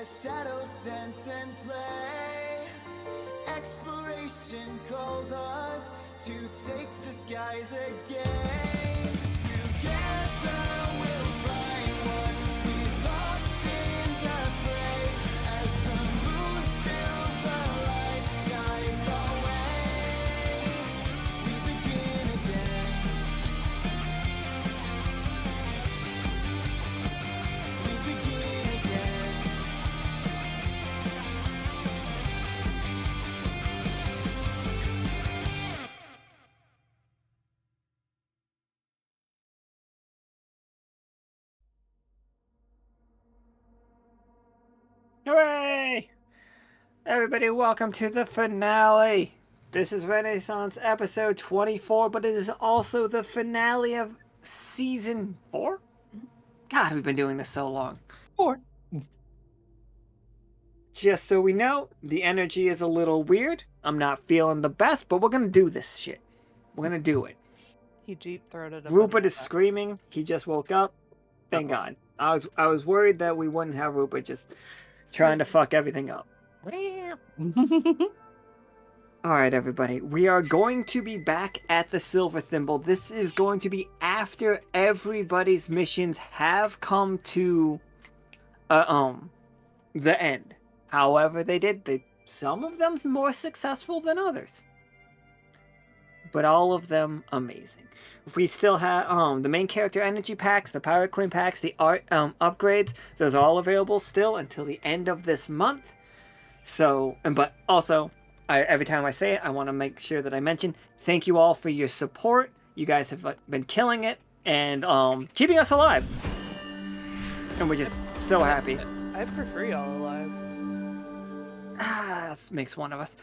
shadows dance and play. Exploration calls us to take the skies again. Together we'll find what we lost in the fray. As the moon's silver light guides our way, we begin again. We begin again. Hooray! Everybody, welcome to the finale. This is Renaissance episode 24, but it is also the finale of season 4? God, we've been doing this so long. 4. Just so we know, the energy is a little weird. I'm not feeling the best, but we're gonna do this shit. We're gonna do it. He deep-throated a Rupert is banana. screaming. He just woke up. Thank God. I was worried that we wouldn't have Rupert just trying to fuck everything up. Alright, everybody. We are going to be back at the Silver Thimble. This is going to be after everybody's missions have come to the end. However they did, some of them more successful than others. But all of them amazing. We still have the main character energy packs, the Pirate Queen packs, the art upgrades. Those are all available still until the end of this month. So, but also, every time I say it, I want to make sure that I mention thank you all for your support. You guys have been killing it and keeping us alive. And we're just so happy. I prefer y'all alive. That makes one of us.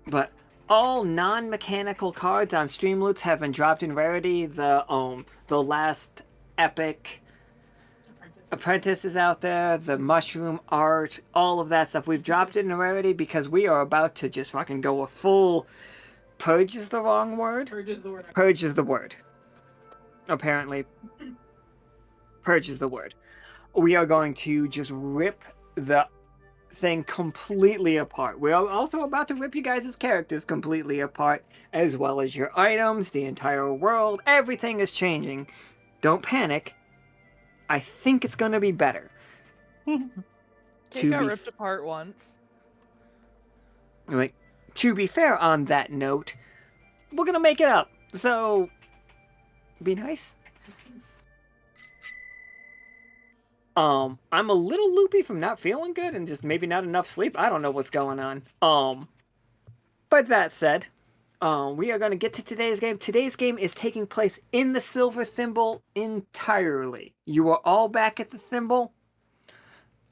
But all non-mechanical cards on Streamloots have been dropped in rarity. The last epic Apprentice is out there, the mushroom art, all of that stuff. We've dropped it in rarity because we are about to just fucking go a full purge is the wrong word. Purge is the word. Purge is the word. Apparently, purge is the word. We are going to just rip the thing completely apart. We're also about to rip you guys' characters completely apart, as well as your items, the entire world. Everything is changing. Don't panic. I think it's gonna be better. Kate got ripped apart once. Like, to be fair on that note, we're gonna make it up. So, be nice. I'm a little loopy from not feeling good and just maybe not enough sleep. I don't know what's going on. But that said, we are going to get to today's game. Today's game is taking place in the Silver Thimble entirely. You are all back at the Thimble.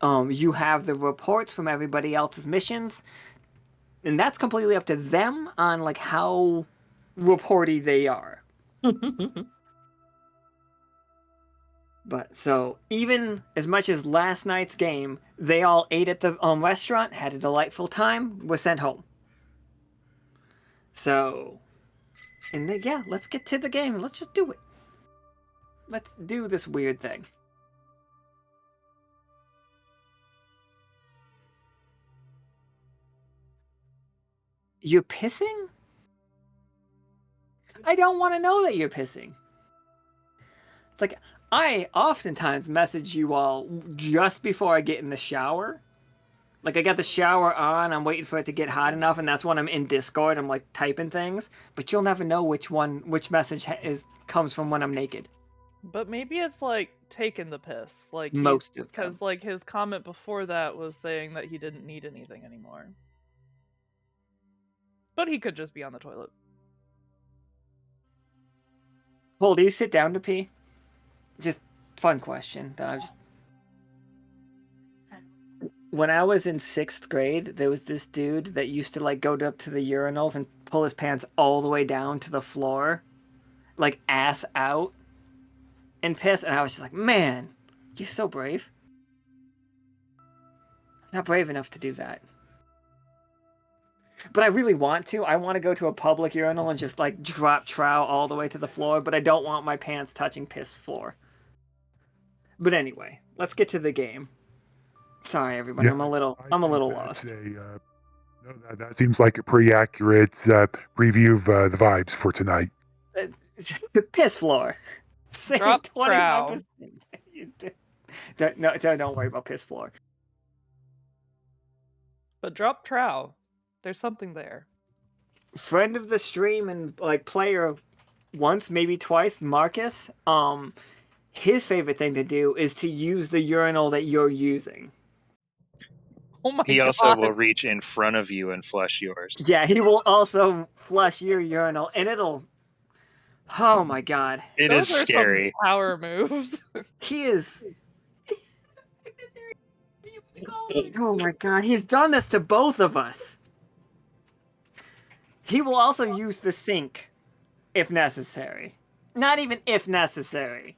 You have the reports from everybody else's missions. And that's completely up to them on like how reporty they are. But so even as much as last night's game, they all ate at the restaurant, had a delightful time, were sent home. So, and then, yeah, let's get to the game. Let's just do it. Let's do this weird thing. You're pissing? I don't want to know that you're pissing. It's like, I oftentimes message you all just before I get in the shower. Like, I got the shower on, I'm waiting for it to get hot enough, and that's when I'm in Discord, I'm, like, typing things. But you'll never know which message comes from when I'm naked. But maybe it's, like, taking the piss. Like, Most of them. Because, like, his comment before that was saying that he didn't need anything anymore. But he could just be on the toilet. Paul, do you sit down to pee? Just fun question that I just... When I was in 6th grade, there was this dude that used to like go up to the urinals and pull his pants all the way down to the floor, like ass out, and piss. And I was just like, man, you're so brave. I'm not brave enough to do that. But I really want to. I want to go to a public urinal and just like drop trow all the way to the floor, but I don't want my pants touching piss floor. But anyway, let's get to the game. Sorry, everybody. Yeah, I'm a little lost. No, that seems like a pretty accurate preview of the vibes for tonight. Piss floor. Save Drop 25%. Don't worry about piss floor. But drop trow. There's something there. Friend of the stream and like player once, maybe twice, Marcus. His favorite thing to do is to use the urinal that you're using. Oh my god. He also will reach in front of you and flush yours. Yeah, he will also flush your urinal, and it'll. Oh my god. It Those is are scary. some power moves. He is. Oh my god, he's done this to both of us. He will also use the sink if necessary. Not even if necessary.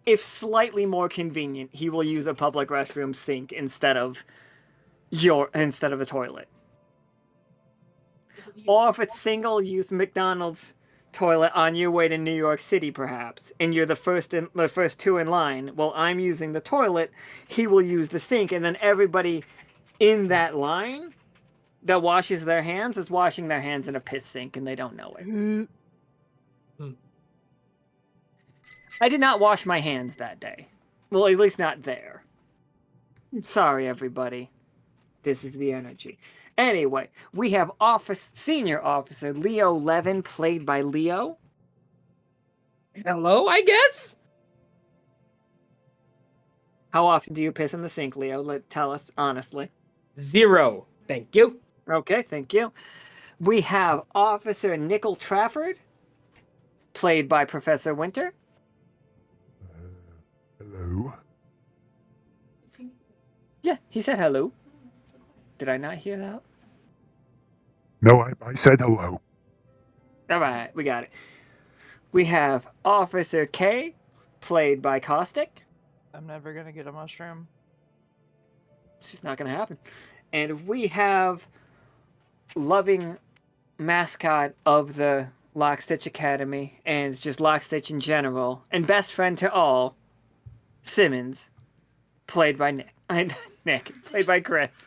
If slightly more convenient, he will use a public restroom sink instead of a toilet. Or if it's single-use McDonald's toilet on your way to New York City, perhaps, and you're the first two in line, while I'm using the toilet, he will use the sink, and then everybody in that line that washes their hands is washing their hands in a piss sink, and they don't know it. I did not wash my hands that day. Well, at least not there. Sorry, everybody. This is the energy. Anyway, we have Senior Officer Leo Levin, played by Leo. Hello, I guess? How often do you piss in the sink, Leo? Tell us honestly. 0. Thank you. Okay, thank you. We have Officer Nickel Trafford, played by Professor Winter. Hello. Yeah, he said hello. Did I not hear that? No, I said hello. All right, we got it. We have Officer K, played by Caustic. I'm never gonna get a mushroom. It's just not going to happen. And we have loving mascot of the Lockstitch Academy, and just Lockstitch in general, and best friend to all, Simmons, played by Nick. Nick, played by Chris.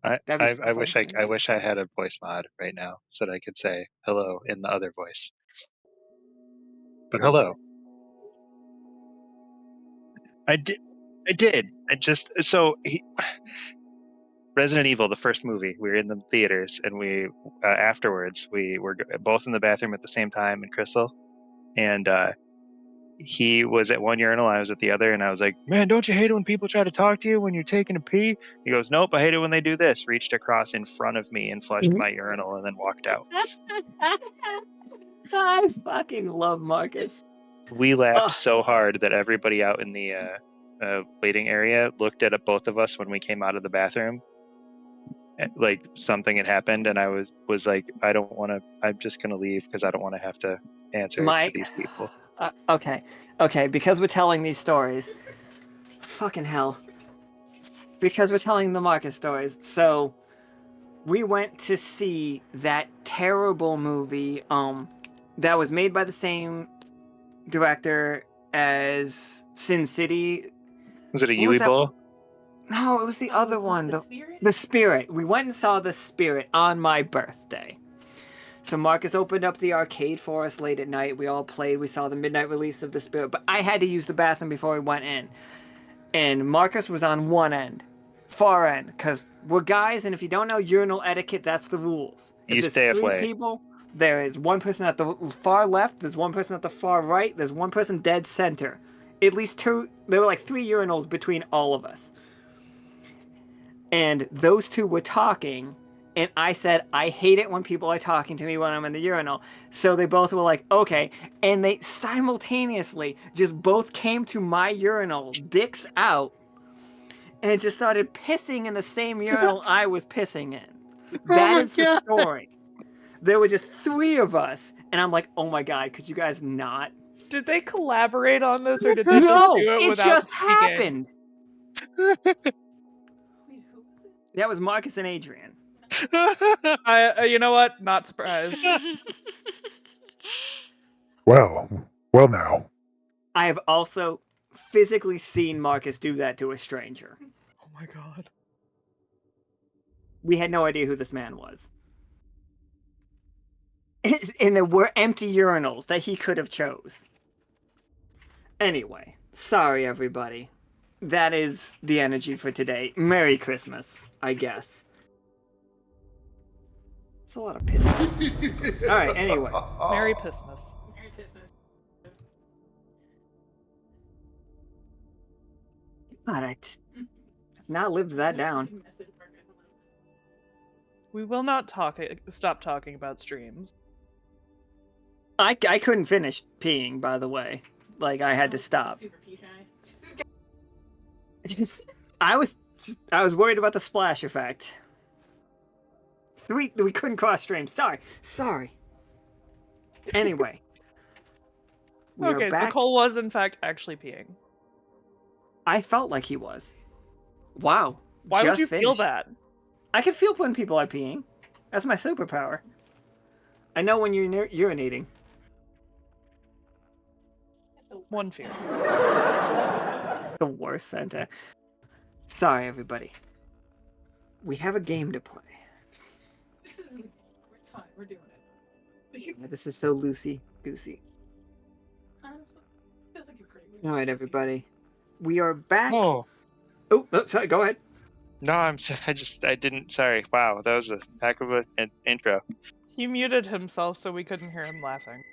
I wish I had a voice mod right now so that I could say hello in the other voice. But hello. I did. Resident Evil, the first movie, we were in the theaters, and we afterwards we were both in the bathroom at the same time in Crystal, and he was at one urinal, I was at the other, and I was like, "Man, don't you hate it when people try to talk to you when you're taking a pee?" He goes, "Nope, I hate it when they do this." Reached across in front of me and flushed my urinal, and then walked out. I fucking love Marcus. We laughed so hard that everybody out in the waiting area looked at both of us when we came out of the bathroom. Like something had happened, and I was like, I'm just gonna leave because I don't want to have to answer to these people. Okay, because we're telling these stories. Fucking hell. Because we're telling the Marcus stories. So, we went to see that terrible movie, that was made by the same director as Sin City. Was it a Yui Bowl? No, it was the other one. The Spirit. We went and saw The Spirit on my birthday. So Marcus opened up the arcade for us late at night. We all played. We saw the midnight release of The Spirit. But I had to use the bathroom before we went in. And Marcus was on one end. Far end. Because we're guys, and if you don't know urinal etiquette, that's the rules. You stay away. People, there is one person at the far left. There's one person at the far right. There's one person dead center. At least two. There were like 3 urinals between all of us. And those two were talking. And I said, I hate it when people are talking to me when I'm in the urinal. So they both were like, okay. And they simultaneously just both came to my urinal, dicks out, and just started pissing in the same urinal I was pissing in. That is the story. There were just 3 of us. And I'm like, oh my God, could you guys not? Did they collaborate on this, or did they just do it without just speaking? happened. That was Marcus and Adrian. You know what? Not surprised. Well now. I have also physically seen Marcus do that to a stranger. Oh my god. We had no idea who this man was. And there were empty urinals that he could have chose. Anyway, sorry everybody. That is the energy for today. Merry Christmas, I guess. It's a lot of piss. Alright, anyway. Merry Christmas. Merry Christmas. God, I've not lived that down. We will not stop talking about streams. I couldn't finish peeing, by the way. Like, I had to stop. Super pee shy. I was worried about the splash effect. We couldn't cross stream. Sorry. Anyway. We are Okay, so back. Cole was in fact actually peeing. I felt like he was. Wow. Why would just you feel finished. that? I can feel when people are peeing. That's my superpower. I know when you're urinating. One fear. The worst Santa. Sorry, everybody. We have a game to play. This isn't. It's fine. We're doing it. Yeah, this is so loosey-goosey. Honestly, feels like a great movie. All right, everybody. We are back. Oh Oh, sorry. Go ahead. no, I didn't. Sorry. Wow, that was a heck of an intro. He muted himself so we couldn't hear him laughing.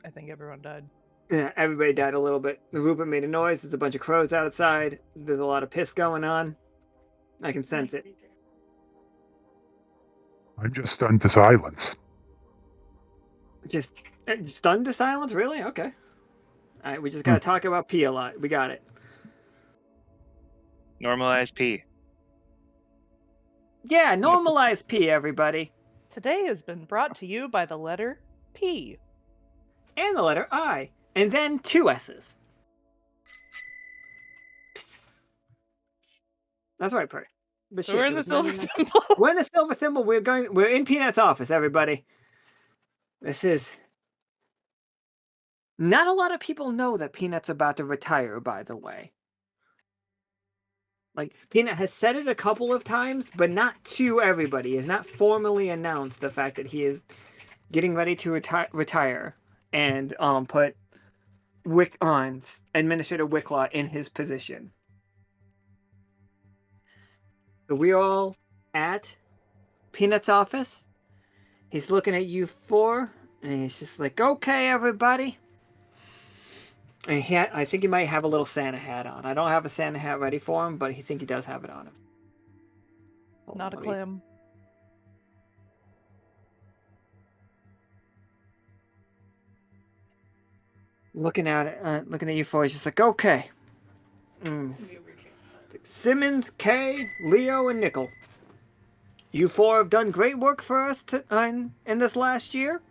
I think everyone died. Yeah, everybody died a little bit. The Rupert made a noise. There's a bunch of crows outside. There's a lot of piss going on. I can sense it. I'm just stunned to silence. Just stunned to silence? Really? Okay. All right, we just got to talk about pee a lot. We got it. Normalize P. Yeah, normalize pee, everybody. Today has been brought to you by the letter P. And the letter I. And then 2 S's. That's right, Perry. But So shit, we're in the there's silver nothing- symbol. We're in the silver thimble. We're in Peanut's office, everybody. This is. Not a lot of people know that Peanut's about to retire, by the way. Like, Peanut has said it a couple of times, but not to everybody. He has not formally announced the fact that he is getting ready to retire and put Administrator Wicklaw in his position. So we're all at Peanut's office. He's looking at you 4, and he's just like, "Okay, everybody." And I think he might have a little Santa hat on. I don't have a Santa hat ready for him, but I think he does have it on him. Hold Not a on, let me- clam. Looking at you 4, he's just like, "Okay. Simmons, Kay, Leo, and Nickel. You 4 have done great work for us in this last year.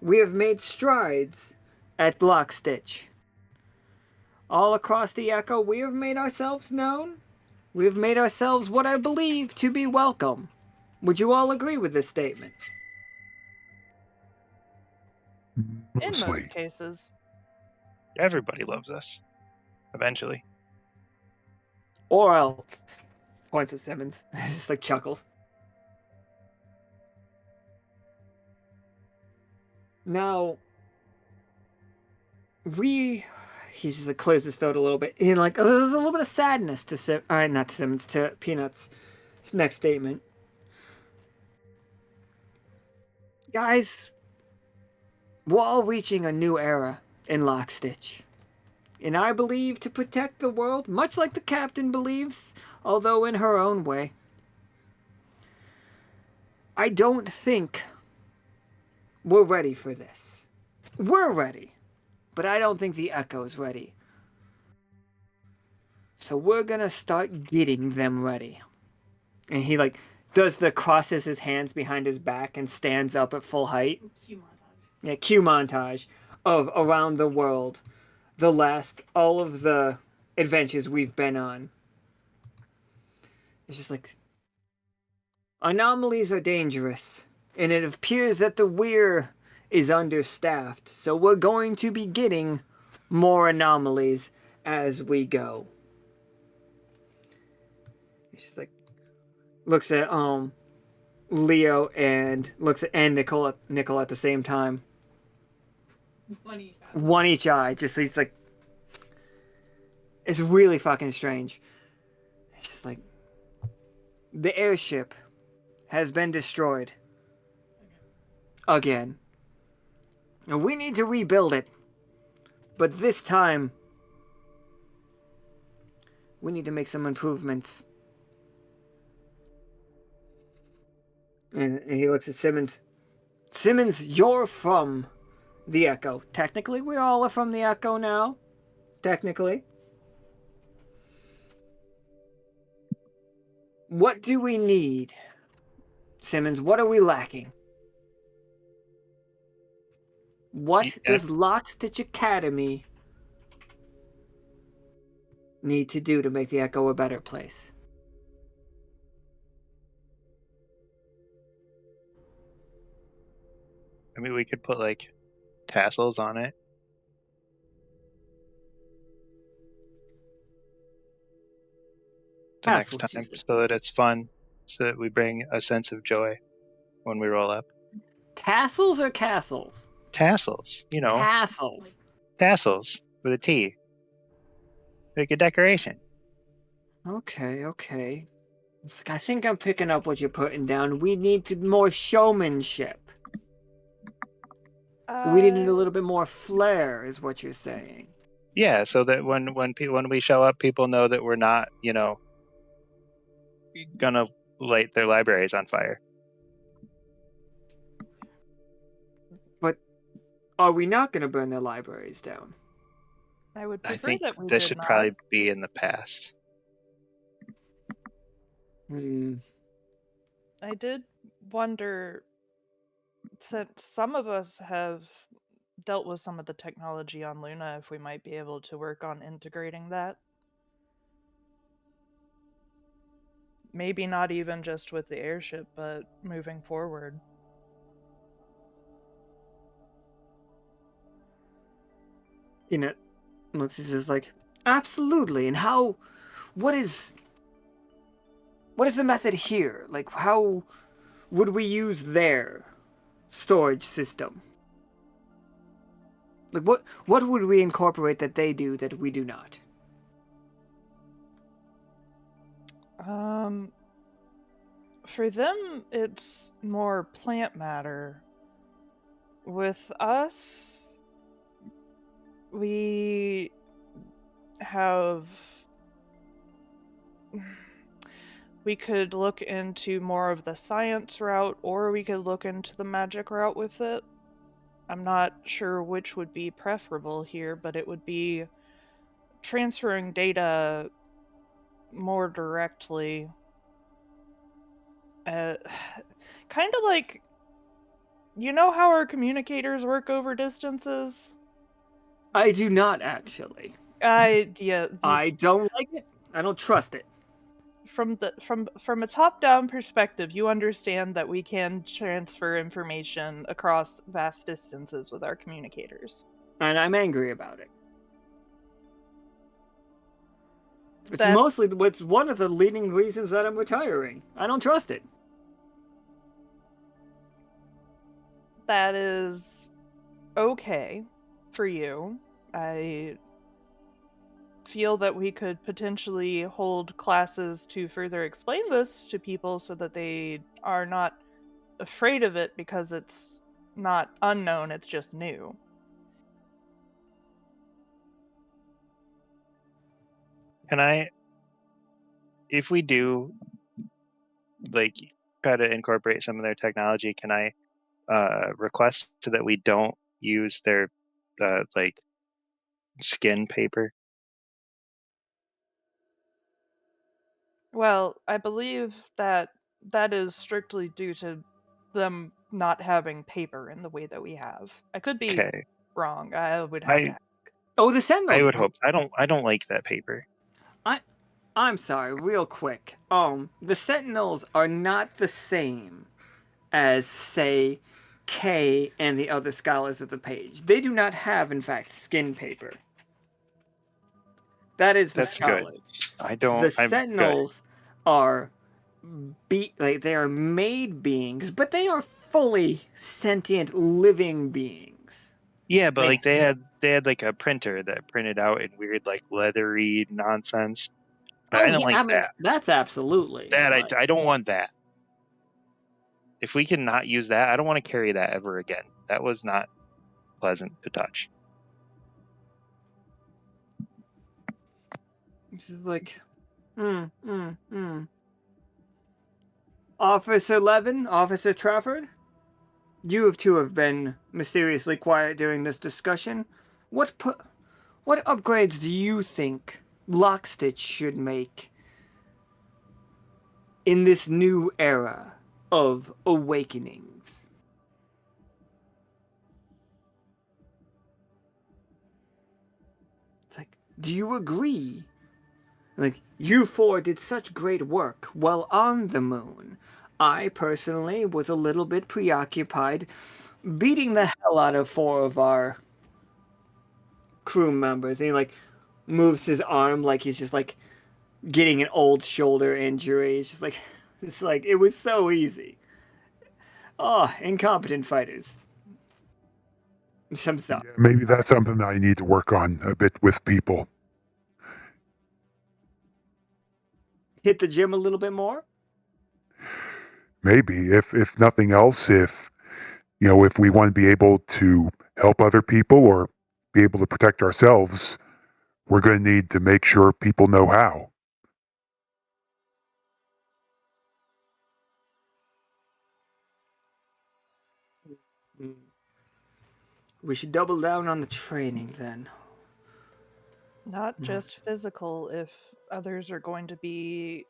We have made strides at Lockstitch. All across the Echo, we have made ourselves known. We have made ourselves what I believe to be welcome. Would you all agree with this statement?" In Mostly. most cases. Everybody loves us. Eventually. Or else. Points at Simmons. Just like chuckles. Now, he's just like closes his throat a little bit. And like, there's a little bit of sadness to not to Simmons, to Peanut's next statement. Guys, we're all reaching a new era in Lockstitch. And I believe to protect the world, much like the captain believes, although in her own way. I don't think we're ready for this. We're ready, but I don't think the Echo's ready. So we're gonna start getting them ready. And he crosses his hands behind his back and stands up at full height. Cue montage. Cue montage of around the world. All of the adventures we've been on. It's just like anomalies are dangerous, and it appears that the Weir is understaffed, so we're going to be getting more anomalies as we go. It's just like looks at Leo and looks at Nicole at the same time. Funny. One each eye. Just it's like it's really fucking strange. It's just like the airship has been destroyed again. And we need to rebuild it. But this time we need to make some improvements. And he looks at Simmons. Simmons, you're from the Echo. Technically, we all are from the Echo now. Technically. What do we need? Simmons, what are we lacking? What does Lockstitch Academy need to do to make the Echo a better place? I mean, we could put like tassels on it. The next Tassels, time, you said. so that it's fun, so that we bring a sense of joy when we roll up. Tassels or castles? Tassels, you know, Tassels. tassels with a T. Like a decoration. Okay. It's like, I think I'm picking up what you're putting down. We need more showmanship. We need a little bit more flair, is what you're saying. Yeah, so that when we show up, people know that we're not, gonna light their libraries on fire. But are we not going to burn their libraries down? I would I prefer think that we this did should not. probably be in the past. I did wonder, since some of us have dealt with some of the technology on Luna, if we might be able to work on integrating that. Maybe not even just with the airship, but moving forward. Looks is like, absolutely. And what is the method here? Like, how would we use their storage system? Like, what would we incorporate that they do that we do not? For them, it's more plant matter. With us, we have... We could look into more of the science route, or we could look into the magic route with it. I'm not sure which would be preferable here, but it would be transferring data more directly. Kind of like, you know how our communicators work over distances? I do not actually. Yeah. I don't like it. I don't trust it. From a top-down perspective, you understand that we can transfer information across vast distances with our communicators. And I'm angry about it. That's It's one of the leading reasons that I'm retiring. I don't trust it. That is okay for you. I feel that we could potentially hold classes to further explain this to people so that they are not afraid of it because it's not unknown, it's just new. Can I, if we do, like, try to incorporate some of their technology, can I request that we don't use their, like, skin paper? Well, I believe that that is strictly due to them not having paper in the way that we have. I could be Okay. wrong. I would have to ask. Oh, the Sentinels. I would hope. I don't like that paper. I'm sorry, real quick. The Sentinels are not the same as, say, Kay and the other scholars of the page. They do not have, in fact, skin paper. That is the That's good. scholars. I don't. The I'm good. Sentinels are they are made beings, but they are fully sentient, living beings. Yeah, but They- like they had like a printer that printed out in weird like leathery nonsense. I don't like that. That's absolutely That I don't want that. If we can not use that, I don't want to carry that ever again. That was not pleasant to touch. This is like, Officer Levin, Officer Trafford, you two have been mysteriously quiet during this discussion. What upgrades do you think Lockstitch should make in this new era of awakenings? It's like, do you agree? Like, you four did such great work while on the moon. I personally was a little bit preoccupied beating the hell out of 4 of our crew members. And he like moves his arm like he's just like getting an old shoulder injury. It's like it was so easy. Oh, incompetent fighters. I'm sorry. Yeah, maybe that's something that I need to work on a bit with people. Hit the gym a little bit more. Maybe if nothing else, if if we want to be able to help other people or be able to protect ourselves, we're going to need to make sure people know how. We should double down on the training then. Not just physical, if others are going to be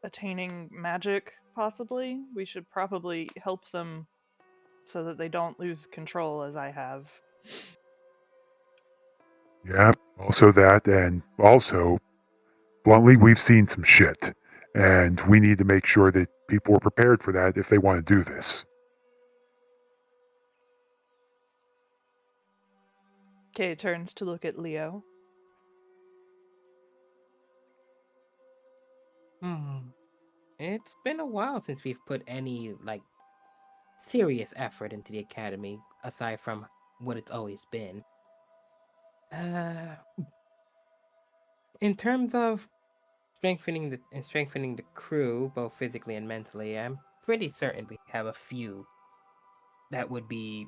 attaining magic, possibly. We should probably help them so that they don't lose control, as I have. Yeah, also that, and also, bluntly, we've seen some shit, and we need to make sure that people are prepared for that if they want to do this. Kay turns to look at Leo. It's been a while since we've put any, like, serious effort into the academy, aside from what it's always been. In terms of strengthening the crew, both physically and mentally, I'm pretty certain we have a few that would be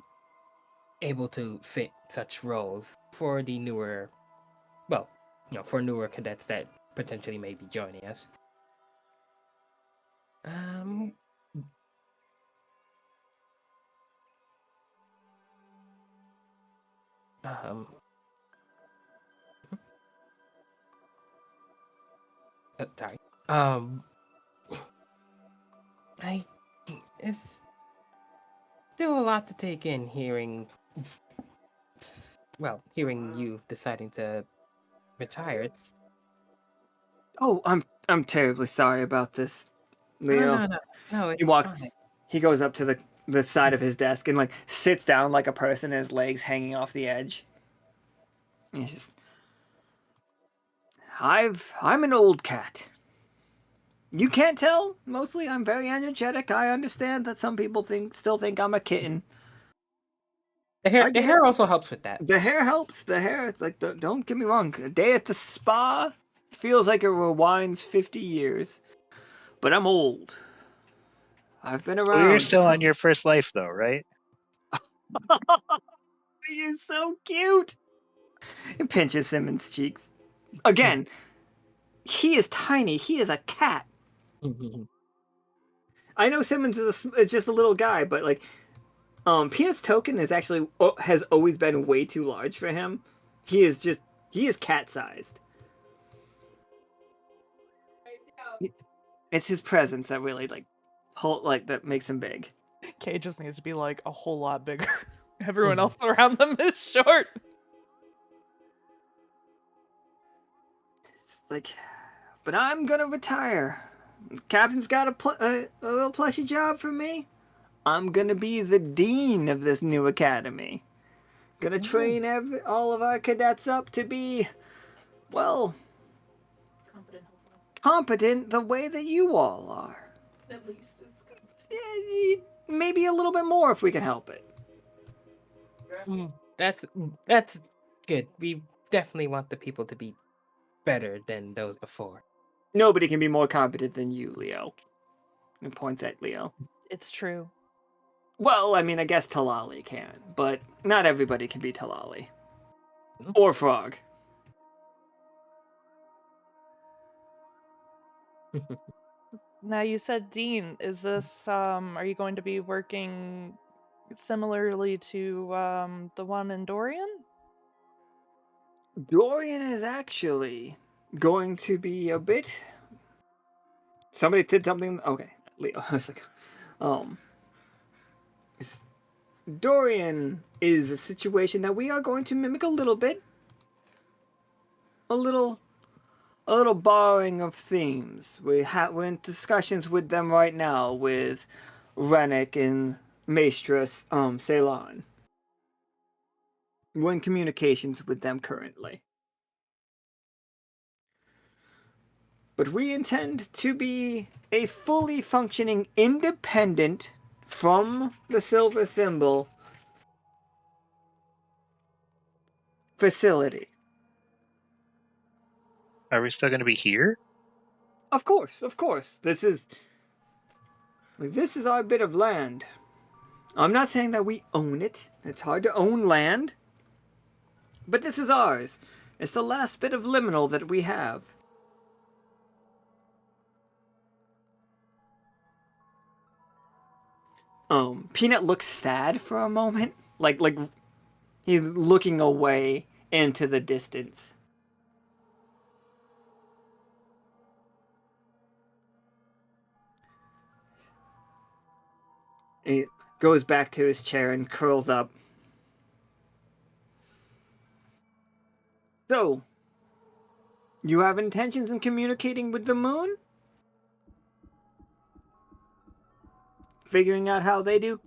able to fit such roles for the newer, well, for newer cadets that potentially may be joining us. Sorry. It's still a lot to take in hearing you deciding to retire. Oh, I'm terribly sorry about this, Leo. No, He it's walks. fine. He goes up to the side of his desk and like sits down like a person, his legs hanging off the edge. And he's just, I'm an old cat. You can't tell. Mostly, I'm very energetic. I understand that some people still think I'm a kitten. The hair also helps with that. The hair helps. The hair, like, don't get me wrong. A day at the spa feels like it rewinds 50 years. But I'm old. I've been around. Well, you're still on your first life, though, right? You're so cute. He pinches Simmons' cheeks. Again, he is tiny. He is a cat. I know Simmons is just a little guy, but like, Peanut's token has always been way too large for him. He is cat-sized. It's his presence that really that makes him big. Kay just needs to be like a whole lot bigger. Everyone else around them is short. Like, but I'm gonna retire. Captain's got a little plushy job for me. I'm gonna be the dean of this new academy. Gonna train all of our cadets up to be, well, Competent, hopefully. competent the way that you all are. At least as good. Maybe a little bit more if we can help it. That's good. We definitely want the people to be better than those before. Nobody can be more competent than you, Leo. And points at Leo. It's true. Well, I mean, I guess Talali can, but not everybody can be Talali. Or Frog. Now you said Dean. Is this are you going to be working similarly to the one in Dorian? Dorian is actually going to be a bit. Somebody did something. Okay, Leo. I was like, Dorian is a situation that we are going to mimic a little bit. A little borrowing of themes. We're in discussions with them right now with Rennick and Maestros Ceylon. We're in communications with them currently. But we intend to be a fully functioning, independent from the Silver Thimble facility. Are we still going to be here? Of course. This is our bit of land. I'm not saying that we own it. It's hard to own land. But this is ours. It's the last bit of liminal that we have. Peanut looks sad for a moment. Like he's looking away into the distance. He goes back to his chair and curls up. So, you have intentions in communicating with the moon? Figuring out how they do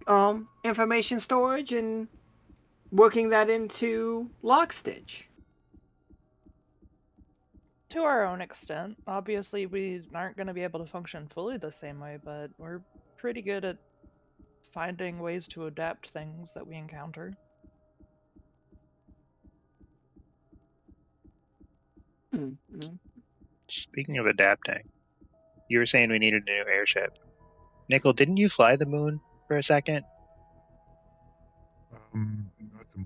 information storage and working that into Lockstitch. To our own extent. Obviously, we aren't going to be able to function fully the same way, but we're pretty good at finding ways to adapt things that we encounter. Speaking of adapting, you were saying we needed a new airship. Nickel, didn't you fly the moon for a second? Got some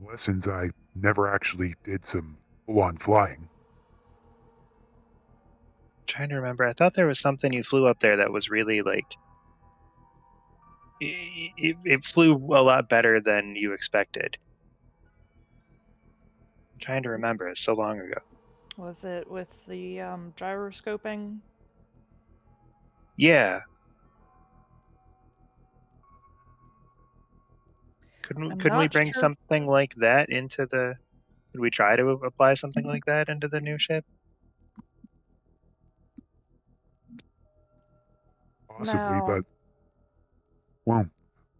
lessons. I never actually did some full-on flying. Trying to remember. I thought there was something you flew up there that was really like it flew a lot better than you expected. I'm trying to remember. It's so long ago. Was it with the gyroscoping? Yeah. I'm Couldn't we not bring sure. something like that into the? Could we try to apply something like that into the new ship? Possibly, No. but, well,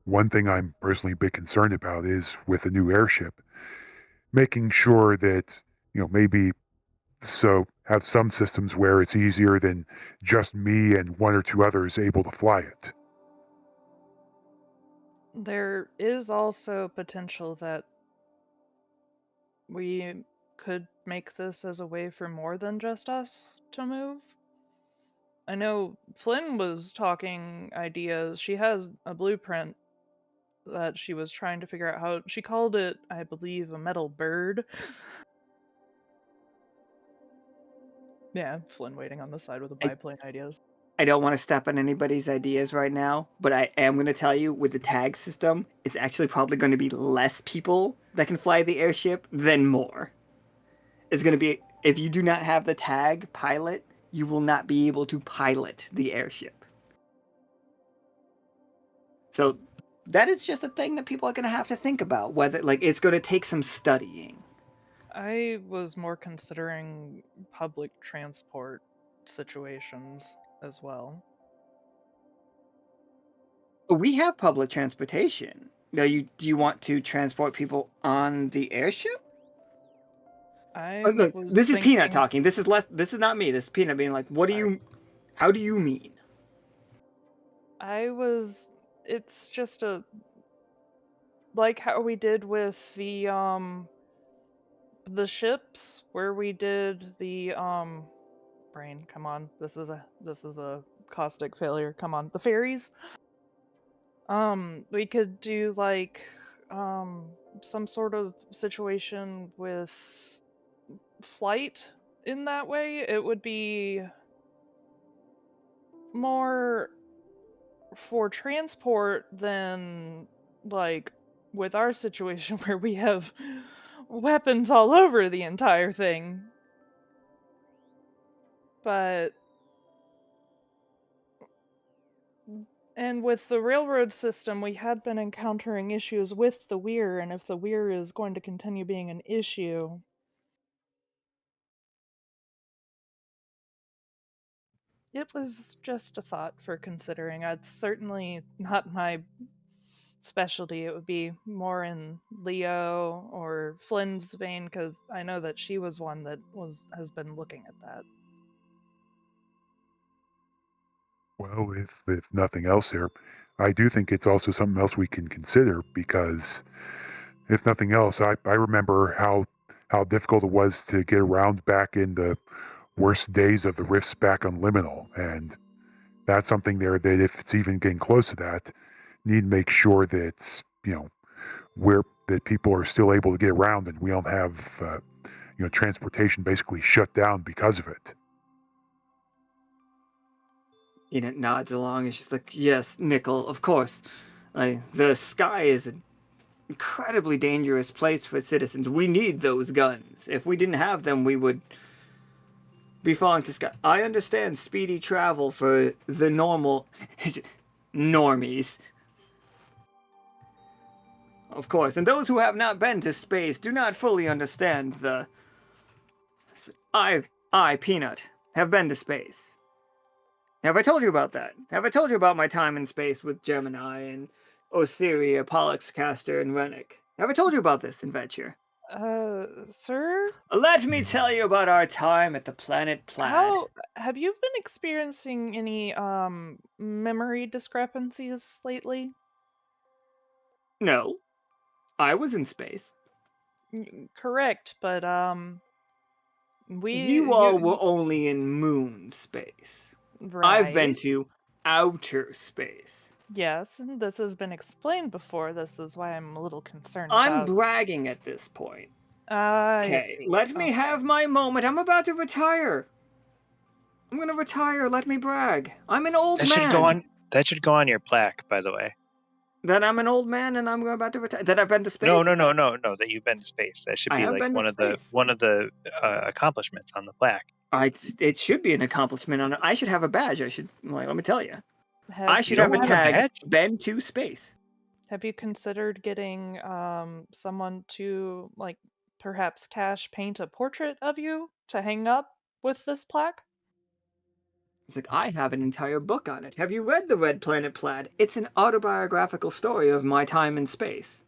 one thing I'm personally a bit concerned about is with a new airship, making sure that, maybe have some systems where it's easier than just me and one or two others able to fly it. There is also potential that we could make this as a way for more than just us to move. I know Flynn was talking ideas. She has a blueprint that she was trying to figure out how she called it, I believe, a metal bird. Yeah, Flynn waiting on the side with the biplane ideas. I don't want to step on anybody's ideas right now, but I am going to tell you with the tag system, it's actually probably going to be less people that can fly the airship than more. It's going to be, if you do not have the tag pilot, you will not be able to pilot the airship. So that is just a thing that people are going to have to think about, whether, like, it's going to take some studying. I was more considering public transport situations as well. We have public transportation. Now, do you want to transport people on the airship? Look, was this is Peanut thinking talking. This is not me. This is Peanut being like, "What do Sorry. you? How do you mean?" it's just like how we did with the ships, where we did the brain, come on. This is a caustic failure. Come on. The ferries. We could do like some sort of situation with flight in that way. It would be more for transport than like with our situation where we have weapons all over the entire thing. But and with the railroad system, we had been encountering issues with the weir, and if the weir is going to continue being an issue, it was just a thought for considering. It's certainly not my specialty. It would be more in Leo or Flynn's vein, because I know that she was one that has been looking at that. Well, if nothing else here, I do think it's also something else we can consider because if nothing else, I remember how difficult it was to get around back in the worst days of the rifts back on Liminal, and that's something there that if it's even getting close to that, need to make sure that where that people are still able to get around and we don't have transportation basically shut down because of it. Peanut nods along and she's like, "Yes, Nickel, of course. The sky is an incredibly dangerous place for citizens. We need those guns. If we didn't have them, we would be falling to sky. I understand speedy travel for the normal normies. Of course, and those who have not been to space do not fully understand the... I, Peanut, have been to space. Have I told you about that? Have I told you about my time in space with Gemini and Osiria, Pollux-Caster, and Rennick? Have I told you about this adventure? Sir? Let me tell you about our time at the planet Plaid. How have you been experiencing any memory discrepancies lately? No, I was in space. Correct, but You all were only in moon space. I've been right. to outer space. Yes, and this has been explained before. This is why I'm a little concerned I'm about. bragging at this point. I Okay, see. let me Okay. have my moment. I'm about to retire. I'm gonna retire. Let me brag. I'm an old man. That should go on your plaque, by the way. That I'm an old man and I'm about to retire. That I've been to space. No. That you've been to space. That should I be have like been to space. one of the accomplishments on the plaque. It should be an accomplishment on it. I should have a badge. Let me tell you. I should You have a don't have a tag. badge? Been to space. Have you considered getting someone to like perhaps cash paint a portrait of you to hang up with this plaque? It's like, I have an entire book on it. Have you read The Red Planet Plaid? It's an autobiographical story of my time in space.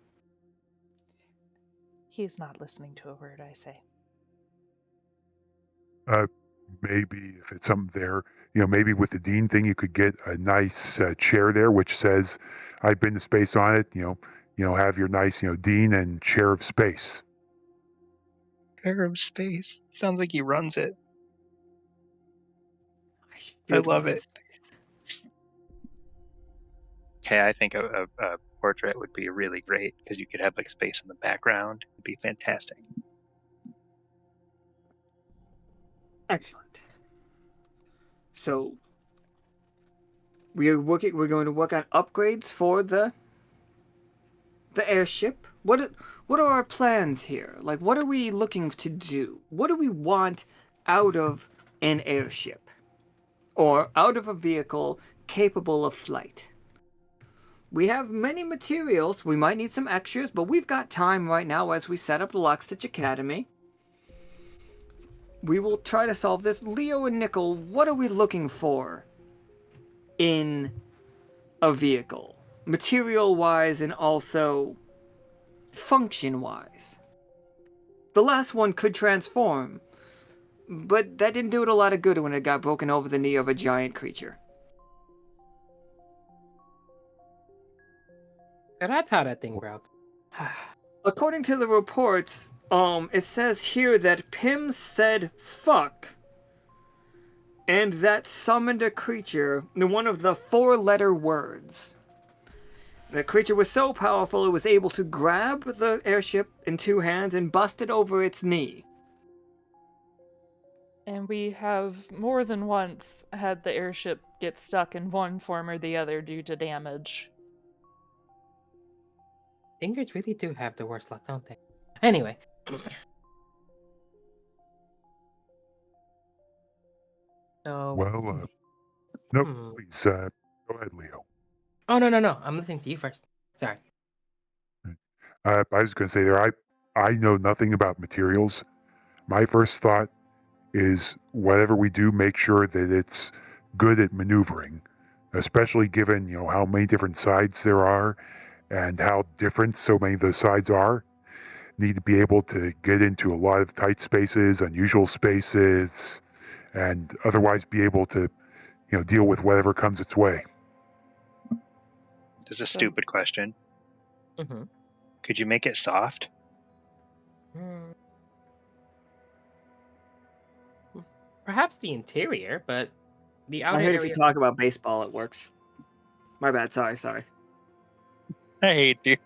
He's not listening to a word I say. Maybe if it's something there, maybe with the Dean thing, you could get a nice chair there which says, "I've been to space" on it. Have your nice, Dean and Chair of Space. Chair of Space. Sounds like he runs it. I love it. Space. Okay, I think a portrait would be really great because you could have like space in the background. It'd be fantastic. Excellent. So we're going to work on upgrades for the airship. What are our plans here? Like, what are we looking to do? What do we want out of an airship? Or out of a vehicle capable of flight? We have many materials. We might need some extras, but we've got time right now as we set up the Lockstitch Academy. we will try to solve this. Leo and Nickel, what are we looking for in a vehicle? Material-wise and also function-wise. The last one could transform, but that didn't do it a lot of good when it got broken over the knee of a giant creature. So that's how that thing broke. According to the reports, it says here that Pym said fuck, and that summoned a creature, one of the 4-letter words. The creature was so powerful it was able to grab the airship in 2 hands and bust it over its knee. And we have more than once had the airship get stuck in one form or the other due to damage. Fingers really do have the worst luck, don't they? Anyway. So. Well, nope. Hmm. Please, go ahead, Leo. Oh, no. I'm listening to you first. Sorry. I was going to say there, I know nothing about materials. My first thought is whatever we do, make sure that it's good at maneuvering, especially given, how many different sides there are and how different so many of those sides are. Need to be able to get into a lot of tight spaces, unusual spaces, and otherwise be able to, deal with whatever comes its way. This is a stupid question. Mm-hmm. Could you make it soft? Perhaps the interior, but the outer I heard area. if you talk about baseball, it works. My bad, sorry. I hate you.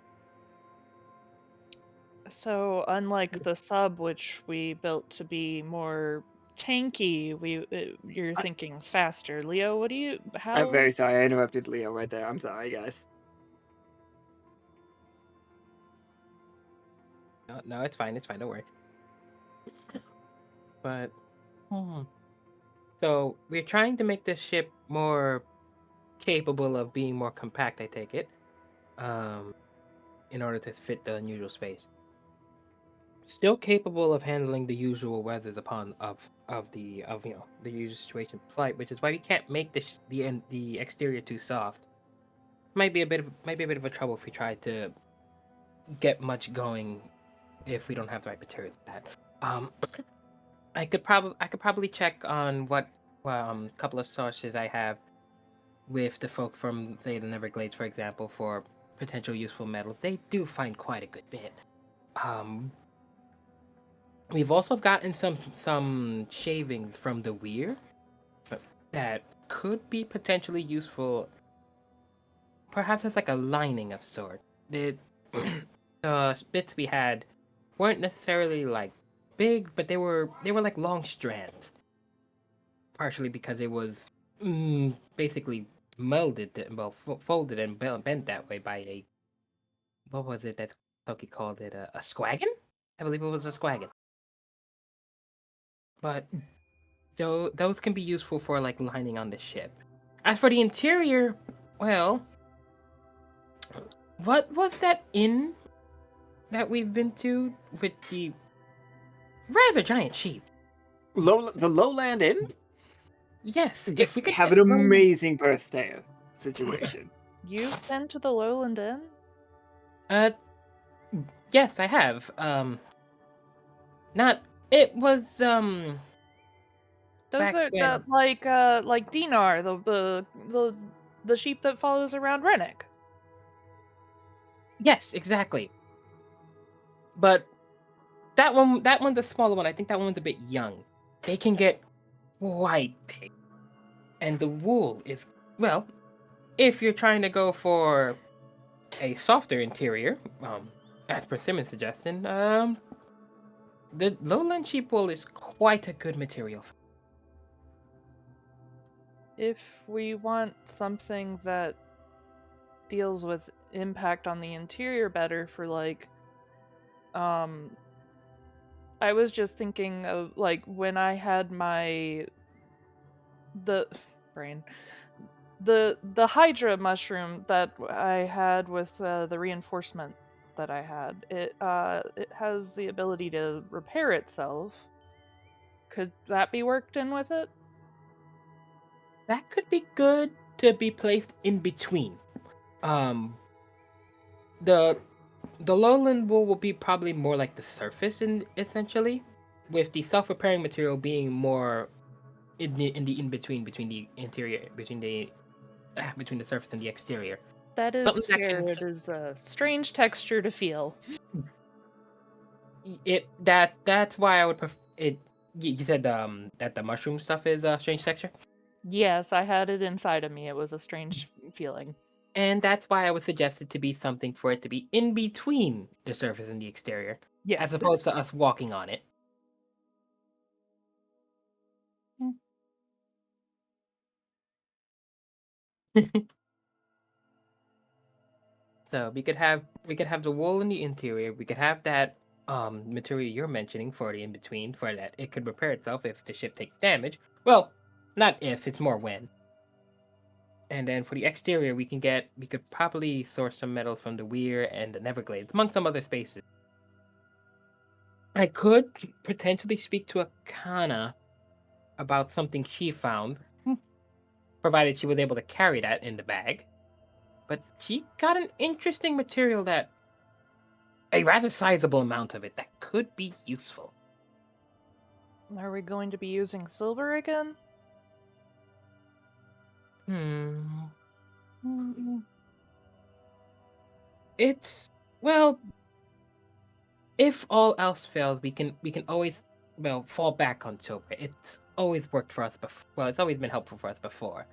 So, unlike the sub, which we built to be more tanky, you're thinking faster. Leo, what do you? How? I'm very sorry, I interrupted Leo right there. I'm sorry, guys. No, it's fine. Don't worry. But, so we're trying to make this ship more capable of being more compact. I take it, in order to fit the unusual space. Still capable of handling the usual weathers of the usual situation of flight, which is why we can't make the exterior too soft. Might be a bit of a trouble if we try to get much going if we don't have the right materials for that. I could probably check on what couple of sources I have with the folk from, say, the Neverglades, for example, for potential useful metals. They do find quite a good bit. We've also gotten some shavings from the weir that could be potentially useful, perhaps as like a lining of sort. The bits we had weren't necessarily like big, but they were like long strands. Partially because it was basically molded, folded and bent that way by a, what was it that Toki called it, a squagon? I believe it was a squagon. But those can be useful for like lining on the ship. As for the interior, well, what was that inn that we've been to with the rather giant sheep? The Lowland Inn? Yes, if we could have get an Lowland- amazing birthday situation. You've been to the Lowland Inn? Yes, I have. Not. It was Those back are when. like Dinar, the sheep that follows around Rennick. Yes, exactly. But that one's a smaller one. I think that one's a bit young. They can get quite big, and the wool is, well, if you're trying to go for a softer interior, as per Simmons' suggestion, the lowland sheep wool is quite a good material. If we want something that deals with impact on the interior better for like I was just thinking of like when I had the brain the hydra mushroom that I had with the reinforcement that I had. It has the ability to repair itself. Could that be worked in with it? That could be good to be placed in between. The lowland wool will be probably more like the surface, essentially, with the self-repairing material being more in the in between the interior between the surface and the exterior. That is Something that fair. can It is a strange texture to feel. that's why I would prefer it. You said that the mushroom stuff is a strange texture, Yes, I had it inside of me. It was a strange feeling. and that's why I would suggest it to be something for it to be in between the surface and the exterior, Yes. as opposed to us walking on it. So we could have the wool in the interior. We could have that material you're mentioning for the in between, for that it could repair itself if the ship takes damage. Well, not if, it's more when. And then for the exterior, we could probably source some metals from the Weir and the Neverglades, among some other spaces. I could potentially speak to Akana about something she found, provided she was able to carry that in the bag. But she got an interesting material that a rather sizable amount of it that could be useful. Are we going to be using silver again? It's, well, if all else fails, we can always fall back on silver. It's always worked for us before. Well, it's always been helpful for us before.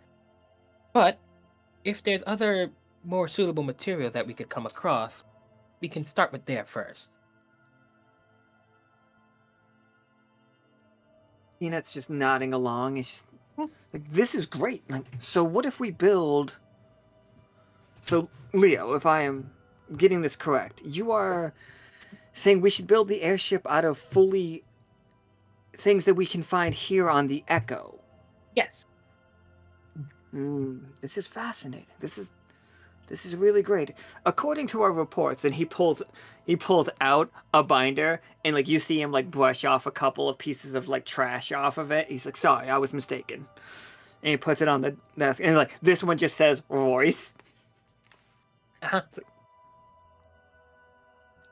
But if there's other more suitable materials that we could come across, we can start with there first. Peanut's just nodding along. It's just, like, this is great. Like, so what if we build... So, Leo, if I am getting this correct, you are saying we should build the airship out of fully things that we can find here on the Echo. Yes. This is fascinating. This is really great. According to our reports, and he pulls out a binder, and like you see him like brush off a couple of pieces of like trash off of it. He's like, "Sorry, I was mistaken." And he puts it on the desk, and like this one just says Royce.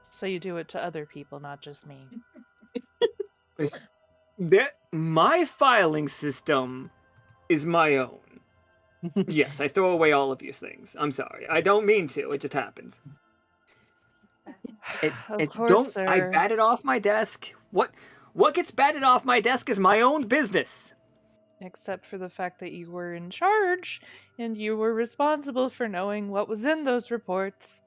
So you do it to other people, not just me. My filing system is my own. Yes, I throw away all of these things. I'm sorry. I don't mean to. It just happens. Of course, sir. I bat it off my desk. What gets batted off my desk is my own business. Except for the fact that you were in charge and you were responsible for knowing what was in those reports.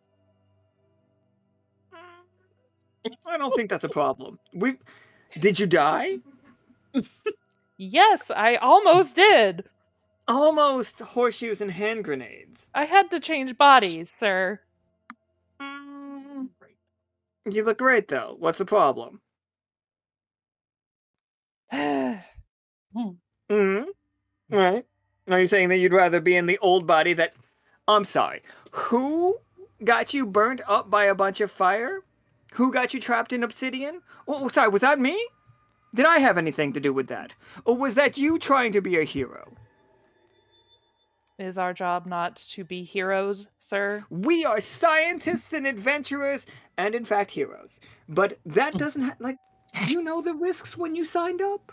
I don't think that's a problem. Did you die? Yes, I almost did. Almost horseshoes and hand grenades. I had to change bodies, sir. You look great, though. What's the problem? Right. Are you saying that you'd rather be in the old body that... I'm sorry. Who got you burnt up by a bunch of fire? Who got you trapped in obsidian? Oh, sorry, was that me? Did I have anything to do with that? Or was that you trying to be a hero? Is our job not to be heroes, sir? We are scientists and adventurers, and in fact heroes. But that doesn't you know the risks when you signed up?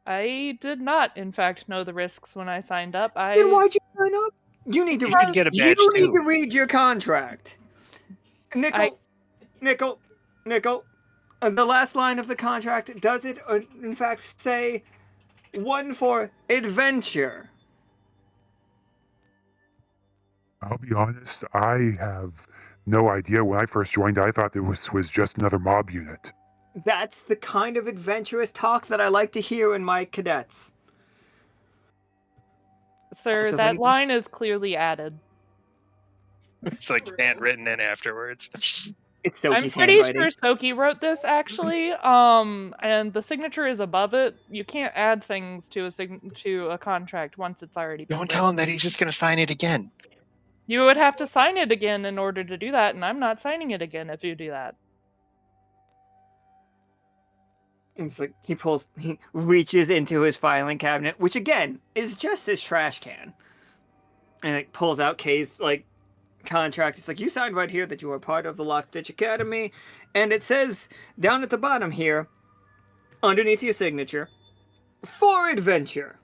I did not, in fact, know the risks when I signed up. Then why'd you sign up? You need to should get a badge you need too. to read your contract. Nickel. The last line of the contract, does it in fact say one for adventure? I'll be honest, I have no idea. When I first joined, I thought this was just another mob unit. That's the kind of adventurous talk that I like to hear in my cadets. Sir, So that line is clearly added. It's like handwritten in afterwards. It's Soki's I'm pretty handwriting. sure Soki wrote this, actually. And the signature is above it. You can't add things to a contract once it's already been Don't tell him written. that he's just gonna sign it again. You would have to sign it again in order to do that, and I'm not signing it again if you do that. It's like he reaches into his filing cabinet, which again is just his trash can, and it pulls out Kay's like contract. It's like, you signed right here that you are part of the Lockstitch Academy, and it says down at the bottom here, underneath your signature, for adventure.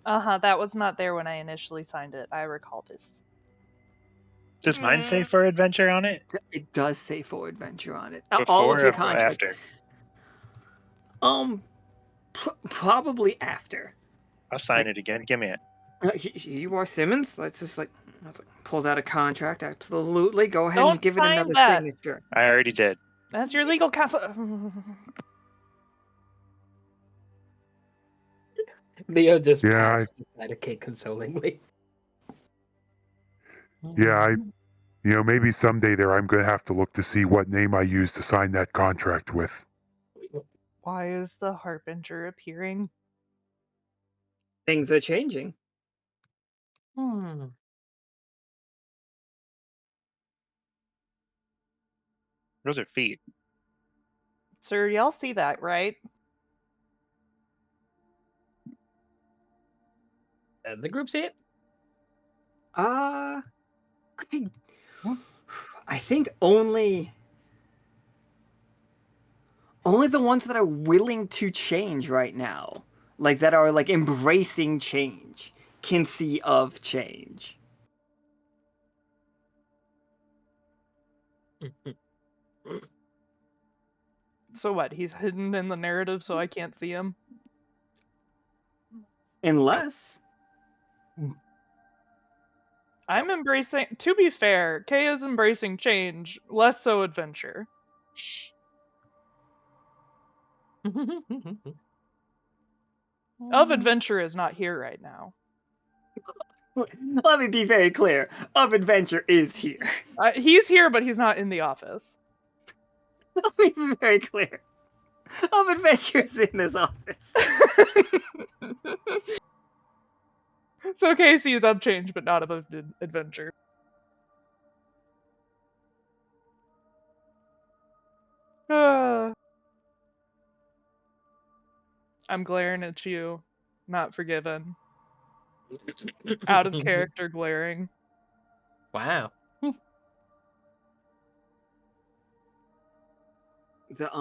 That was not there when I initially signed it. I recall this. Does mine say for adventure on it? It does say for adventure on it. All Before of your or contract. after? Probably after. I'll sign it again. Give me it. You are Simmons. Let's just pulls out a contract. Absolutely, go ahead Don't and give it sign another that. signature. I already did. That's your legal counsel. Leo just Yeah, pats the side of Kate consolingly. Yeah, maybe someday there I'm going to have to look to see what name I used to sign that contract with. Why is the Harbinger appearing? Things are changing. Those are feet. Sir, y'all see that, right? The group see it? I think only the ones that are willing to change right now, like that are like embracing change, can see of change. So what? He's hidden in the narrative so I can't see him? Unless I'm embracing... To be fair, Kay is embracing change, less so adventure. Of Adventure is not here right now. let me be very clear. Of Adventure is here. He's here, but he's not in the office. Let me be very clear. Of Adventure is in this office. So Casey is of change, but not of adventure. I'm glaring at you. Not forgiven. Out of character glaring. Wow.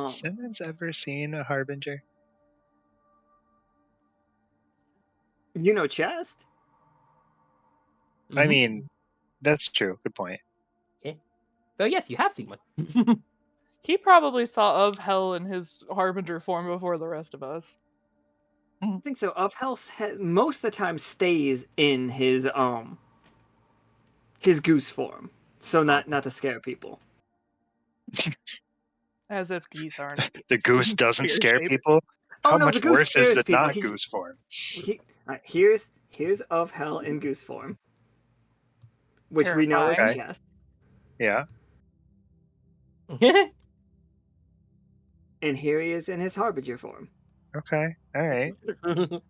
Simmons ever seen a Harbinger? Chest? I mean, that's true. Good point. Yeah. So yes, you have seen one. He probably saw of hell in his Harbinger form before the rest of us. I think so. Of Hell most of the time stays in his goose form, so not to scare people. As if geese aren't. The goose doesn't scare Spear-shaped. people? Oh, How no, much the goose worse is scares the people. not goose form? Here's Of Hell in goose form, which we know is Terrifying. Chest, Yeah. and here he is in his Harbinger form. Okay. All right. In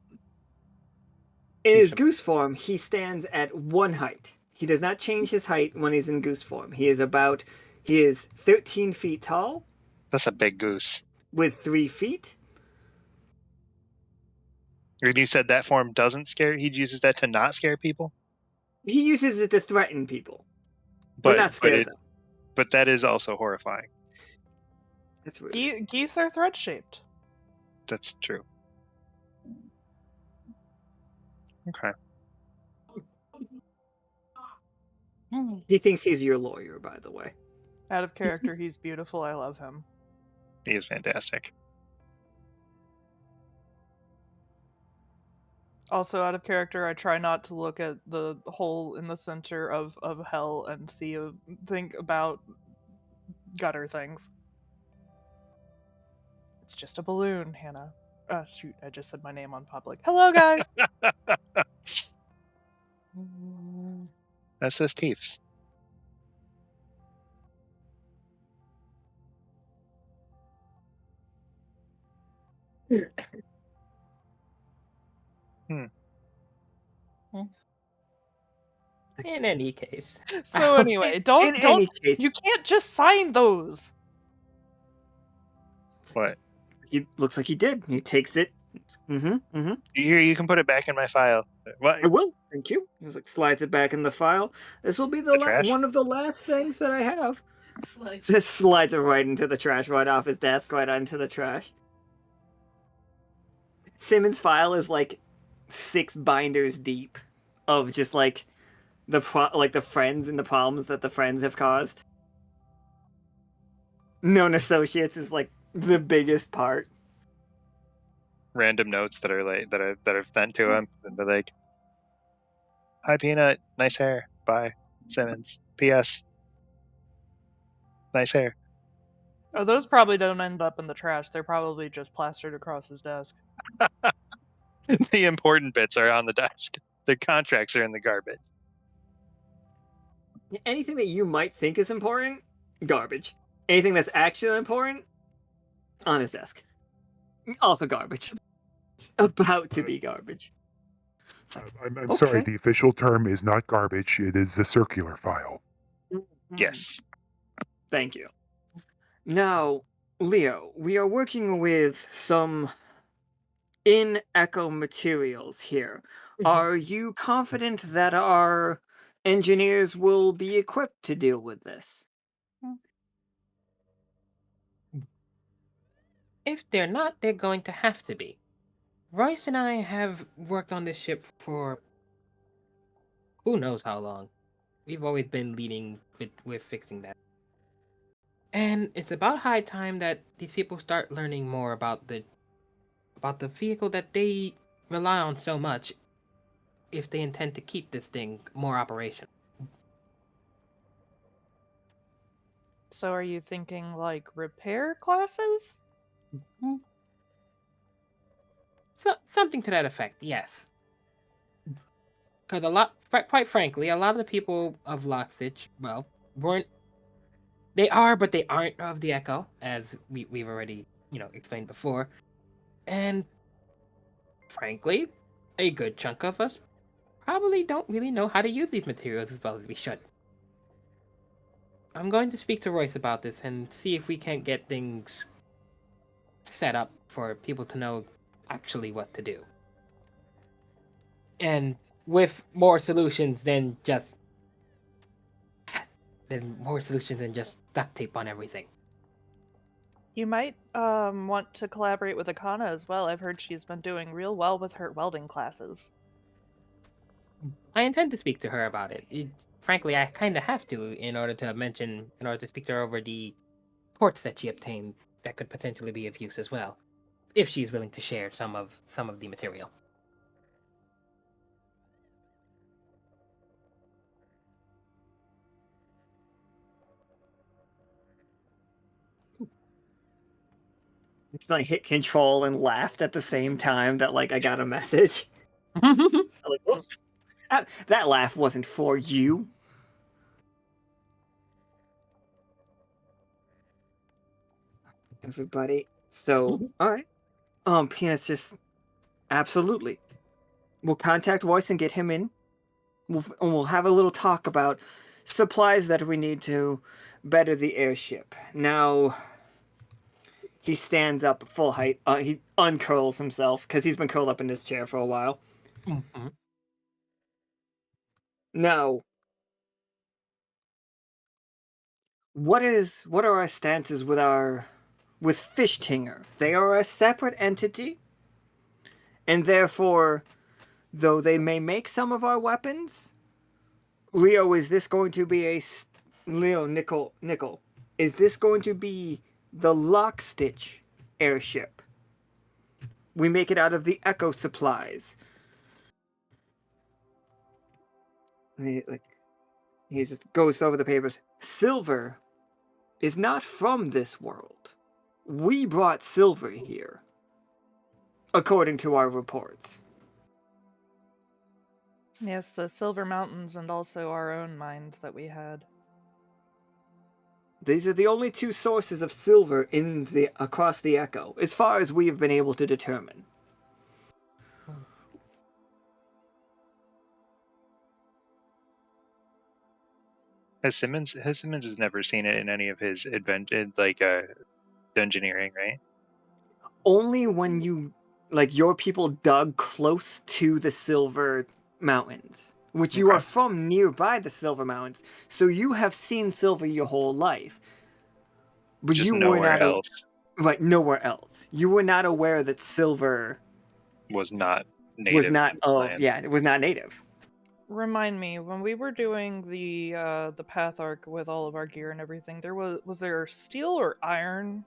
his goose form, he stands at one height. He does not change his height when he's in goose form. He is 13 feet tall That's a big goose. with 3 feet. And you said that form doesn't scare. He uses that to not scare people. He uses it to threaten people, But not scare them. But that is also horrifying. That's rude. Geese are thread shaped. That's true. Okay. He thinks he's your lawyer, by the way. Out of character, he's beautiful. I love him. He is fantastic. Also, out of character, I try not to look at the hole in the center of hell and think about gutter things. It's just a balloon, Hannah. Shoot, I just said my name on public. Hello, guys! That's his teeth. In any case. So anyway, don't any case, you can't just sign those. What? He looks like he did. He takes it. Here, you can put it back in my file. What? I will. Thank you. He's like slides it back in the file. This will be The trash? one of the last things that I have. Slice. Just slides it right into the trash, right off his desk, right onto the trash. Simmons' file is like 6 binders deep of just like the friends and the problems that the friends have caused. Known associates is like the biggest part. Random notes that are like that are sent to him, and they're like, "Hi, Peanut. Nice hair. Bye, Simmons. P.S. Nice hair." Oh, those probably don't end up in the trash. They're probably just plastered across his desk. The important bits are on the desk. The contracts are in the garbage. Anything that you might think is important, garbage. Anything that's actually important, on his desk. Also garbage. About to be garbage. I'm sorry, Okay. the official term is not garbage, it is the circular file. Yes. Thank you. Now, Leo, we are working with some in-echo materials here. Are you confident that our engineers will be equipped to deal with this? If they're not, they're going to have to be. Royce and I have worked on this ship for who knows how long. We've always been leading with fixing that. And it's about high time that these people start learning more about the vehicle that they rely on so much if they intend to keep this thing more operational. So are you thinking like repair classes? So something to that effect, yes. Because quite frankly, a lot of the people of Lockstitch, well, weren't. They are, but they aren't of the Echo, as we've already, explained before. And frankly, a good chunk of us probably don't really know how to use these materials as well as we should. I'm going to speak to Royce about this and see if we can't get things set up for people to know actually what to do. And with more solutions than just duct tape on everything. You might want to collaborate with Akana as well. I've heard she's been doing real well with her welding classes. I intend to speak to her about it. Frankly, I kind of have to in order to speak to her over the quartz that she obtained that could potentially be of use as well, if she's willing to share some of the material. Just like hit control and laughed at the same time that like I got a message. Like, "Whoop." That laugh wasn't for you. Everybody. So, all right. Peanuts just absolutely. We'll contact Royce and get him in. We'll have a little talk about supplies that we need to better the airship. Now, he stands up full height. He uncurls himself because he's been curled up in this chair for a while. Now, what are our stances with Fishtinger? They are a separate entity, and therefore, though they may make some of our weapons, Leo, is this going to be Nickel, is this going to be the Lockstitch airship? We make it out of the Echo supplies. He just goes over the papers. Silver is not from this world. We brought silver here, according to our reports. Yes, the Silver Mountains and also our own mines that we had. These are the only 2 sources of silver across the Echo, as far as we have been able to determine. Simmons has never seen it in any of his engineering, right? only when you your people dug close to the Silver Mountains, which you are Okay. from nearby the Silver Mountains, so you have seen silver your whole life. But Just you were nowhere not else nowhere else. You were not aware that silver was not native. was not. to the Oh, land. yeah, it was not native. Remind me, when we were doing the path arc with all of our gear and everything, was there steel or iron?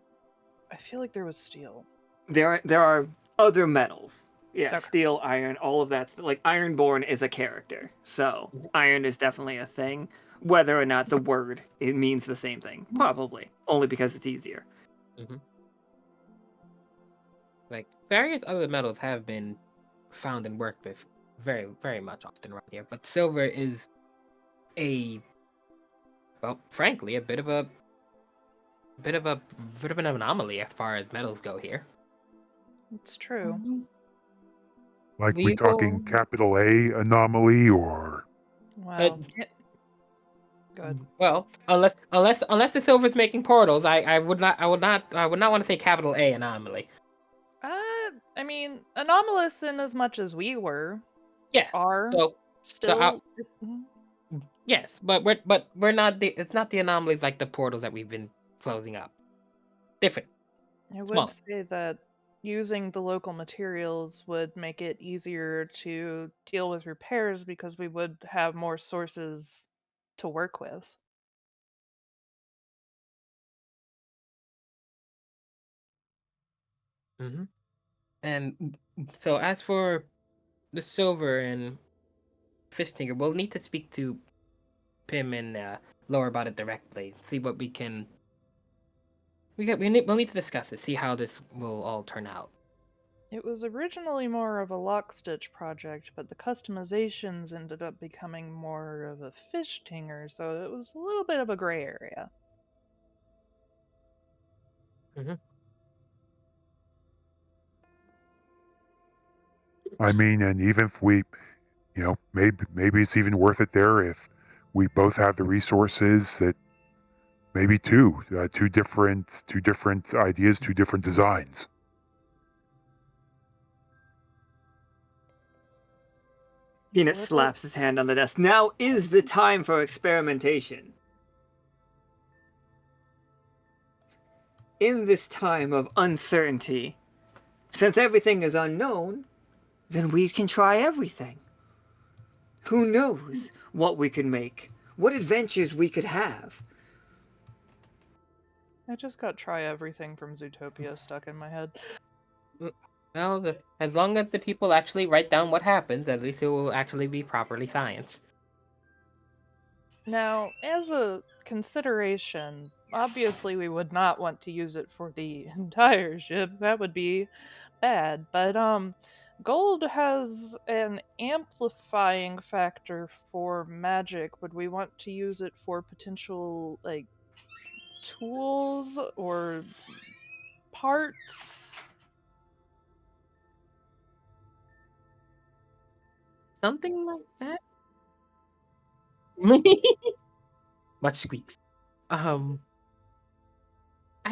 I feel like there was steel. There are other metals. Yeah, Okay. steel, iron, all of that. Like Ironborn is a character, so iron is definitely a thing. Whether or not the word it means the same thing, probably only because it's easier. Like various other metals have been found and worked with very, very much often around here, but silver is frankly, a bit of an anomaly as far as metals go here. It's true. Like we We talking will. capital A anomaly or Well, good. Well, unless the silver's making portals, I would not want to say capital A anomaly. I mean, anomalous in as much as we Yes. are So still. yes, but we're not it's not the anomalies like the portals that we've been closing up. Different. I would Small. say that using the local materials would make it easier to deal with repairs because we would have more sources to work with. And so as for the silver and Fishtinger, we'll need to speak to Pim and Laura about it directly. See what we can. We'll need to discuss it. See how this will all turn out. It was originally more of a Lockstitch project, but the customizations ended up becoming more of a Fishtinger, so it was a little bit of a gray area. I mean, and even if we, maybe it's even worth it there if we both have the resources that maybe two different ideas, two different designs. Peanut slaps his hand on the desk. Now is the time for experimentation. In this time of uncertainty, since everything is unknown, then we can try everything. Who knows what we could make, what adventures we could have. I just got try everything from Zootopia stuck in my head. Well, as long as the people actually write down what happens, at least it will actually be properly scienced. Now, as a consideration, obviously we would not want to use it for the entire ship. That would be bad. But gold has an amplifying factor for magic. Would we want to use it for potential tools or parts? Something like that. Much squeaks. I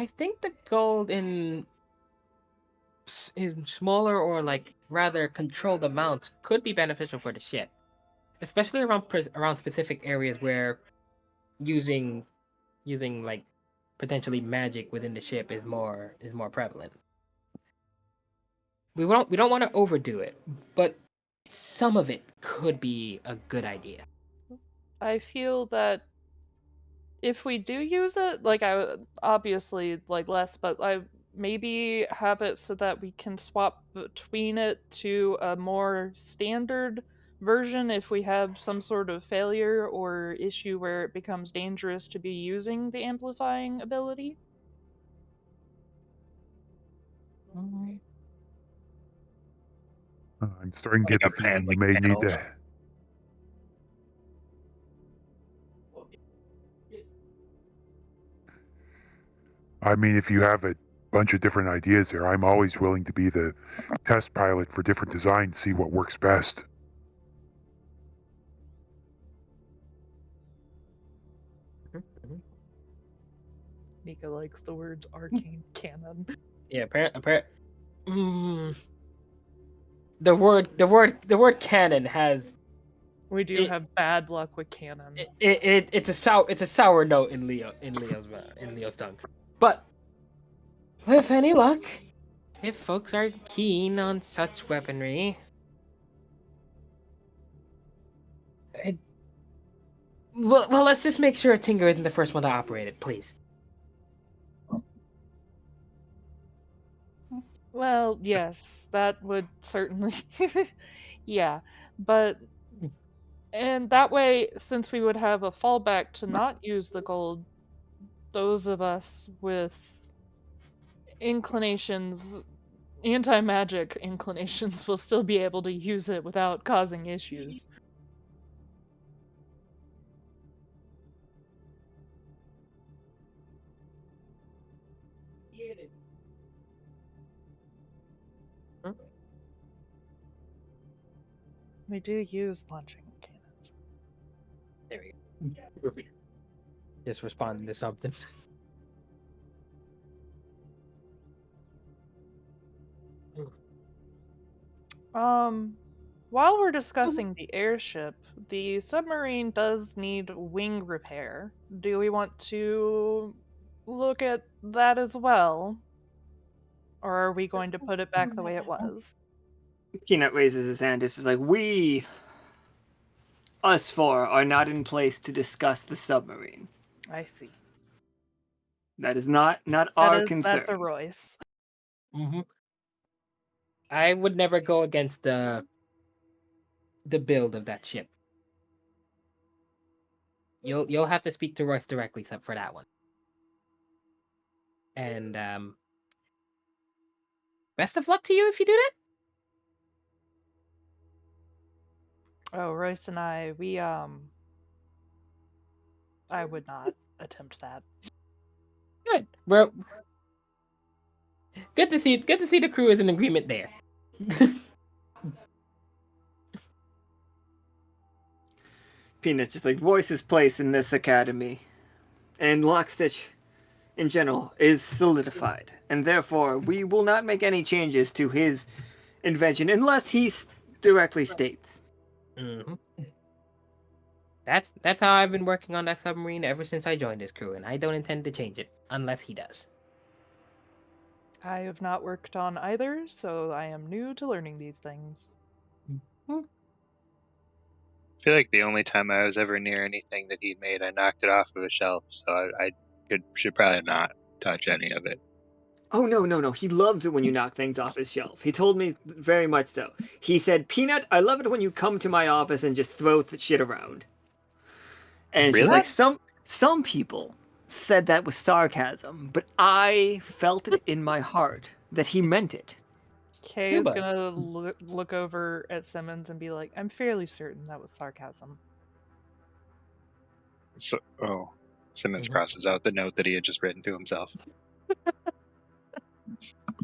think the gold in smaller or rather controlled amounts could be beneficial for the ship, especially around specific areas where using potentially magic within the ship is more prevalent. We don't want to overdo it, but some of it could be a good idea. I feel that if we do use it, I obviously less, but I maybe have it so that we can swap between it to a more standard version if we have some sort of failure or issue where it becomes dangerous to be using the amplifying ability. I'm starting to Like get the a feeling you like may need panels. to. I mean, if you have a bunch of different ideas there, I'm always willing to be the test pilot for different designs, see what works best. Nika likes the words arcane canon. Yeah, The word cannon has We do have bad luck with canon. it's a sour note in Leo's tongue. But with any luck, if folks are keen on such weaponry, well, let's just make sure Tinker isn't the first one to operate it, please. Well, yes, that would certainly. Yeah, but. And that way, since we would have a fallback to not use the gold, those of us with inclinations, anti-magic inclinations, will still be able to use it without causing issues. We do use launching cannons. There we go. Just responding to something. While we're discussing the airship, the submarine does need wing repair. Do we want to look at that as well? Or are we going to put it back the way it was? Peanut raises his hand. This is like, us four, are not in place to discuss the submarine. I see. That is not our concern. That's a Royce. Mm-hmm. I would never go against the build of that ship. You'll have to speak to Royce directly for that one. And best of luck to you if you do that. Oh, Royce and I would not attempt that. Good. Bro. Good to see the crew is in agreement there. Peanut's just like, Royce's place in this academy and Lockstitch in general is solidified, and therefore we will not make any changes to his invention unless he directly states. Mm-hmm. That's how I've been working on that submarine ever since I joined this crew, and I don't intend to change it unless he does. I have not worked on either, so I am new to learning these things. I feel like the only time I was ever near anything that he made, I knocked it off of a shelf, so I should probably not touch any of it. Oh, no. He loves it when you knock things off his shelf. He told me very much so. He said, Peanut, I love it when you come to my office and just throw shit around. And it's Really? just like, some people said that was sarcasm, but I felt it in my heart that he meant it. Kay is Cuba. gonna look over at Simmons and be like, I'm fairly certain that was sarcasm. So, Simmons Mhm. crosses out the note that he had just written to himself.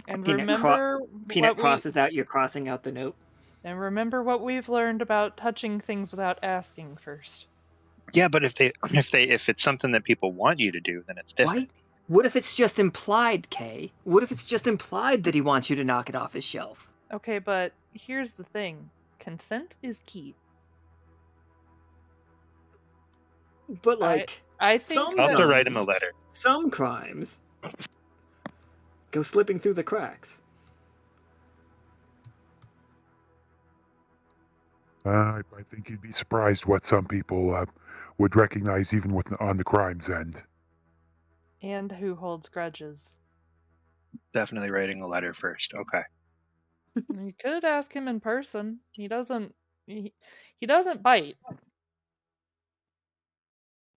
And Peanut remember Peanut what crosses out, you're crossing out the note. And remember what we've learned about touching things without asking first. Yeah, but if it's something that people want you to do, then it's different. Right? What if it's just implied, Kay? What if it's just implied that he wants you to knock it off his shelf? Okay, but here's the thing. Consent is key. But like, I think I'll have to that write him a letter. some crimes go slipping through the cracks. I think you'd be surprised what some people would recognize even on the crime's end. and who holds grudges. Definitely writing a letter first. Okay. You could ask him in person. He doesn't bite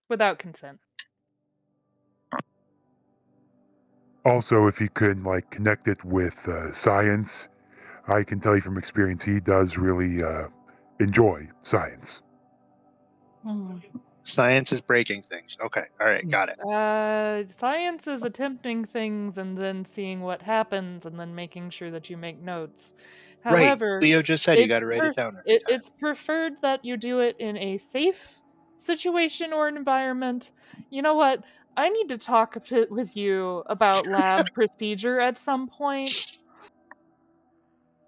without consent. Also, if you can connect it with science, I can tell you from experience he does really enjoy science. Science is breaking things. Okay. All right. Got it. Science is attempting things and then seeing what happens and then making sure that you make notes. However, Right. Leo just said you got to write it down every time. it's preferred that you do it in a safe situation or environment. You know what? I need to talk a bit with you about lab procedure at some point.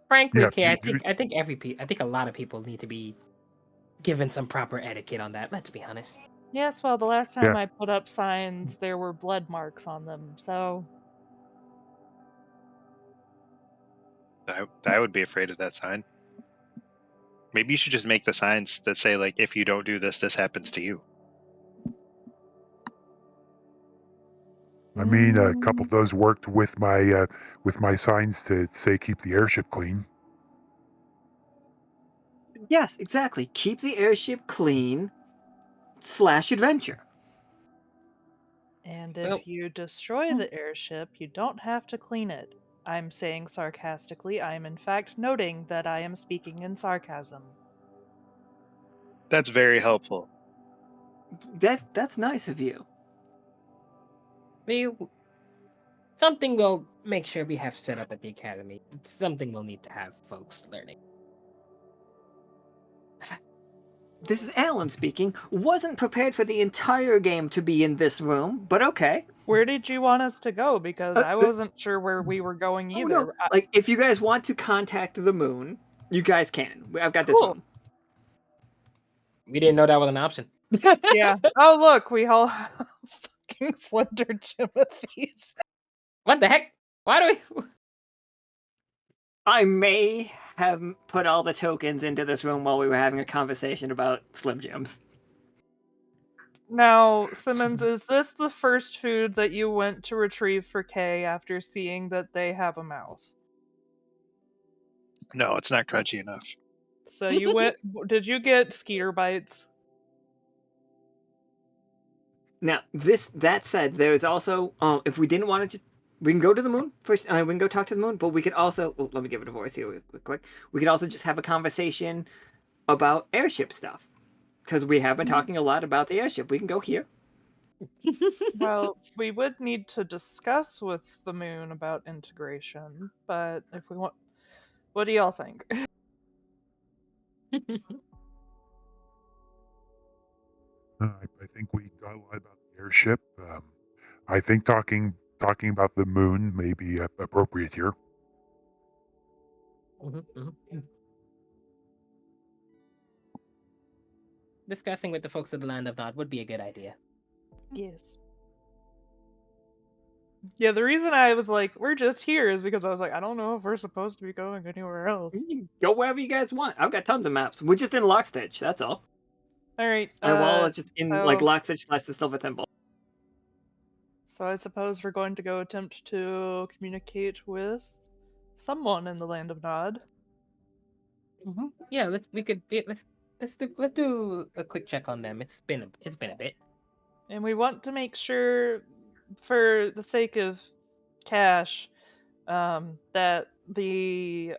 Frankly, Yeah, okay, you- I think a lot of people need to be given some proper etiquette on that. Let's be honest. Yes, well, the last time Yeah. I put up signs, there were blood marks on them, so I would be afraid of that sign. Maybe you should just make the signs that say like, if you don't do this, this happens to you. I mean, a couple Mm, of those worked with my signs to say keep the airship clean. Yes, exactly. Keep the airship clean / adventure. and Well, if you destroy the airship, you don't have to clean it. I'm saying sarcastically. I am in fact noting that I am speaking in sarcasm. That's very helpful. That's nice of you. we something we'll make sure we have set up at the academy. It's something we'll need to have folks learning. This is Alan speaking. Wasn't prepared for the entire game to be in this room, but okay. Where did you want us to go? Because I wasn't sure where we were going Oh either. no! Like, if you guys want to contact the moon, you guys can. I've got this Cool. room. We didn't know that was an option. Yeah. Oh, look, we all have fucking slender Timothy's. What the heck? Why do we? I may have put all the tokens into this room while we were having a conversation about Slim Jims. Now, Simmons, is this the first food that you went to retrieve for Kay after seeing that they have a mouth? No, it's not crunchy enough. So you went. Did you get Skeeter bites? Now, that said, there's also if we didn't want to, we can go to the moon first. We can go talk to the moon, but we could also let me give it a voice here real quick. We could also just have a conversation about airship stuff because we have been talking a lot about the airship. We can go here. Well, we would need to discuss with the moon about integration, but if we want, what do y'all think? I think we got a lot about the airship. I think talking about the moon may be appropriate here. Discussing with the folks of the Land of Nod would be a good idea. Yes. Yeah, the reason I was like, we're just here is because I was like, I don't know if we're supposed to be going anywhere else. You can go wherever you guys want. I've got tons of maps. We're just in Lockstitch. That's all. All right. And while it's just in like so- Lockstitch / the Silver Temple. So I suppose we're going to go attempt to communicate with someone in the Land of Nod. Yeah, let's do a quick check on them. It's been a bit. And we want to make sure, for the sake of cash, that the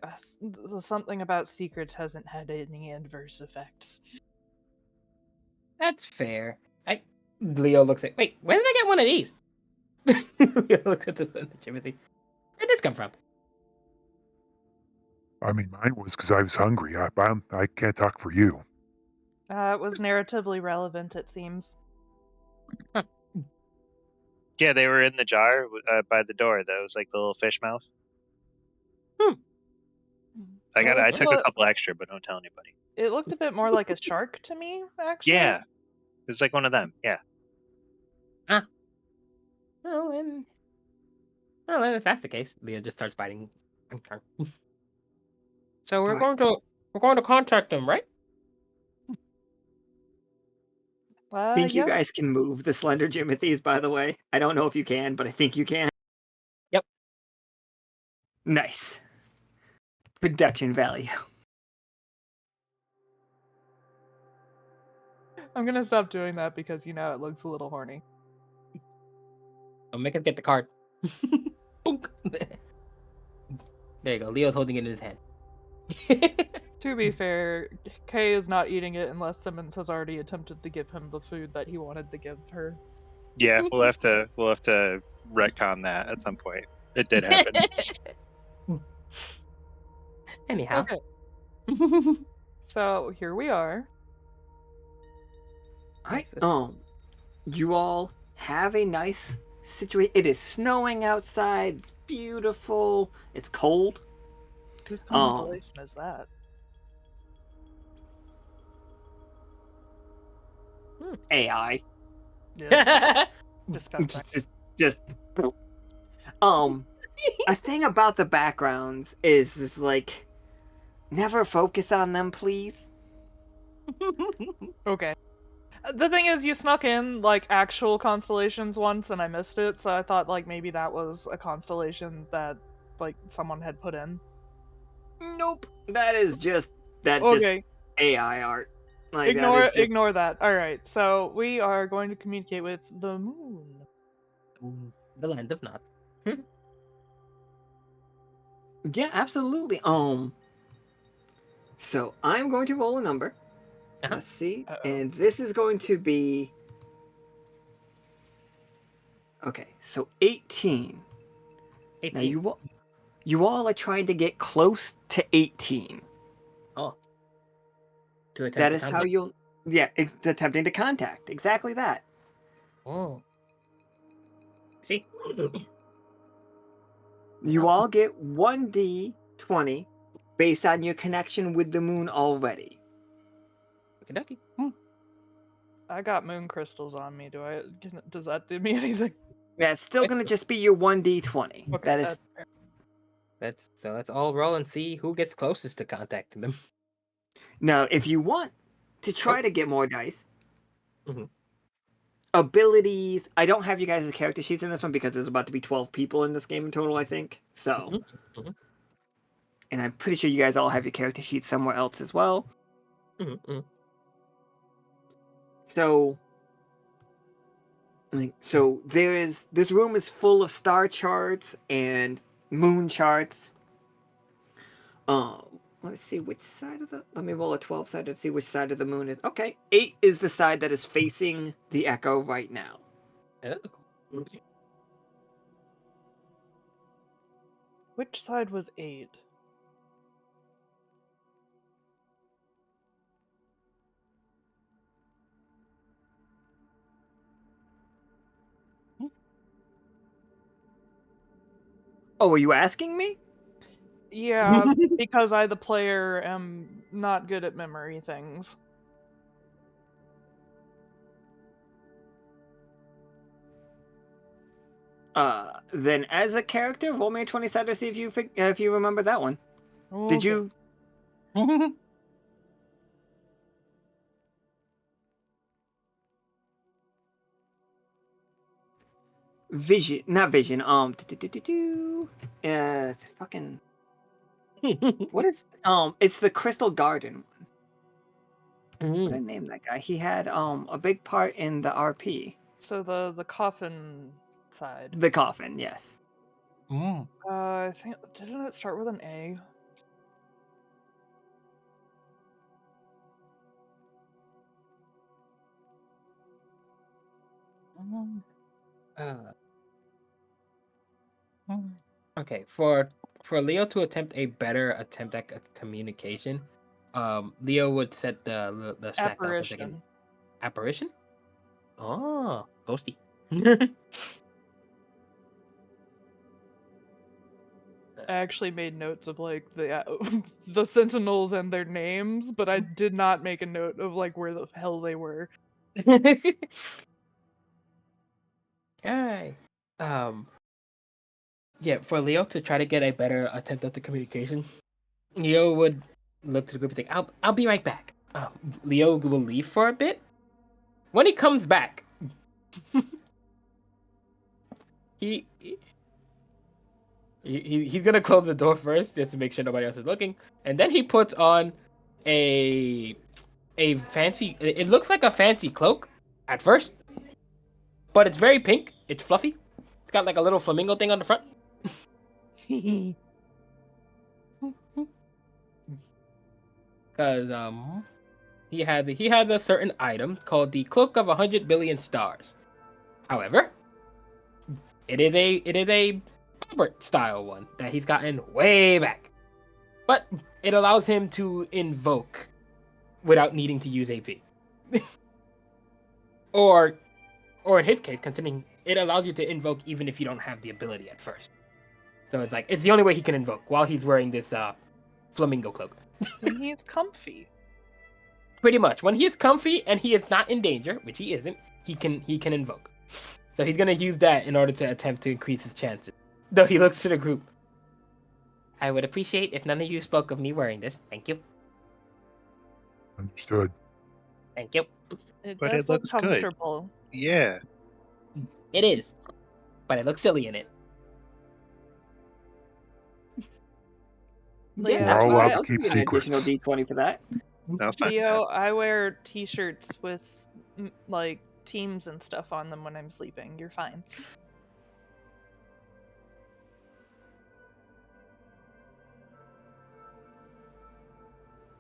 something about secrets hasn't had any adverse effects. That's fair. Leo looks at. Wait, where did I get one of these? Leo looks at the Timothy. Where did this come from? I mean, mine was because I was hungry. I can't talk for you. It was narratively relevant, it seems. Yeah, they were in the jar by the door. That was like the little fish mouth. I took a couple extra, but don't tell anybody. It looked a bit more like a shark to me, actually. Yeah, it was like one of them. Yeah. Well, if that's the case, Leo just starts biting. So we're going to contact them, right? I think you Yeah. guys can move the Slender Jimothies, by the way. I don't know if you can, but I think you can. Yep. Nice. Production value. I'm gonna stop doing that because it looks a little horny. I'll make us get the card. Boink. There you go. Leo's holding it in his hand. To be fair, Kay is not eating it unless Simmons has already attempted to give him the food that he wanted to give her. Yeah, we'll have to retcon that at some point. It did happen. Anyhow. Okay. So here we are. You all have a nice situation. It is snowing outside. It's beautiful. It's cold. Whose constellation is that? AI. Yeah, disgusting. Just a thing about the backgrounds is like never focus on them, please. Okay. The thing is, you snuck in like actual constellations once, and I missed it, so I thought like maybe that was a constellation that like someone had put in. Nope. That is just Okay, AI art. Like that is just ignore that. All right, so we are going to communicate with the moon. The land of Nod. yeah, absolutely. So I'm going to roll a number. Let's see. Uh-oh. And this is going to be okay, so 18. Now 18. you all are trying to get close to 18. Oh. To attempt That to is how contact? you'll it's attempting to contact. Exactly that. Oh. See? You all get 1d20 based on your connection with the moon already. Okey-dokey. I got moon crystals on me. Does that do me anything? Yeah, it's still gonna just be your 1d20. Okay, That is that's fair. Let's all roll and see who gets closest to contacting them. now if you want to try to get more dice. Mhm. Abilities. I don't have you guys' character sheets in this one because there's about to be 12 people in this game in total, I think. So, Mhm, mhm. and I'm pretty sure you guys all have your character sheets somewhere else as well. So, this room is full of star charts and moon charts. Let's see which side of the. Let me roll a 12 side and see which side of the moon is. Okay, 8 is the side that is facing the echo right now. Oh. Which side was 8? Oh, are you asking me? Yeah, because I, the player, am not good at memory things. Then as a character, roll me a 20 side to see if you remember that one. Did Okay. you? Vision, not vision. Fucking. What is? It's the Crystal Garden one. What did I name that guy? He had a big part in the RP. So the coffin side. The coffin, yes. I think didn't it start with an A? Okay, for Leo to attempt a better attempt at communication, Leo would set the snack down for a second. Apparition. Apparition? Oh, ghosty. I actually made notes of like the the sentinels and their names, but I did not make a note of like where the hell they were. Hi. Yeah, for Leo to try to get a better attempt at the communication, Leo would look to the group and think, I'll be right back. Leo will leave for a bit. When he comes back, he's gonna close the door first just to make sure nobody else is looking, and then he puts on a fancy. It looks like a fancy cloak at first, but it's very pink. It's fluffy. It's got like a little flamingo thing on the front. Because he has a certain item called the Cloak of 100 Billion Stars. However, it is a Albert style one that he's gotten way back, but it allows him to invoke without needing to use AP. or in his case, considering it allows you to invoke even if you don't have the ability at first. So it's like it's the only way he can invoke while he's wearing this flamingo cloak. When he's comfy. Pretty much. When he is comfy and he is not in danger, which he isn't, he can invoke. So he's gonna use that in order to attempt to increase his chances. Though he looks to the group. I would appreciate if none of you spoke of me wearing this. Thank you. Understood. Thank you. It But does it look looks good. comfortable. Yeah. It is. But I look silly in it. Leo, We're all allowed I- to keep give you an additional secrets. D20 for that. No, it's not Leo, bad. I wear t-shirts with like teams and stuff on them when I'm sleeping. You're fine.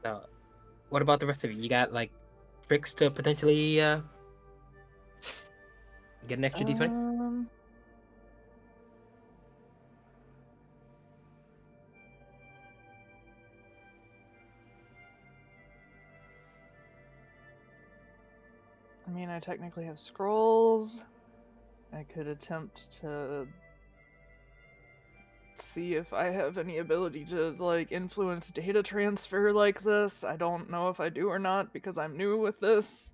Now, what about the rest of you? You got like tricks to potentially get an extra D20? I mean, I technically have scrolls. I could attempt to see if I have any ability to like influence data transfer like this. I don't know if I do or not because I'm new with this.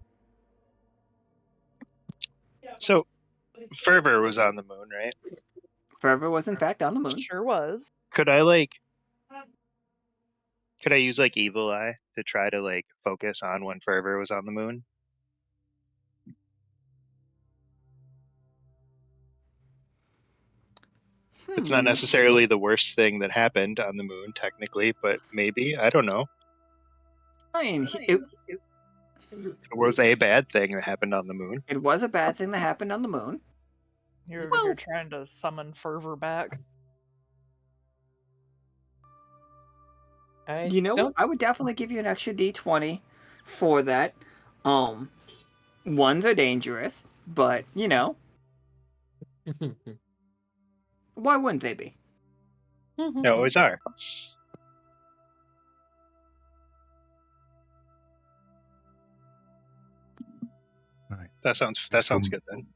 So, Fervor was on the moon, right? Fervor was in fact on the moon. Sure was. Could I use like Evil Eye to try to like focus on when Fervor was on the moon? It's not necessarily the worst thing that happened on the moon, technically, but maybe. I don't know. I mean, It was a bad thing that happened on the moon. it was a bad thing that happened on the moon. You're Well- you're trying to summon fervor back. I You know what? don't. I would definitely give you an extra D20 for that. Ones are dangerous, but you know, why wouldn't they be? They always are. Right. That sounds good then.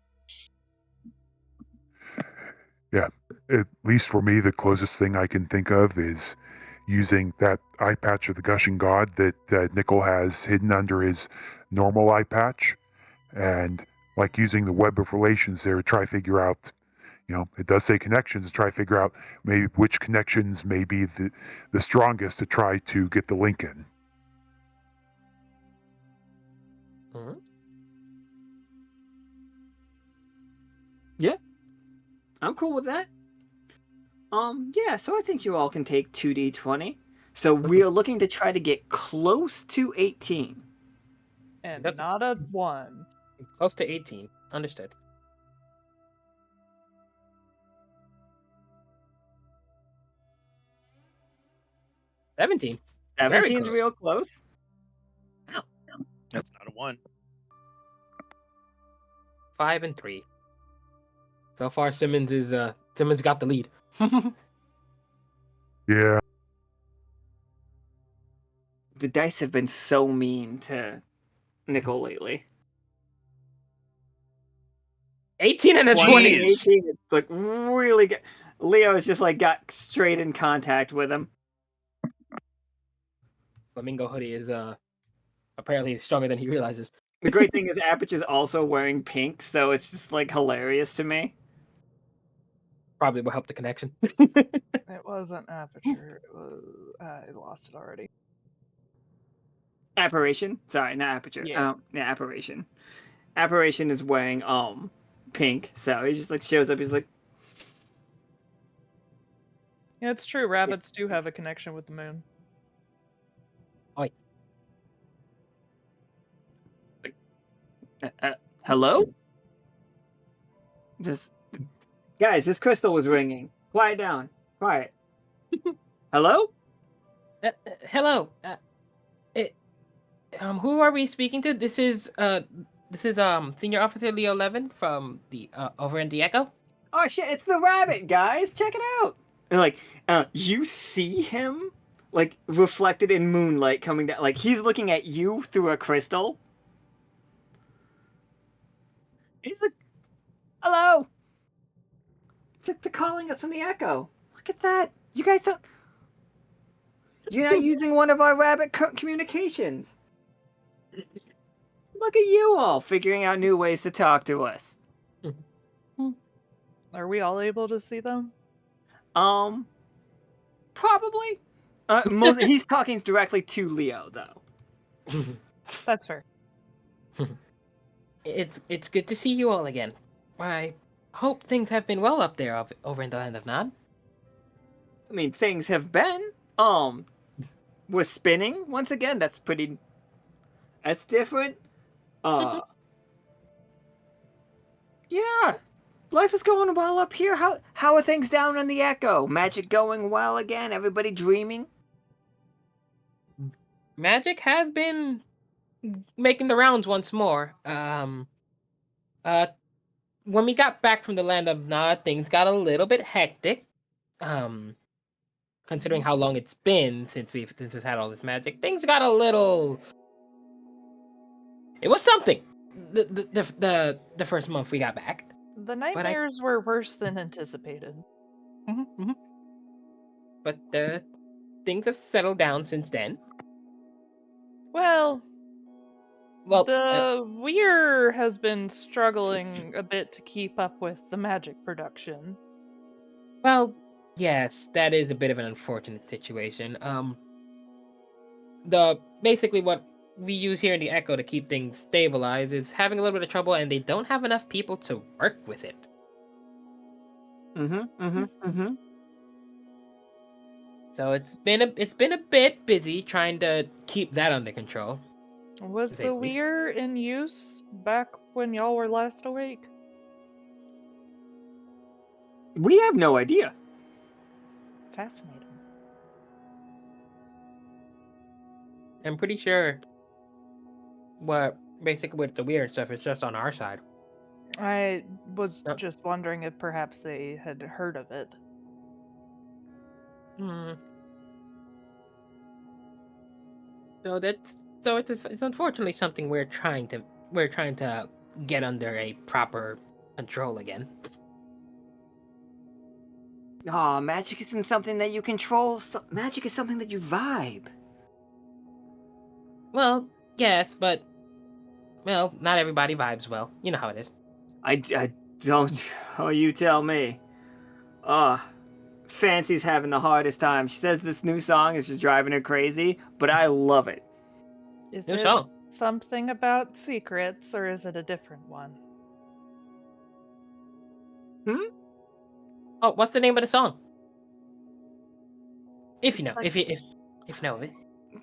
Yeah, at least for me, the closest thing I can think of is using that eye patch of the Gushing God that Nickel has hidden under his normal eye patch, and like using the web of relations there to try to figure out, it does say connections, to try to figure out maybe which connections may be the strongest to try to get the link in. Mhm. I'm cool with that. Yeah, so I think you all can take 2D20. So we are looking to try to get close to 18. And Yep. not a 1. Close to 18. Understood. $17. Very 17's close. real close. That's not a 1. 5 and 3. So far, Simmons got the lead. Yeah, The dice have been so mean to Nickel lately. 18 and a 20, 20. 18, it's like really good. Leo's just like got straight in contact with him. Flamingo hoodie is apparently stronger than he realizes. The great thing is Aperture's also wearing pink, so it's just like hilarious to me. Probably will help the connection. It wasn't aperture. It was I lost it already. Apparition? Sorry, not Aperture. Yeah. Apparition. Apparition is wearing pink, so he just like shows up, he's like, Yeah, it's true. Rabbits do have a connection with the moon. hello? Just guys, this crystal was ringing. Quiet down. Quiet. Hello? Hello. Who are we speaking to? This is Senior Officer Leo Levin from the over in the Echo. Oh shit, it's the rabbit, guys. Check it out. And like, you see him like reflected in moonlight coming down. Like he's looking at you through a crystal. He's like, hello. It's like they're calling us from the Echo. Look at that. You guys don't. You're not using one of our rabbit communications. Look at you all figuring out new ways to talk to us. Are we all able to see them? Probably. He's talking directly to Leo, though. That's fair. It's good to see you all again. I hope things have been well up there over in the land of Nod. I mean, things have been. We're spinning once again. That's pretty. That's different. Yeah, life is going well up here. How are things down in the Echo? Magic going well again? Everybody dreaming? Magic has been making the rounds once more. When we got back from the land of Nod, things got a little bit hectic. Considering how long it's been since we've had all this magic, things got a little. It was something. The first month we got back. The nightmares were worse than anticipated. But things have settled down since then. Well, Well, the Weir has been struggling a bit to keep up with the magic production. well, yes, that is a bit of an unfortunate situation. Basically what we use here in the Echo to keep things stabilized is having a little bit of trouble, and they don't have enough people to work with it. So it's been a bit busy trying to keep that under control. Was to say the the least. Weir in use back when y'all were last awake? We have no idea. Fascinating. I'm pretty sure basically with the weird stuff, it's just on our side. I was Yep. just wondering if perhaps they had heard of it. So it's unfortunately something we're trying to get under a proper control again. Magic isn't something that you control. Magic is something that you vibe. Well, yes, but not everybody vibes well. You know how it is. I don't. Oh, you tell me. Fancy's having the hardest time. She says this new song is just driving her crazy, but I love it. Is New it song. something about secrets, or is it a different one? Oh, what's the name of the song? If you know, like- if you know of it.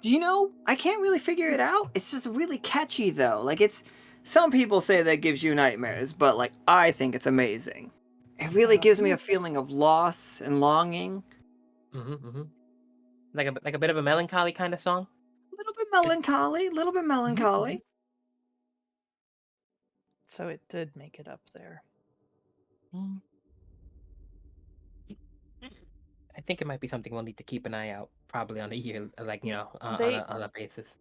Do you know? I can't really figure it out. It's just really catchy, though. Like, it's. Some people say that gives you nightmares, but, like, I think it's amazing. It really gives me a feeling of loss and longing. Like a bit of a melancholy kind of song. A little bit melancholy. So it did make it up there. I think it might be something we'll need to keep an eye out, probably on a year, like on a basis.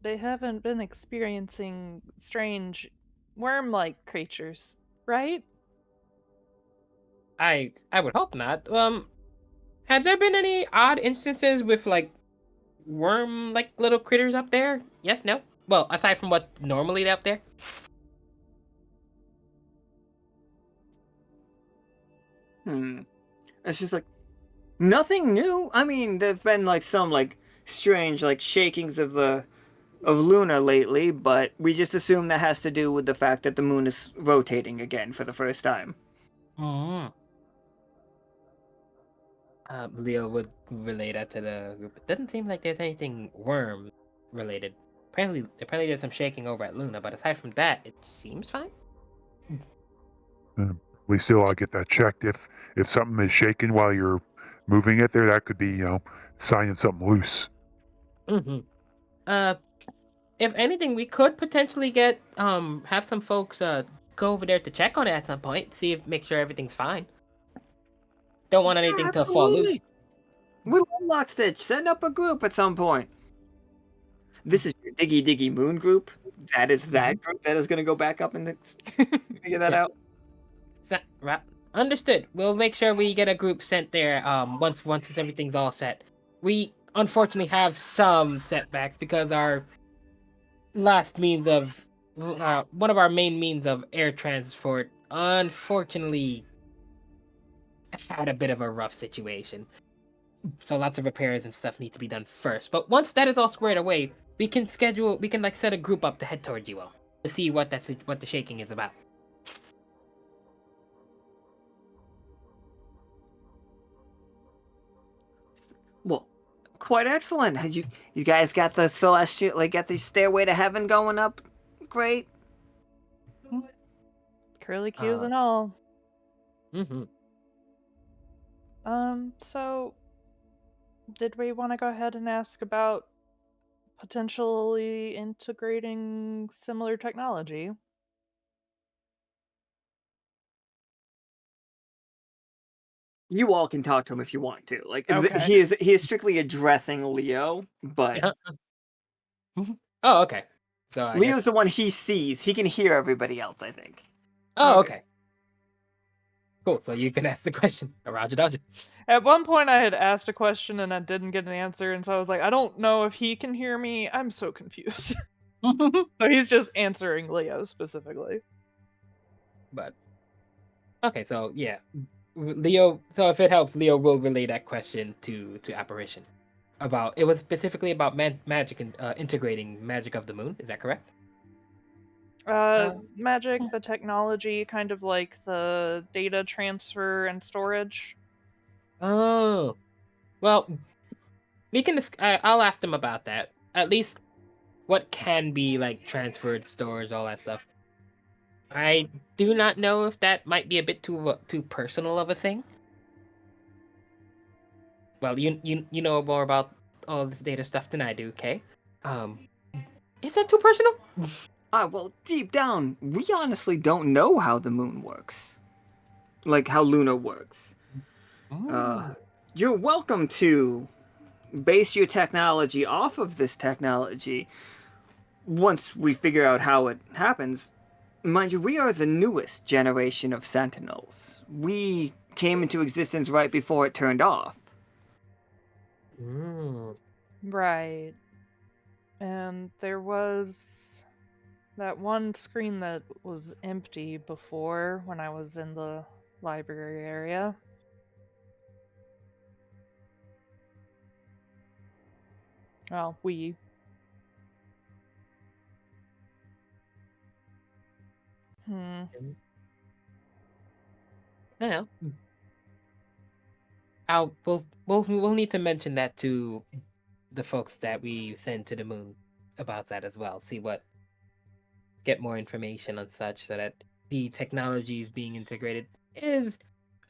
They haven't been experiencing strange worm-like creatures, right? I would hope not. Has there been any odd instances with like worm-like little critters up there? Yes, no. Well, aside from what's normally up there. It's just like nothing new. I mean, there've been like some like strange like shakings of Luna lately, but we just assume that has to do with the fact that the moon is rotating again for the first time. Leo would relay that to the group. It doesn't seem like there's anything worm related. Apparently there's some shaking over at Luna, but aside from that, it seems fine. We still ought to get that checked. If something is shaking while you're moving it there, that could be sign of something loose. If anything, we could potentially get have some folks go over there to check on it at some point, make sure everything's fine. Don't want anything to fall loose. We love Lockstitch. Send up a group at some point. This is your Diggy Diggy Moon group. That is that group that is going to go back up and figure that out. Understood. We'll make sure we get a group sent there once everything's all set. We unfortunately have some setbacks because our last means of one of our main means of air transport unfortunately had a bit of a rough situation. So lots of repairs and stuff need to be done first. But once that is all squared away, we can like set a group up to head towards you all to see what the shaking is about. Well, quite excellent. Had you guys got the celestial, like, got the stairway to heaven going up? Great. Curly cues Uh, and all. Mm-hmm. So did we want to go ahead and ask about potentially integrating similar technology? You all can talk to him if you want to. Like, Okay. he is strictly addressing Leo, but Oh, okay. So I Leo's guess. the one he sees. He can hear everybody else, I think. Oh, Okay. okay. Cool. So you can ask the question. Roger, Dodger. At one point, I had asked a question and I didn't get an answer, and so I was like, I don't know if he can hear me. I'm so confused. So he's just answering Leo specifically. But okay, so yeah, Leo. So if it helps, Leo will relay that question to Apparition. It was specifically about magic and integrating magic of the moon. Is that correct? Magic, the technology, kind of like the data transfer and storage. Oh, well, we can. I'll ask them about that. At least what can be like transferred, stores, all that stuff. I do not know if that might be a bit too personal of a thing. Well, you know more about all this data stuff than I do, Kay. Is that too personal? Well, deep down, we honestly don't know how the moon works. Like, how Luna works. You're welcome to base your technology off of this technology once we figure out how it happens. Mind you, we are the newest generation of Sentinels. We came into existence right before it turned off. Right. And there was that one screen that was empty before when I was in the library area. Well, we. Yeah. We'll need to mention that to the folks that we send to the moon about that as well. Get more information on such so that the technologies being integrated is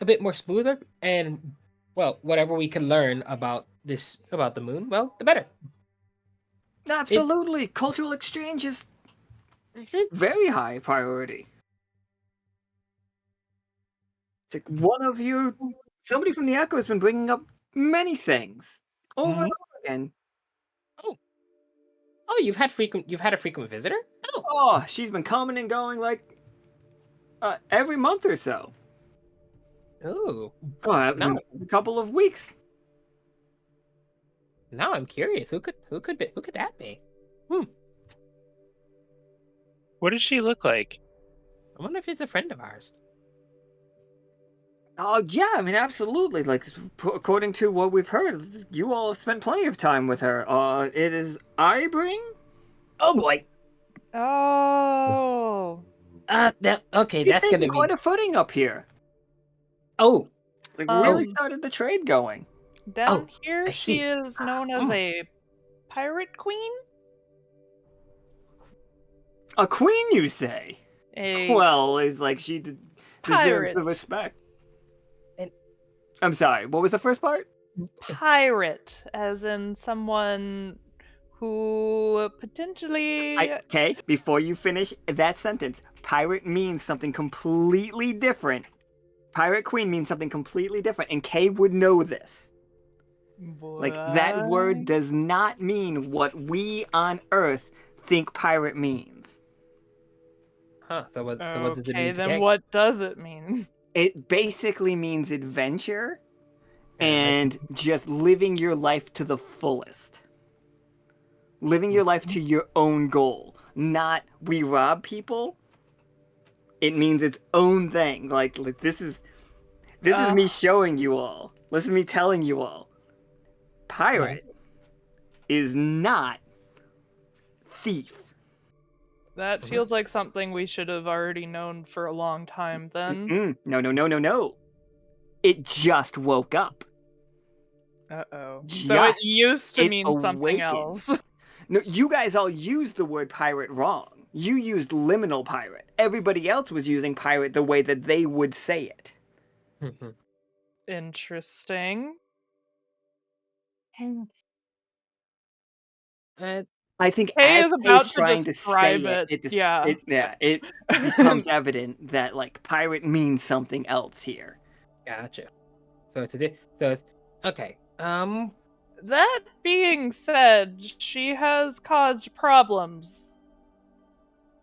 a bit more smoother and well, whatever we can learn about the moon, well, the better. Absolutely. Cultural exchange is very high priority. It's like somebody from the Echo has been bringing up many things over and over again. Oh, you've had a frequent visitor? Oh, she's been coming and going like every month or so. Oh. A couple of weeks. Now I'm curious. Who could that be? What does she look like? I wonder if it's a friend of ours. Oh yeah, I mean absolutely. Like according to what we've heard, you all have spent plenty of time with her. It is Ibring. Oh boy. Oh. Okay, She's that's taking gonna quite be. a footing up here. Oh, Like really started the trade going. Down here, I she see. is known as a pirate queen. A queen, you say? A Well, it's like she deserves pirate. the respect. I'm sorry. What was the first part? Pirate, as in someone who potentially. Okay, before you finish that sentence, pirate means something completely different. Pirate queen means something completely different, and Kay would know this. Like, that word does not mean what we on Earth think pirate means. Huh. So what does it Okay, mean to then Kay? what does it mean? It basically means adventure, and just living your life to the fullest. Living your life to your own goal. Not we rob people. It means its own thing. Like this is me showing you all. This is me telling you all. Pirate is not thief. That feels like something we should have already known for a long time then. No. It just woke up. Uh-oh. So it used to mean something awakened. else. No, you guys all used the word pirate wrong. You used liminal pirate. Everybody else was using pirate the way that they would say it. Interesting. I think Kay as is about Kay's to trying to say describe it. it becomes evident that like pirate means something else here. Gotcha. So it's okay. That being said, she has caused problems.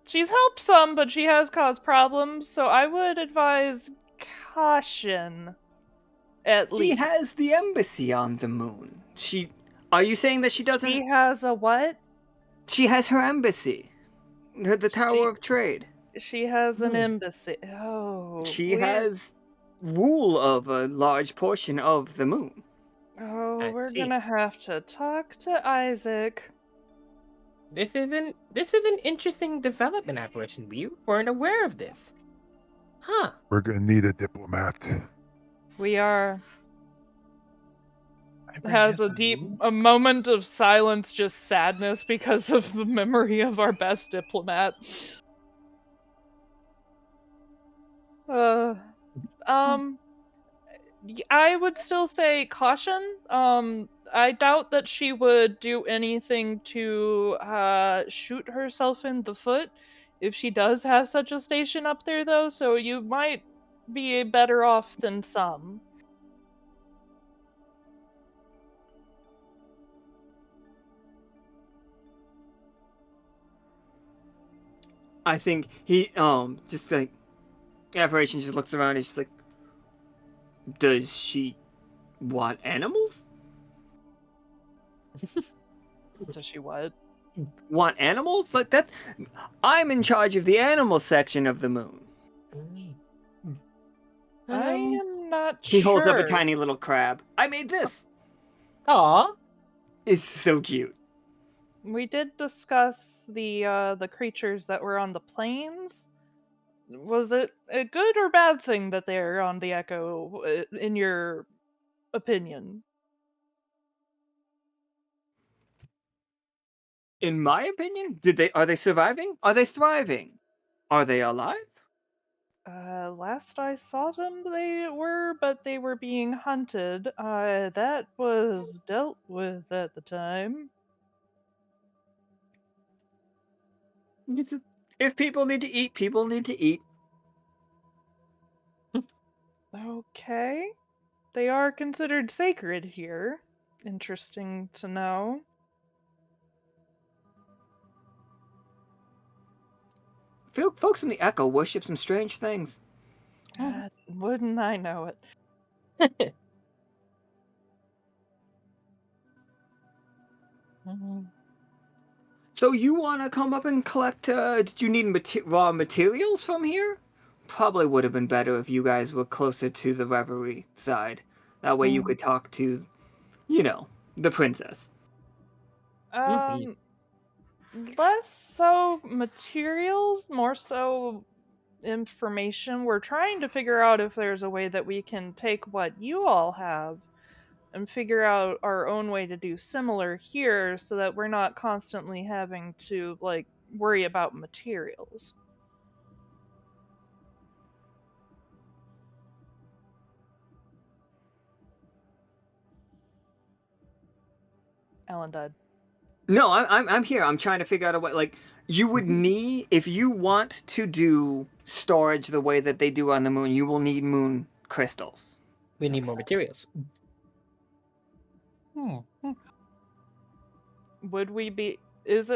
She's helped some, but she has caused problems, so I would advise caution. At She least. has the embassy on the moon. Are you saying that she doesn't? She has a what? She has her embassy. The Tower of Trade. She has an embassy. Oh. She has rule of a large portion of the moon. Oh, we're gonna have to talk to Isaac. This is an interesting development, apparition. We weren't aware of this. Huh. We're gonna need a diplomat. We are. Has a moment of silence, just sadness because of the memory of our best diplomat. I would still say caution. I doubt that she would do anything to shoot herself in the foot if she does have such a station up there, though, so you might be better off than some. I think he just like apparition just looks around and she's like, does she want animals? Does she what? Want animals? Like that? I'm in charge of the animal section of the moon. I am not sure. He holds up a tiny little crab. I made this. Aw. It's so cute. We did discuss the creatures that were on the plains. Was it a good or bad thing that they're on the Echo, in your opinion? In my opinion, are they surviving? Are they thriving? Are they alive? Last I saw them, they were, but they were being hunted. That was dealt with at the time. If people need to eat, people need to eat. Okay. They are considered sacred here. Interesting to know. Folks from the Echo worship some strange things. Wouldn't I know it? So you want to come up and collect, did you need raw materials from here? Probably would have been better if you guys were closer to the Reverie side. That way you could talk to, the princess. Less so materials, more so information. We're trying to figure out if there's a way that we can take what you all have and figure out our own way to do similar here so that we're not constantly having to, like, worry about materials. Ellen died. No, I'm here. I'm trying to figure out a way. Like, you would need, if you want to do storage the way that they do on the moon, you will need moon crystals. We need more materials. Would we be? Is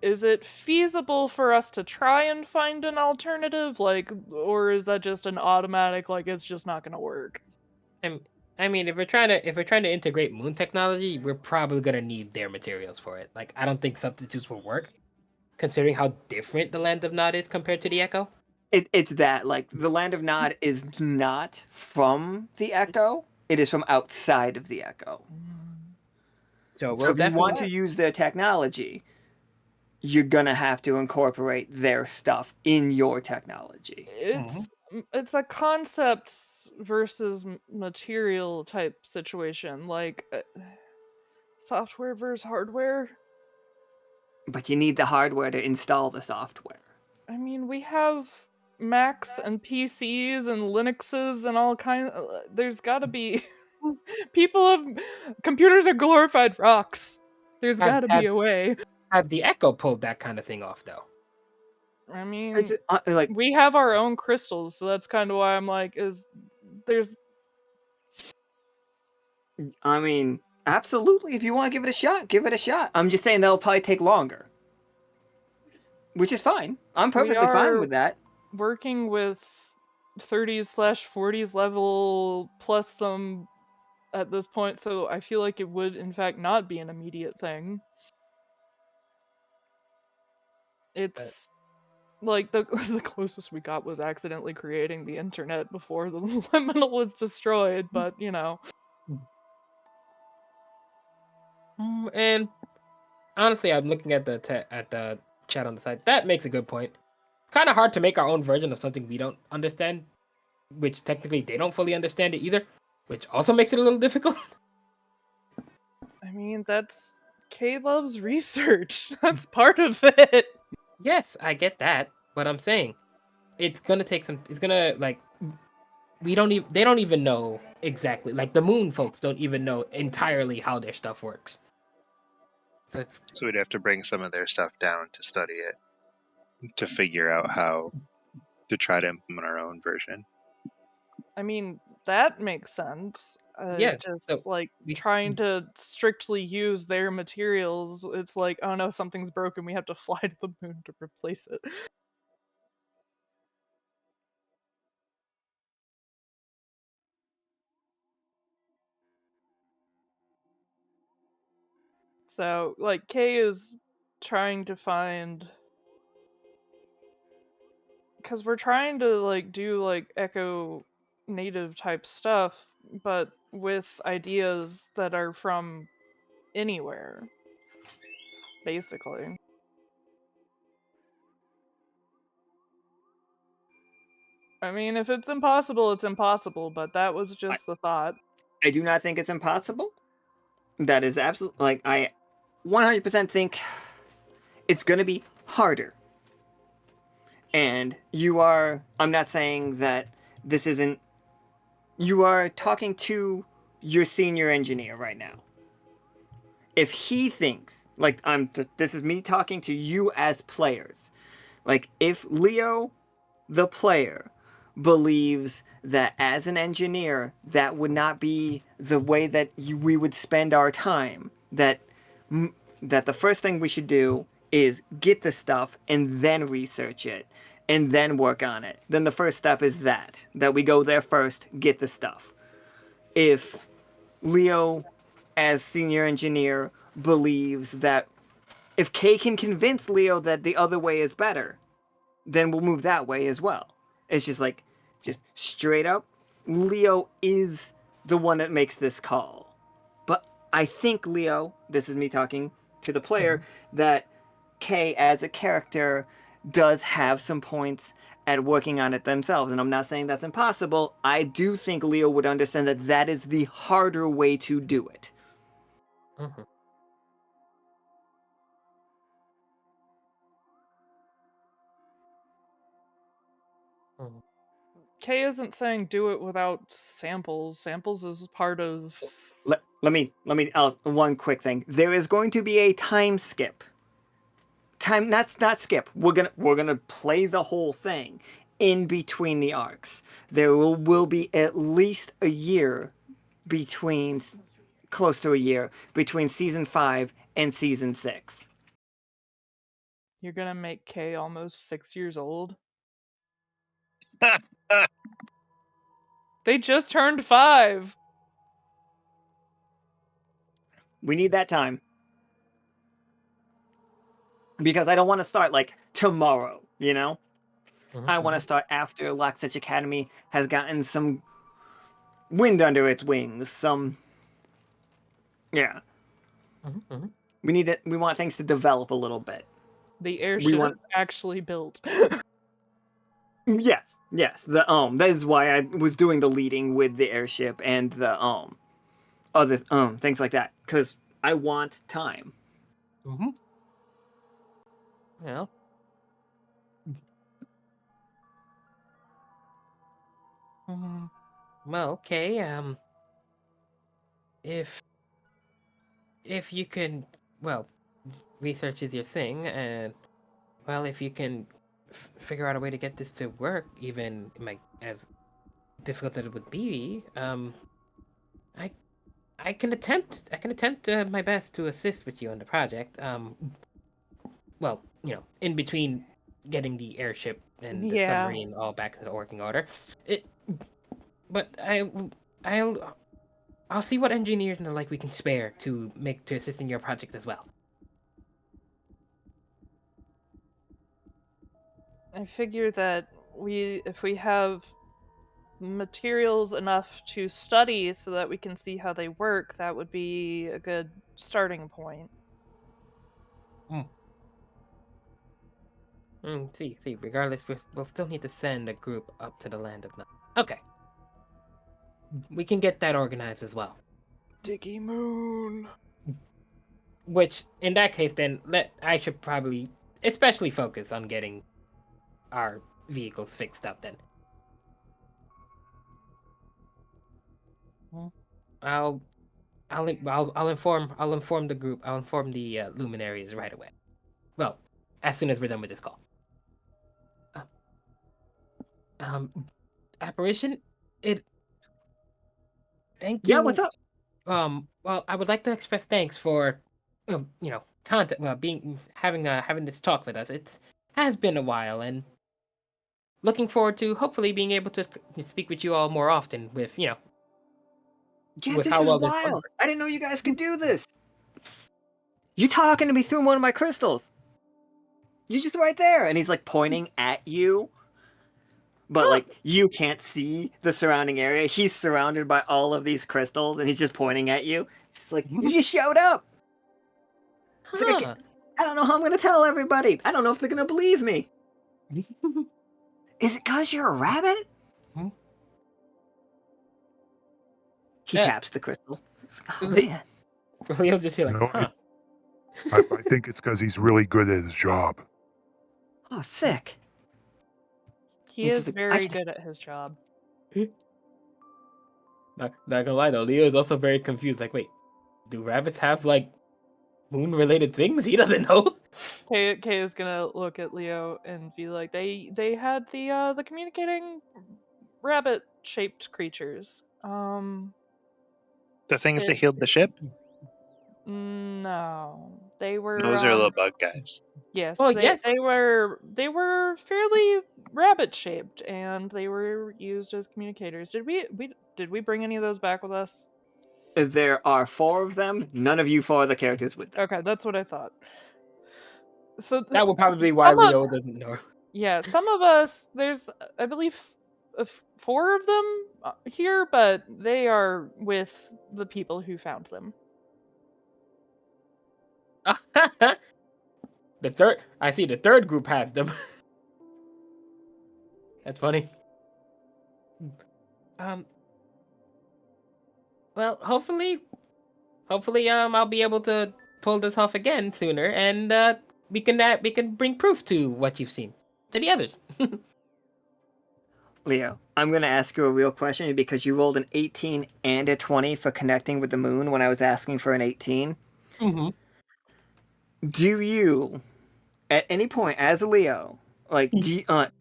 it feasible for us to try and find an alternative, like, or is that just an automatic, like, it's just not gonna work? I mean, if we're trying to integrate moon technology, we're probably gonna need their materials for it. Like, I don't think substitutes will work, considering how different the Land of Nod is compared to the Echo. It's that, like, the Land of Nod is not from the Echo. It is from outside of the Echo. So So we'll if you want to definitely. use their technology, you're gonna have to incorporate their stuff in your technology. It's a concept versus material type situation, like software versus hardware. But you need the hardware to install the software. I mean, we have Macs and PCs and Linuxes and all kinds. There's got to be people have computers are glorified rocks. There's Have, got to be have, a way. have the Echo pulled that kind of thing off, though? I It's, mean, like, we have our own crystals, so that's kind of why I'm like, there's. I mean, absolutely. If you want to give it a shot, give it a shot. I'm just saying that'll probably take longer, which is fine. I'm We perfectly fine are with that. working with 30s/40s level plus some at this point, so I feel like it would in fact not be an immediate thing. It's like the the closest we got was accidentally creating the internet before the liminal was destroyed, but you know. And honestly, I'm looking at the chat on the side. That makes a good point. It's kind of hard to make our own version of something we don't understand, which technically they don't fully understand it either, which also makes it a little difficult. I mean, that's Kay loves research. That's part of it. Yes, I get that, but I'm saying it's gonna take some. It's gonna like we don't even. They don't even know exactly. Like the moon folks don't even know entirely how their stuff works. So it's So we'd have to bring some of their stuff down to study it, to figure out how to try to implement our own version. I mean, that makes sense. yeah. Just So like we trying to strictly use their materials, it's like, oh no, something's broken. We have to fly to the moon to replace it. So, like, Kay is trying to find. Because we're trying to, like, do, like, echo native type stuff, but with ideas that are from anywhere, basically. I mean, if it's impossible, it's impossible, but that was just the thought. I do not think it's impossible. That is absolutely, like, I 100% think it's going to be harder. And I'm not saying that this isn't, you are talking to your senior engineer right now. If he thinks, like, this is me talking to you as players. Like, if Leo, the player, believes that as an engineer, that would not be the way that we would spend our time, that the first thing we should do is get the stuff and then research it and then work on it. Then the first step is that we go there first, get the stuff. If Leo, as senior engineer, believes that if Kay can convince Leo that the other way is better, then we'll move that way as well. It's just straight up, Leo is the one that makes this call. But I think Leo, this is me talking to the player, that Kay as a character does have some points at working on it themselves. And I'm not saying that's impossible. I do think Leo would understand that that is the harder way to do it. Mhm. Mhm. Kay isn't saying do it without samples. Samples is part of. Let me one quick thing. There is going to be a time skip. Not skip. We're gonna play the whole thing in between the arcs. There will be at least a year between, close to a year between season 5 and season 6. You're gonna make Kay almost 6 years old. They just turned 5. We need that time. Because I don't want to start like tomorrow, you know? I want to start after Lockstitch Academy has gotten some wind under its wings. Yeah. We want things to develop a little bit. The airship want- actually built. Yes. That is why I was doing the leading with the airship and the other things like that, because I want time. Well. Well, okay. If you can, well, research is your thing, and well, if you can figure out a way to get this to work, even as difficult as it would be, I can attempt my best to assist with you on the project. Well, in between getting the airship and the Yeah. submarine all back into working order. But I'll see what engineers and the like we can spare to assist in your project as well. I figure that if we have materials enough to study so that we can see how they work, that would be a good starting point. See. Regardless, we'll still need to send a group up to the land of Nod. Okay. We can get that organized as well. Diggy Moon. Which, in that case, then I should probably especially focus on getting our vehicles fixed up. Then I'll inform the group. I'll inform the luminaries right away. Well, as soon as we're done with this call. Apparition, thank you. Yeah, what's up? Well, I would like to express thanks for, content. Well, having this talk with us. It has been a while, and looking forward to hopefully being able to speak with you all more often. With Yeah, with this how is well this wild. works. I didn't know you guys could do this. You talking to me through one of my crystals. You're just right there, and he's like pointing at you. But like you can't see the surrounding area. He's surrounded by all of these crystals, and he's just pointing at you. It's like you just showed up. It's like, I don't know how I'm gonna tell everybody. I don't know if they're gonna believe me. Is it cause you're a rabbit? He taps the crystal. It's like, oh man. He'll just be like, No, I think it's because he's really good at his job. Oh, sick. He He's is just like, very good at his job. Not gonna lie though, Leo is also very confused. Like, wait, do rabbits have like moon-related things? He doesn't know. Kay is gonna look at Leo and be like, they had the communicating rabbit-shaped creatures. The things that It- healed the ship? No, they were. Those are little bug guys. Yes, Well, they, yes. they were fairly rabbit-shaped, and they were used as communicators. Did we bring any of those back with us? There are 4 of them. None of you 4 other characters with them. Okay, that's what I thought. So That would probably be why Leo doesn't know. Yeah, some of us, there's, I believe, 4 of them here, but they are with the people who found them. I see the third group has them. That's funny. Well, hopefully, I'll be able to pull this off again sooner, and we can bring proof to what you've seen to the others. Leo, I'm going to ask you a real question because you rolled an 18 and a 20 for connecting with the moon when I was asking for an 18. Mm-hmm. Do you, at any point, as a Leo, like,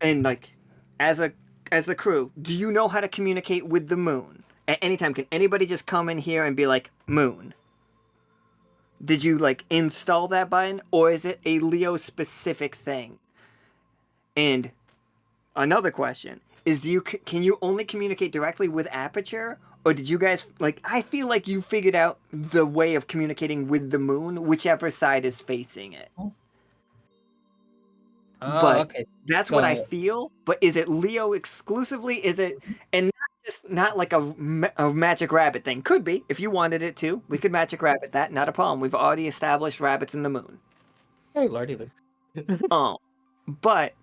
and like, as the crew, do you know how to communicate with the moon? At any time, can anybody just come in here and be like, moon? Did you, like, install that button, or is it a Leo-specific thing? And another question, is can you only communicate directly with Aperture, or did you guys like? I feel like you figured out the way of communicating with the moon, whichever side is facing it. Oh, But okay. that's what I So feel. But is it Leo exclusively? Is it and not like a magic rabbit thing? Could be if you wanted it to. We could magic rabbit that. Not a problem. We've already established rabbits in the moon. hey, lordy. But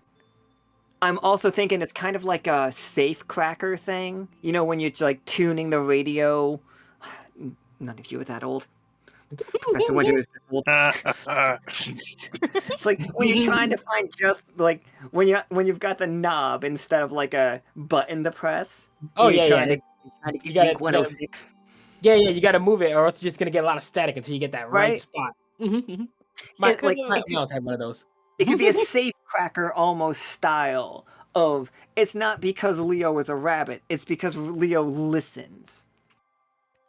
I'm also thinking it's kind of like a safe cracker thing. You know, when you're like tuning the radio. None of you are that old. Professor Winter is that old. It's like when you're trying to find just like when you've got the knob instead of like a button to press. Oh you're yeah, trying yeah. to get gotta- Link 106. Yeah, you got to move it, or else you're just gonna get a lot of static until you get that right Right? spot. It, like My mouse had one of those. it could be a safe cracker almost style of it's not because Leo is a rabbit, it's because Leo listens.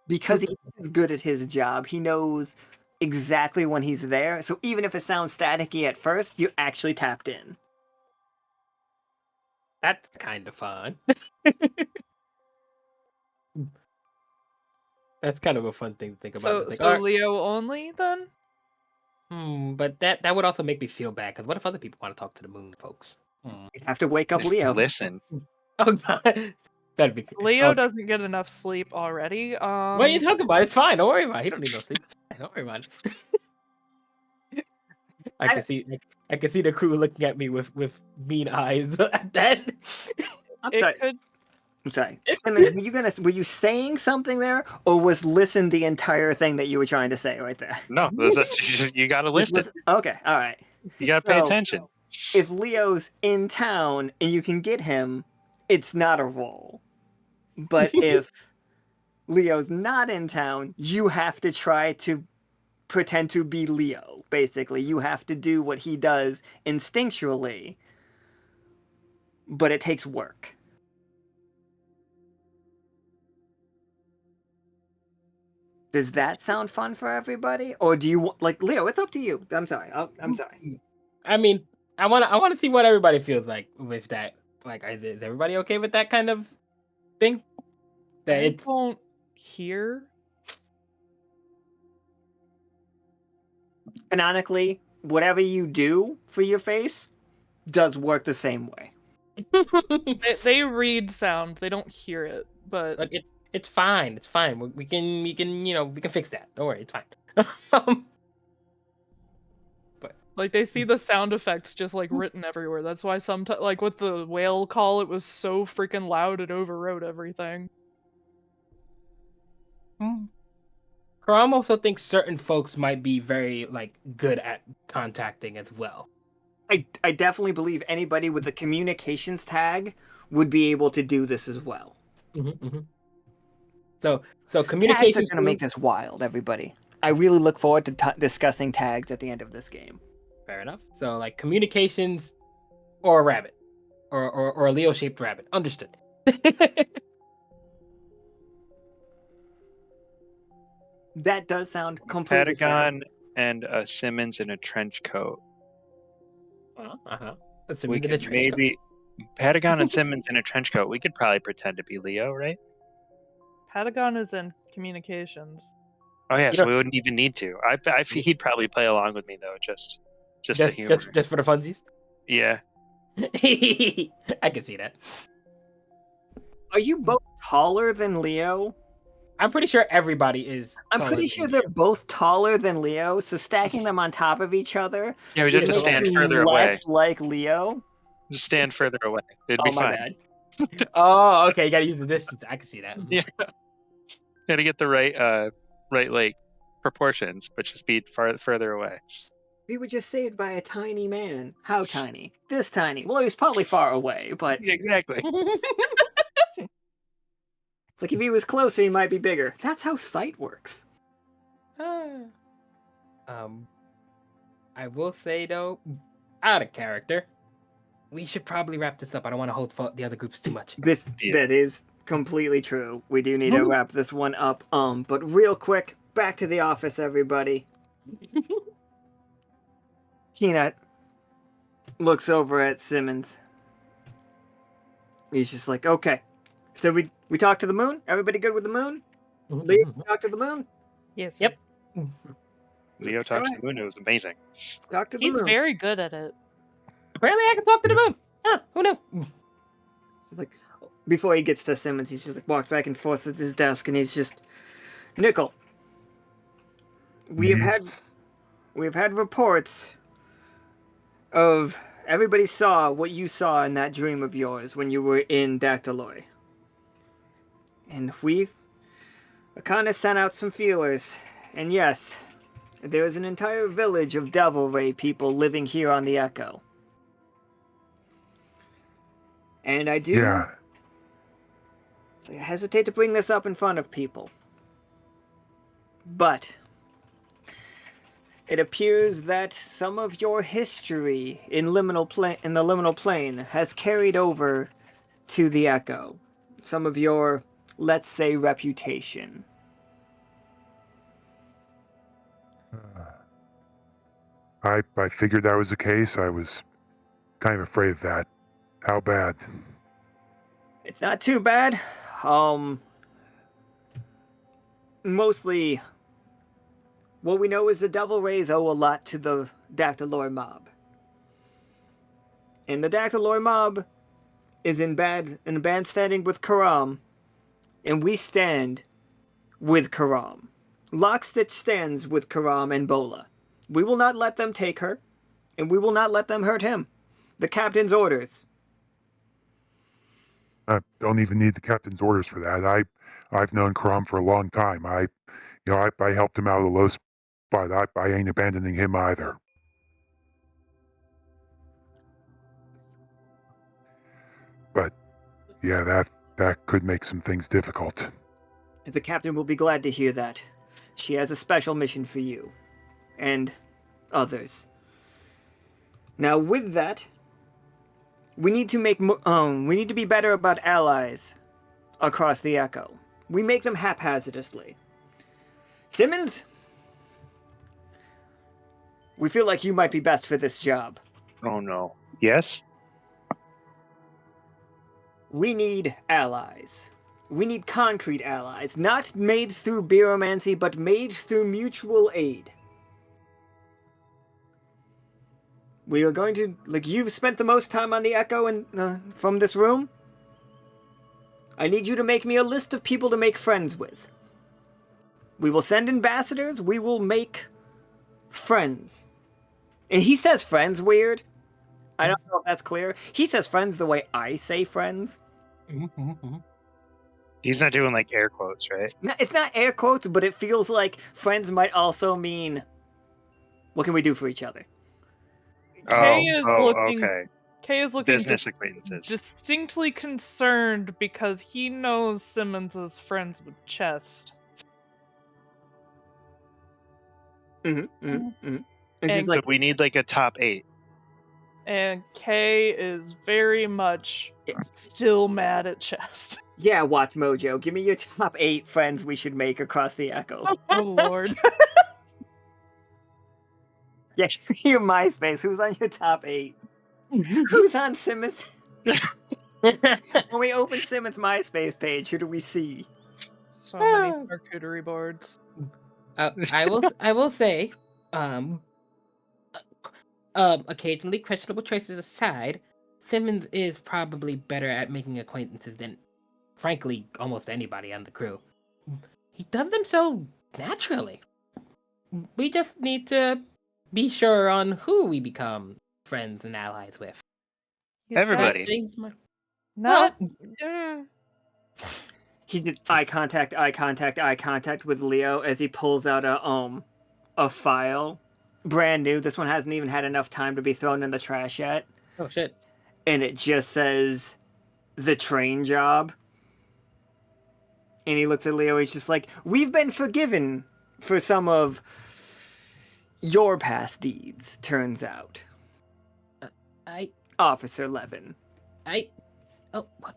Because he is good at his job, he knows exactly when he's there. So even if it sounds staticky at first, you actually tapped in. That's kind of fun. That's kind of a fun thing to think about. So, It's like, so all right, Leo only then? but that would also make me feel bad because what if other people want to talk to the moon folks? You'd have to wake up Leo. Listen. Oh god, that'd be Leo okay. doesn't get enough sleep already. What are you talking about? It's fine. Don't worry about it. He don't need no sleep. It's fine. Don't worry about it. I can see the crew looking at me with mean eyes at that. I'm It sorry. could I'm sorry. Simmons, were you saying something there, or was listen the entire thing that you were trying to say right there? No, you got to Just listen. listen. Okay, all right. You got to pay So, attention. If Leo's in town and you can get him, it's not a roll. But if Leo's not in town, you have to try to pretend to be Leo, basically. You have to do what he does instinctually, but it takes work. Does that sound fun for everybody? Or do you like Leo? It's up to you. I'm sorry. I'm sorry. I mean, I want to see what everybody feels like with that. Like, is everybody okay with that kind of thing? That I it's don't hear. Canonically, whatever you do for your face does work the same way. They read sound. They don't hear it, but like it's fine. It's fine. We can we can fix that. Don't worry. It's fine. like they see the sound effects just like written everywhere. That's why sometimes, like with the whale call, it was so freaking loud it overrode everything. Karam also thinks certain folks might be very like good at contacting as well. I definitely believe anybody with a communications tag would be able to do this as well. So Tags are communications going to make this wild, everybody. I really look forward to discussing tags at the end of this game. Fair enough. So like communications or a rabbit or a Leo shaped rabbit. Understood. That does sound completely fair. Patagon and a Simmons in a trench coat. Assuming We that could it's maybe Patagon and Simmons in a trench coat. We could probably pretend to be Leo, right? Patagon is in communications. Oh yeah, You so don't- we wouldn't even need to. He'd probably play along with me though, just the humor. just for the funsies. Yeah. I can see that. Are you both taller than Leo? I'm pretty sure everybody is. I'm taller pretty than sure me. they're both taller than Leo, so stacking them on top of each other Yeah, we just have to makes stand you further away. less like Leo. Just stand further away. It'd Oh be my fine. bad. Oh, okay. You gotta use the distance. I can see that. Yeah. Gotta get the right like proportions, but just be further away. We were just saved by a tiny man. How tiny? This tiny. Well, he was probably far away, but Yeah, exactly. it's like if he was closer, he might be bigger. That's how sight works. I will say though, out of character, we should probably wrap this up. I don't want to hold the other groups too much. That is completely true. We do need to wrap this one up. But real quick, back to the office, everybody. Peanut looks over at Simmons. He's just like, okay. So we talked to the moon? Everybody good with the moon? Leo, talk to the moon? Yes. Yep. Leo talked to the moon. It was amazing. Talk to the He's moon. very good at it. Apparently, I can talk to the moon. Huh? Who knew? So like, before he gets to Simmons, he's just like walks back and forth at his desk, and he's just, Nickel. We've had reports of everybody saw what you saw in that dream of yours when you were in Dactyloid. And we've kind of sent out some feelers. And yes, there's an entire village of Devil Ray people living here on the Echo. And I do Yeah. hesitate to bring this up in front of people. But it appears that some of your history in the liminal plane has carried over to the Echo. Some of your, let's say, reputation. I figured that was the case. I was kind of afraid of that. How bad? It's not too bad. Mostly, what we know is the Devil Rays owe a lot to the Dactyloid mob. And the Dactyloid mob is in bad standing with Karam, and we stand with Karam. Lockstitch stands with Karam and Bola. We will not let them take her, and we will not let them hurt him. The captain's orders. I don't even need the captain's orders for that. I've known Karam for a long time. I helped him out of the low spot. I ain't abandoning him either. But yeah, that could make some things difficult. The captain will be glad to hear that. She has a special mission for you. And others. Now with that, we need to be better about allies across the Echo. We make them haphazardly. Simmons, we feel like you might be best for this job. Oh no. Yes? We need allies. We need concrete allies, not made through beeromancy, but made through mutual aid. We are going to, like, you've spent the most time on the Echo and from this room. I need you to make me a list of people to make friends with. We will send ambassadors. We will make friends. And he says friends weird. I don't know if that's clear. He says friends the way I say friends. He's not doing like air quotes, right? It's not air quotes, but it feels like friends might also mean, what can we do for each other? Kay is looking. Okay. Kay is looking Business acquaintances. distinctly concerned because he knows Simmons is friends with Chest. And she's So like, we need like a top 8. And Kay is very much still mad at Chest. yeah, Watch Mojo, give me your top 8 friends we should make across the Echo. Oh lord. Yeah, your MySpace. Who's on your top 8? Who's on Simmons? When we open Simmons' MySpace page, who do we see? So many charcuterie boards. I will say, occasionally questionable choices aside, Simmons is probably better at making acquaintances than, frankly, almost anybody on the crew. He does them so naturally. We just need to be sure on who we become friends and allies with. He's Everybody. Not. He did eye contact with Leo as he pulls out a file, brand new. This one hasn't even had enough time to be thrown in the trash yet, Oh shit. and it just says the train job. And he looks at Leo. He's just like, "We've been forgiven for some of your past deeds." Turns out, Officer Levin. Oh, what?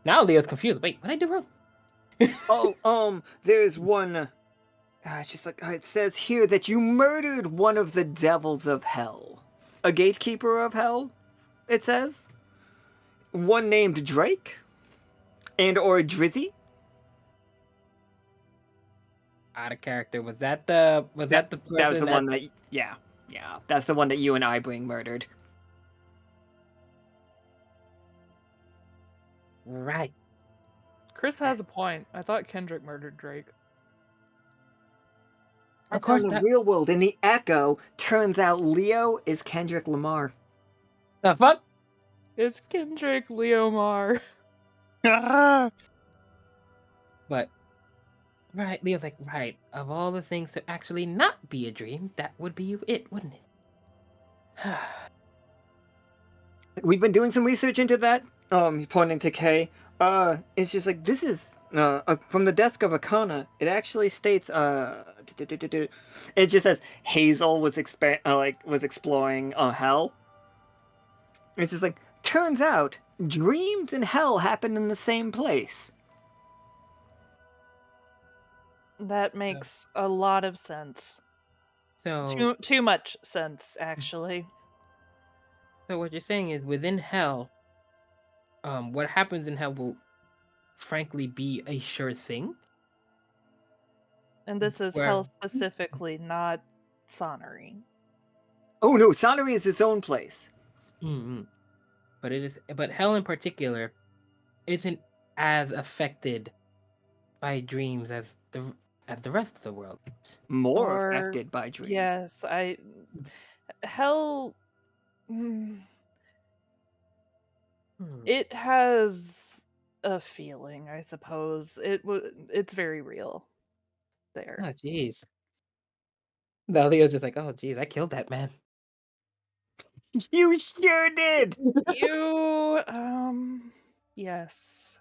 Now Leo's confused. Wait, what did I do wrong? There's one. It's just like it says here that you murdered one of the devils of hell, a gatekeeper of hell. It says one named Drake and or Drizzy. Out of character. Was that the person That was the one that that's the one that you and I bring murdered. Right. Chris has a point. I thought Kendrick murdered Drake. Of course, in the that real world, in the Echo, turns out Leo is Kendrick Lamar. the fuck. It's Kendrick Leomar. Ah! But right, Leo's like, right. Of all the things to actually not be a dream, that would be it, wouldn't it? We've been doing some research into that. Pointing to Kay. It's just like this is from the desk of Akana. It actually states it just says Hazel was was exploring hell. It's just like turns out dreams and hell happen in the same place. That makes a lot of sense. So, Too much sense, actually. so what you're saying is within hell, what happens in hell will frankly be a sure thing. And this is Where- hell specifically, not Sonnery. Oh no, Sonnery is its own place. Mm-hmm. But hell in particular isn't as affected by dreams as the rest of the world is. More Or- affected by dreams. Yes, hell. It has a feeling, I suppose. It's very real. There. Oh, jeez. No, Leo's just like, oh, jeez, I killed that man. You sure did. You yes.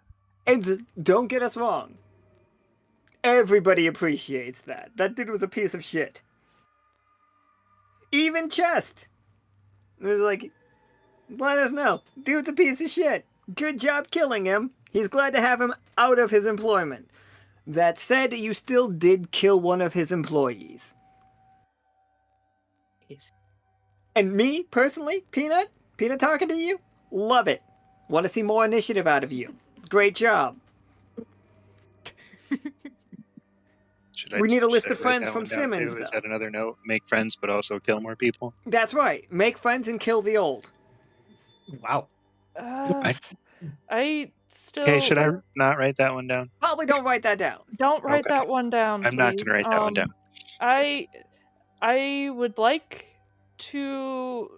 And don't get us wrong. Everybody appreciates that. That dude was a piece of shit. Even Chest. It was like, let us know. Dude's a piece of shit. Good job killing him. He's glad to have him out of his employment. That said, you still did kill one of his employees. Jeez. And me, personally, Peanut talking to you, love it. Want to see more initiative out of you. Great job. We need a list of friends from Simmons, Is though. that another note? Make friends, but also kill more people. That's right. Make friends and kill the old. Wow. I still. Okay, should I not write that one down? Probably don't write that down. Don't write Okay. that one down. I'm not please. going to write that one down. I would like to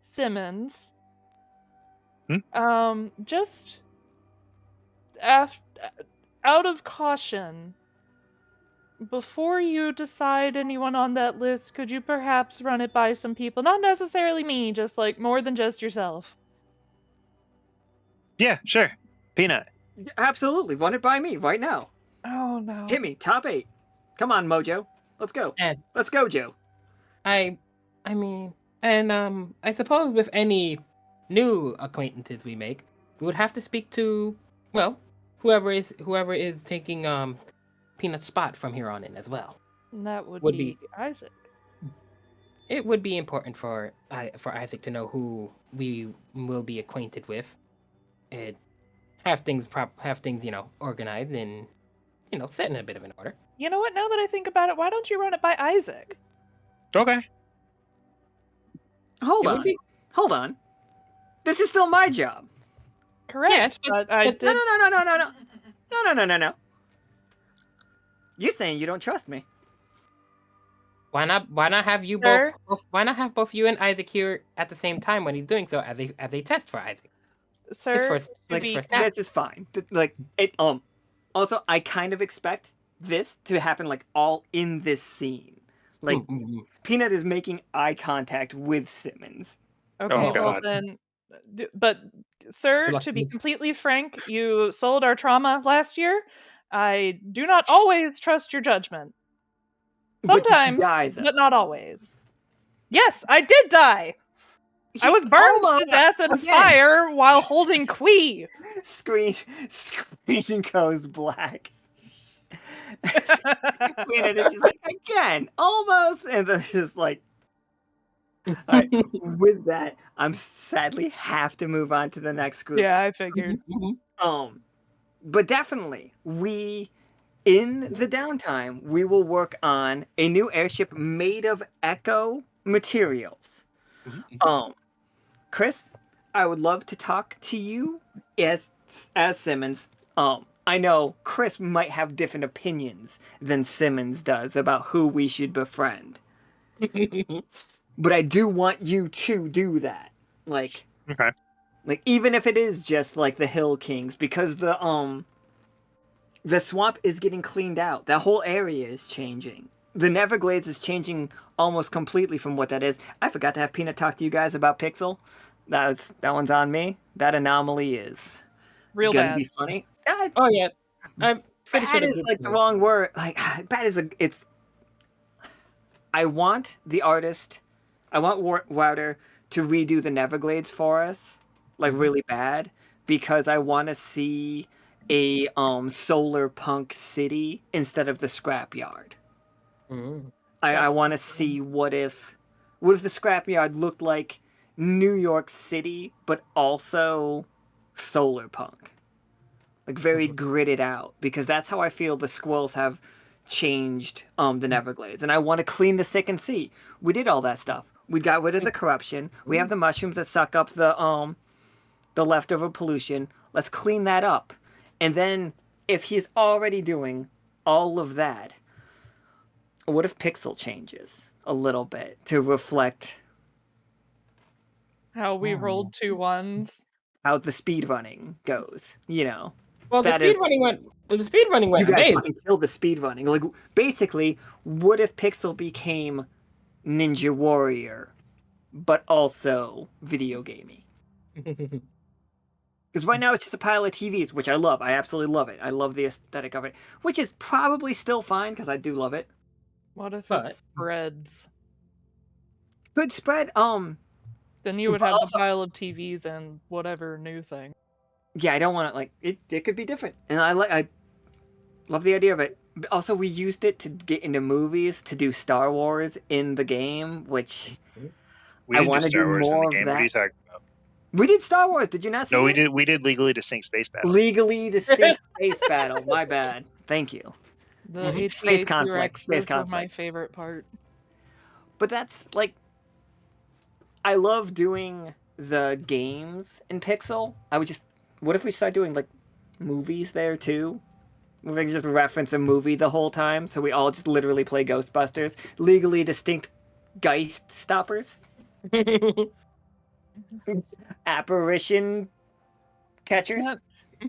Simmons. Just out of caution, before you decide anyone on that list, could you perhaps run it by some people? Not necessarily me, just like more than just yourself. Yeah, sure. Peanut. Absolutely. Run it by me right now. Oh no. Timmy, top 8. Come on, Mojo. Let's go. And Let's go, Joe. I mean, and I suppose with any new acquaintances we make, we would have to speak to, well, whoever is taking Peanut's spot from here on in as well. And that would Would be Isaac. It would be important for Isaac to know who we will be acquainted with. And have things organized and set in a bit of an order. You know what? Now that I think about it, why don't you run it by Isaac? Okay. Hold on. This is still my job. Correct. Yes, but I did. No. You're saying you don't trust me. Why not have you Sir? both? Why not have both you and Isaac here at the same time when he's doing so as a test for Isaac? Sir, This is fine. Also, I kind of expect this to happen all in this scene. Peanut is making eye contact with Simmons. okay, Oh, well God. then, but sir, Good luck, to be Simmons. completely frank, you sold our trauma last year. I do not always trust your judgment. But did you Sometimes, die, though? but not always. Yes, I did die. I was burned to death in a fire while holding Quee. Screen goes black. Peanut is just again, almost, and then just All right. With that, I'm sadly have to move on to the next group. Yeah, I figured. But definitely, in the downtime, we will work on a new airship made of echo materials. Chris, I would love to talk to you as Simmons. I know Chris might have different opinions than Simmons does about who we should befriend, but I do want you to do that. Like, Okay. even if it is just like the Hill Kings, because the swamp is getting cleaned out. That whole area is changing. The Neverglades is changing almost completely from what that is. I forgot to have Peanut talk to you guys about Pixel. That one's on me. That anomaly is Real gonna bad. be funny. Oh yeah, I'm pretty sure Bad is like the wrong word. Like bad is it's. I want the artist. I want Wouter to redo the Neverglades for us, like really bad, because I want to see a solar punk city instead of the scrapyard. I want to see what if the scrapyard looked like New York City, but also solar punk, like very gridded out, because that's how I feel the squirrels have changed the Neverglades, and I want to clean the sick and sea. We did all that stuff. We got rid of the corruption. We have the mushrooms that suck up the leftover pollution. Let's clean that up. And then if he's already doing all of that, what if Pixel changes a little bit to reflect How we rolled 2 ones. how the speed running goes? Well, the That is- speedrunning went. The speedrunning went you guys amazing. fucking killed the speed running. Like basically, what if Pixel became Ninja Warrior, but also video gamey? Because right now it's just a pile of TVs, which I love. I absolutely love it. I love the aesthetic of it, which is probably still fine because I do love it. What if But- it spreads? Could spread. Then you would But have also- the pile of TVs and whatever new thing. Yeah, I don't want to like it. It could be different, and I love the idea of it. But also, we used it to get into movies to do Star Wars in the game, which We I didn't wanna do Star do Wars in more the of game. What are you that. talking about? we did Star Wars. Did you not see No, it? we did legally distinct space battle. Legally distinct space battle. My bad. Thank you. The Space HVAC conflict, space T-Rexes were my conflict. favorite part. But that's like, I love doing the games in Pixel. What if we start doing like movies there too? We can just reference a movie the whole time, so we all just literally play Ghostbusters. Legally distinct Geist stoppers. Apparition catchers.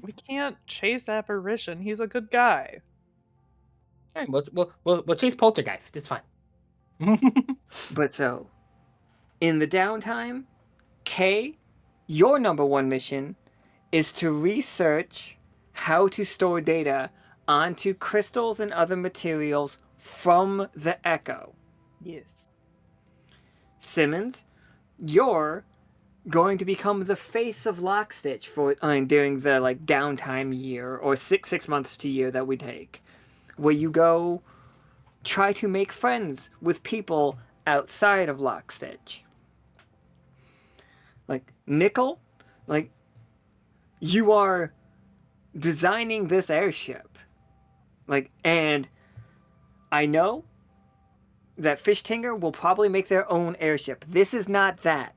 We can't chase Apparition. He's a good guy. Alright, we'll chase Poltergeist. It's fine. But so, in the downtime, Kay, your number one mission is to research how to store data onto crystals and other materials from the Echo. Yes. Simmons, you're going to become the face of Lockstitch for during the like downtime year or six months to year that we take, where you go try to make friends with people outside of Lockstitch. Like Nickel, like you are designing this airship, like, and I know that Fishtinger will probably make their own airship. This is not that.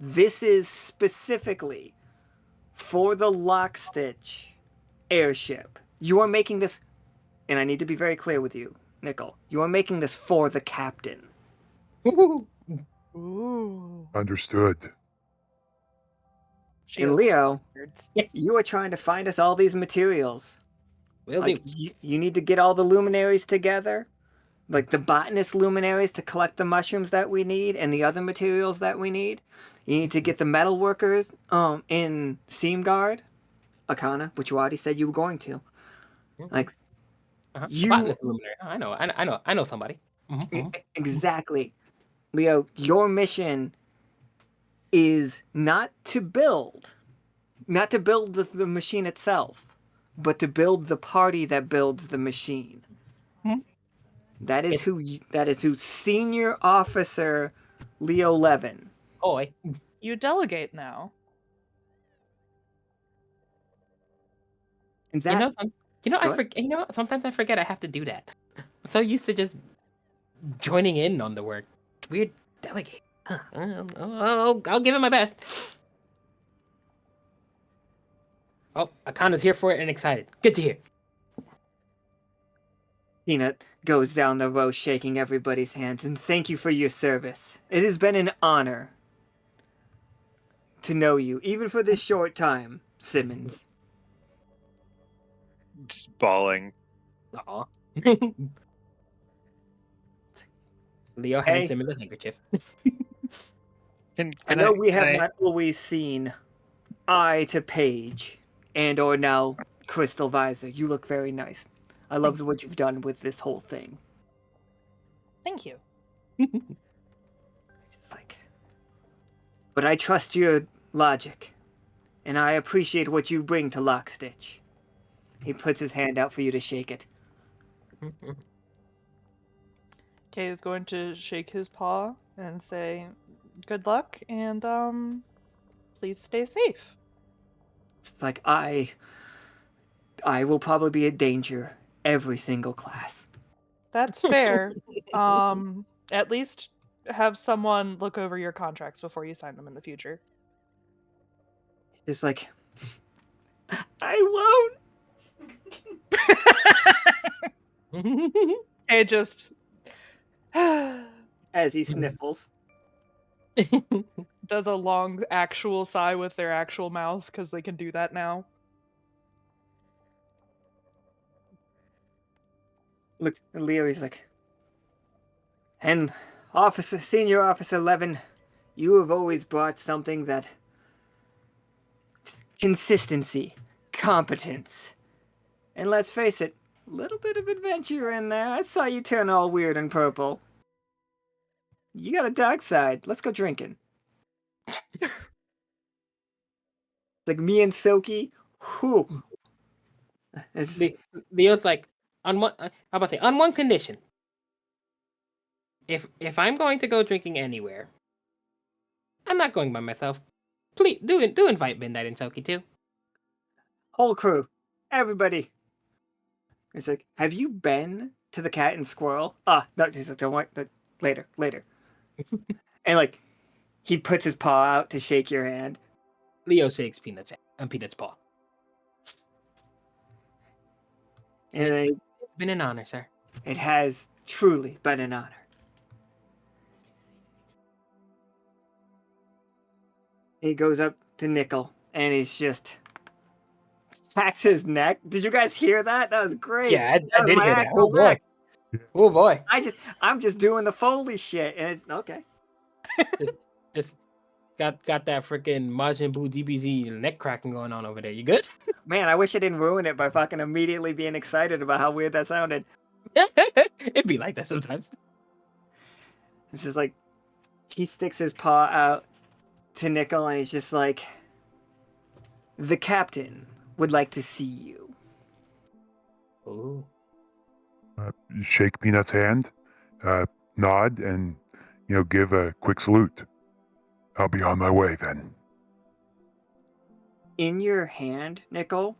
This is specifically for the Lockstitch airship. You are making this, and I need to be very clear with you, Nickel. You are making this for the captain. Ooh. Understood. She And has Leo, standards. you are trying to find us all these materials. Will Like, do. you need to get all the luminaries together, like the botanist luminaries to collect the mushrooms that we need and the other materials that we need. You need to get the metal workers in Seamguard, Akana, which you already said you were going to. Like, you- Botanist luminary. I know somebody. exactly. Leo, your mission is not to build the machine itself, but to build the party that builds the machine. That is who Senior Officer Leo Levin. Oi. You delegate now. Is You know, that I Go ahead. forget. You know, sometimes I forget I have to do that. I'm so used to just joining in on the work. Weird delegate. Huh. I'll give it my best. Oh, Akana's here for it and excited. Good to hear. Peanut goes down the row shaking everybody's hands, and thank you for your service. It has been an honor to know you, even for this short time, Simmons. Just bawling. Aw. Leo Hey. hands him the handkerchief. I know we have not always seen eye to page and or now Crystal Visor. You look very nice. I love what you've done with this whole thing. Thank you. It's just like, but I trust your logic, and I appreciate what you bring to Lockstitch. He puts his hand out for you to shake it. Kay is going to shake his paw and say, "Good luck, and please stay safe." It's like I will probably be a danger every single class. That's fair. At least have someone look over your contracts before you sign them in the future. Just like, I won't. Kay just As he sniffles. does a long actual sigh with their actual mouth because they can do that now. Look, Leo, he's like, and Senior Officer Levin, you have always brought something that consistency, competence, and let's face it, a little bit of adventure in there. I saw you turn all weird and purple. You got a dark side. Let's go drinking. It's like me and Soki. Whew. Leo's like, on one condition. If I'm going to go drinking anywhere, I'm not going by myself. Please do invite Midnight and Soki too. Whole crew, everybody. It's like, have you been to the Cat and Squirrel? No, he's like, don't want, later. And like, he puts his paw out to shake your hand. Leo shakes Peanut's paw. And It's been an honor, sir. It has truly been an honor. He goes up to Nickel, and he's just tacks his neck. Did you guys hear that? That was great. Yeah, I was did my hear that. actual Oh boy. neck. Oh boy. I'm just doing the Foley shit, and it's okay. Just got that freaking Majin Buu DBZ neck cracking going on over there. You good? Man, I wish I didn't ruin it by fucking immediately being excited about how weird that sounded. It'd be like that sometimes. It's just like, he sticks his paw out to Nickel, and he's just like, the captain would like to see you. Ooh. Shake Peanut's hand, nod, and give a quick salute. I'll be on my way then. In your hand, Nickel,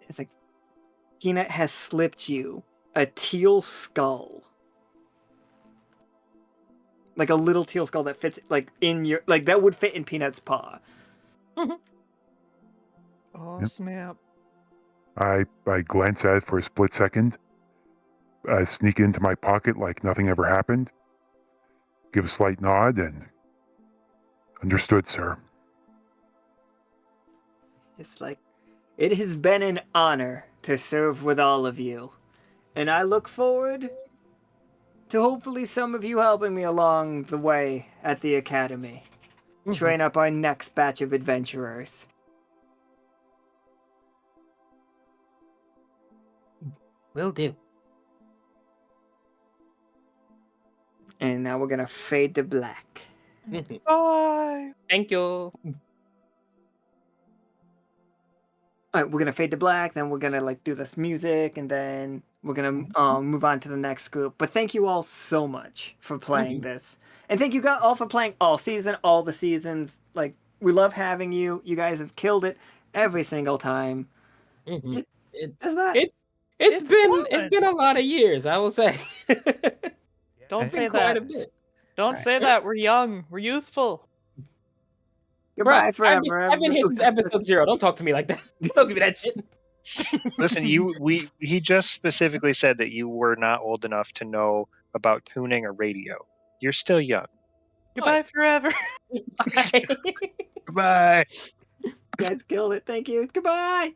it's like Peanut has slipped you a teal skull. Like a little teal skull that fits like in your, like that would fit in Peanut's paw. Oh, Yep. snap. I glance at it for a split second, sneak it into my pocket like nothing ever happened, give a slight nod, and understood, sir. It's like, it has been an honor to serve with all of you. And I look forward to hopefully some of you helping me along the way at the academy. Train up our next batch of adventurers. Will do. And now we're gonna fade to black. Bye. Thank you. All right, we're gonna fade to black. Then we're gonna like do this music, and then we're gonna move on to the next group. But thank you all so much for playing this, and thank you all for playing all season, all the seasons. Like we love having you. You guys have killed it every single time. Mhm. Just, It, just that. it's fun. been a lot of years, I will say. Don't It's say been quite that. a bit. Don't say that. We're young. We're youthful. Bruh, Goodbye forever. I've been here since episode 0. Don't talk to me like that. Don't give me that shit. Listen, he just specifically said that you were not old enough to know about tuning a radio. You're still young. Goodbye forever. Bye. Goodbye. You guys killed it. Thank you. Goodbye.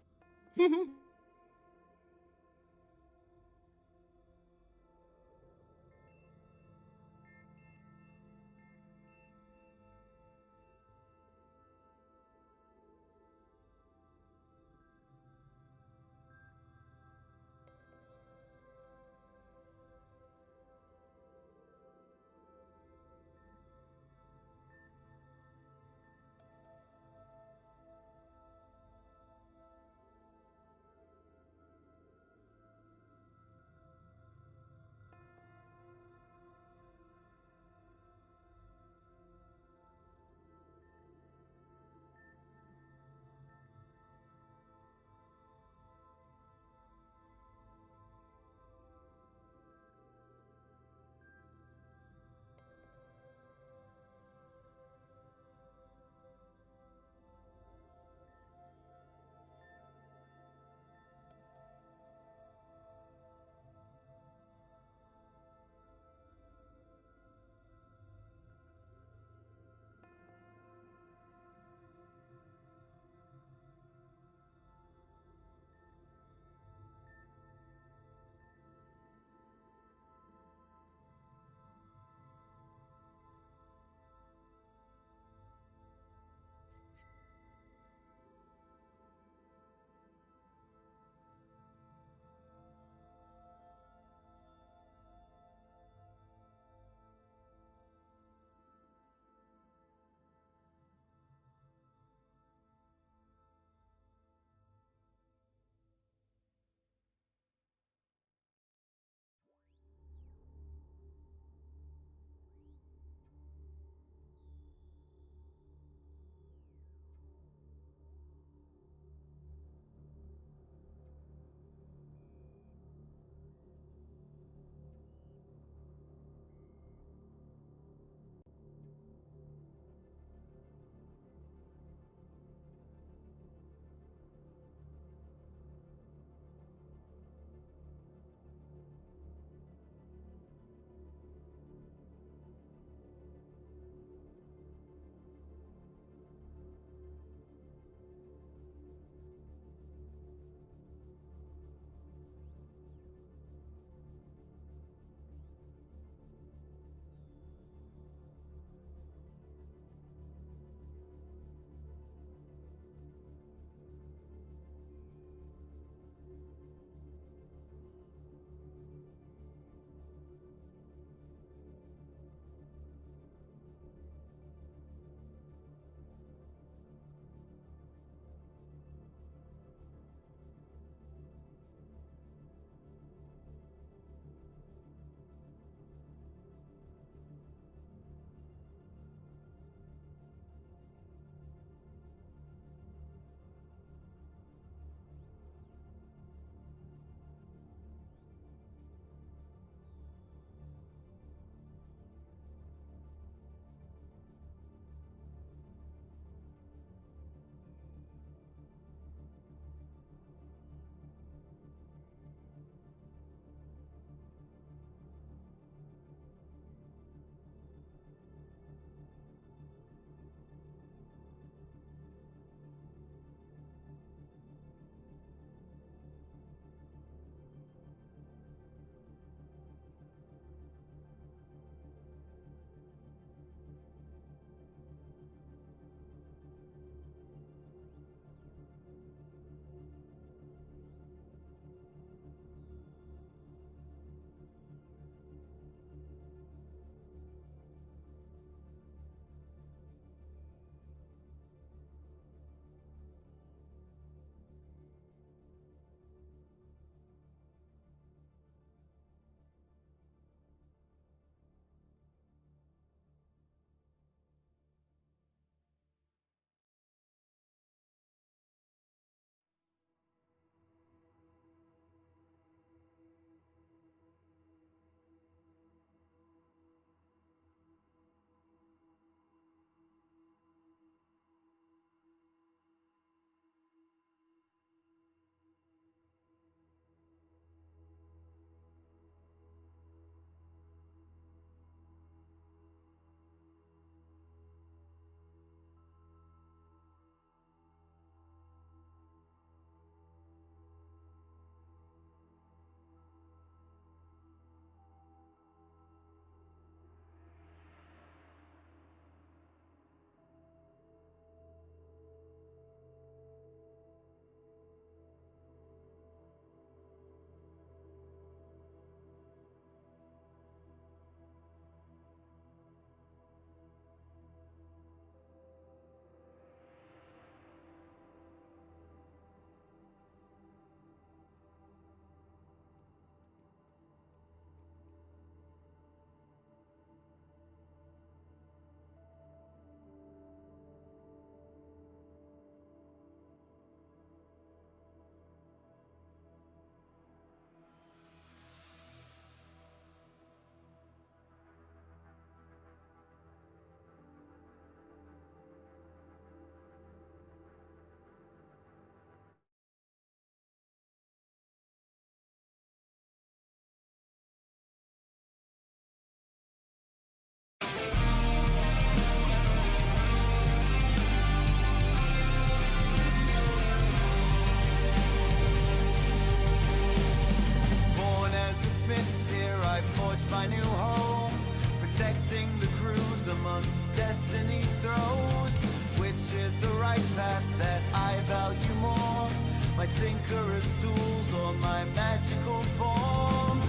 reach my new home, protecting the crews amongst destiny's throes. Which is the right path that I value more? My tinkerer's tools or my magical form?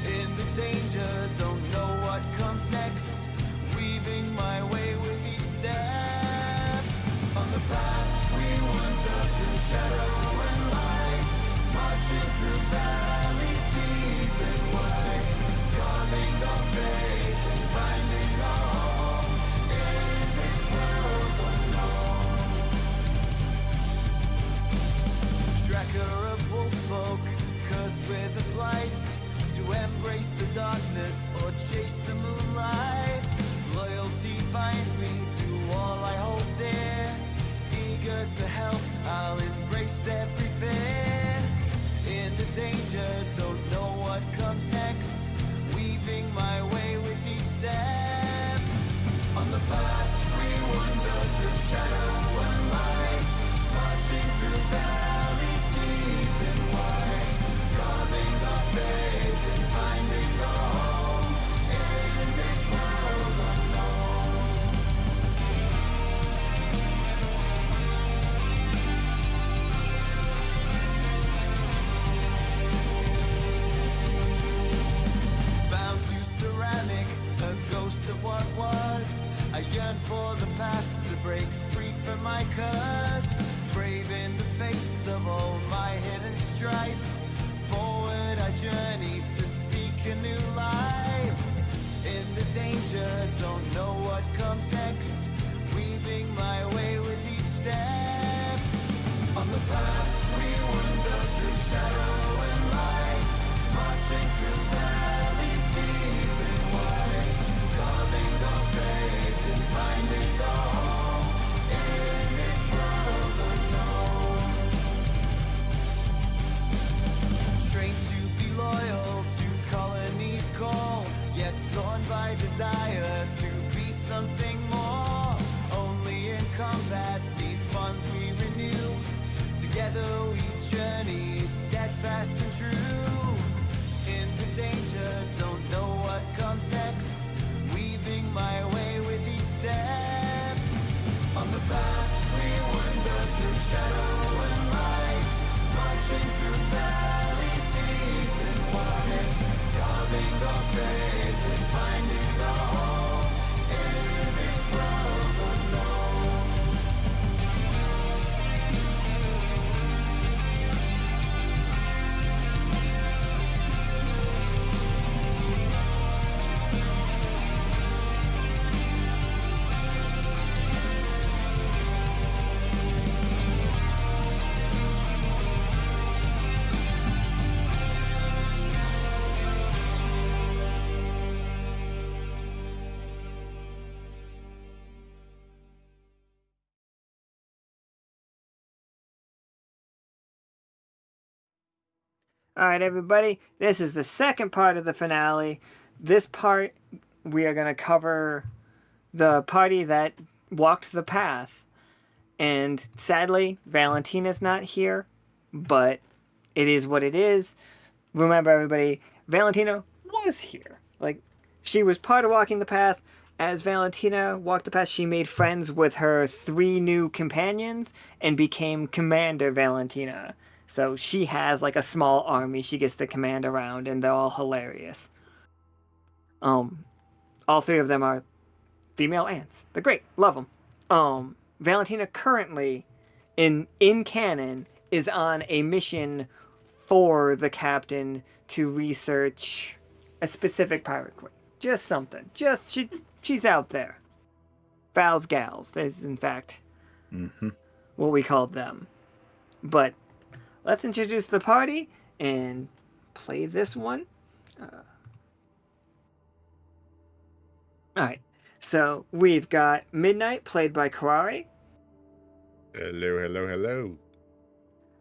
In the danger, don't know what comes next, weaving my way with each step. On the path we wander through shadow and light, marching through valleys deep and wide, carving our fate and finding our home in this world unknown. Tracker of wolffolk, cursed with a plight, to embrace the darkness or chase the moonlight. Loyalty binds me to all I hold dear. Eager to help, I'll embrace every fear. In the danger, don't know what comes next, weaving my way with each step. On the path we wander through shadow and light, marching through valleys deep and wide, carving our fate and finding our home in this world unknown. Bound to ceramic, a ghost of what was. I yearn for the path to break free from my curse. Brave in the face of all my hidden strife, forward I journey to seek a new life. In the danger, don't know what comes next, weaving my way with each step. On the path we wander through shadow and light, marching through valleys deep and wide, carving our fate and finding our home in this world unknown. Trained to be loyal to colonies call, yet torn by desire to be something more. Only in combat these bonds we renew, together we journey steadfast and true. In the danger, don't know what comes next, weaving my way with each step. On the path we wander through shadow and light, marching through valleys deep and wide, carving our fate and finding our home in this world unknown. All right, everybody, this is the second part of the finale. This part, we are going to cover the party that walked the path. And sadly, Valentina's not here, but it is what it is. Remember, everybody, Valentina was here. Like, she was part of walking the path. As Valentina walked the path, she made friends with her 3 new companions and became Commander Valentina. So she has like a small army she gets to command around, and they're all hilarious. All 3 of them are female ants. They're great. Love them. Valentina currently, in canon, is on a mission for the captain to research a specific pirate queen. Just something. She's out there. Val's gals. That is, in fact, what we called them. But let's introduce the party and play this one. Alright, so we've got Midnight, played by Karari. Hello, hello, hello.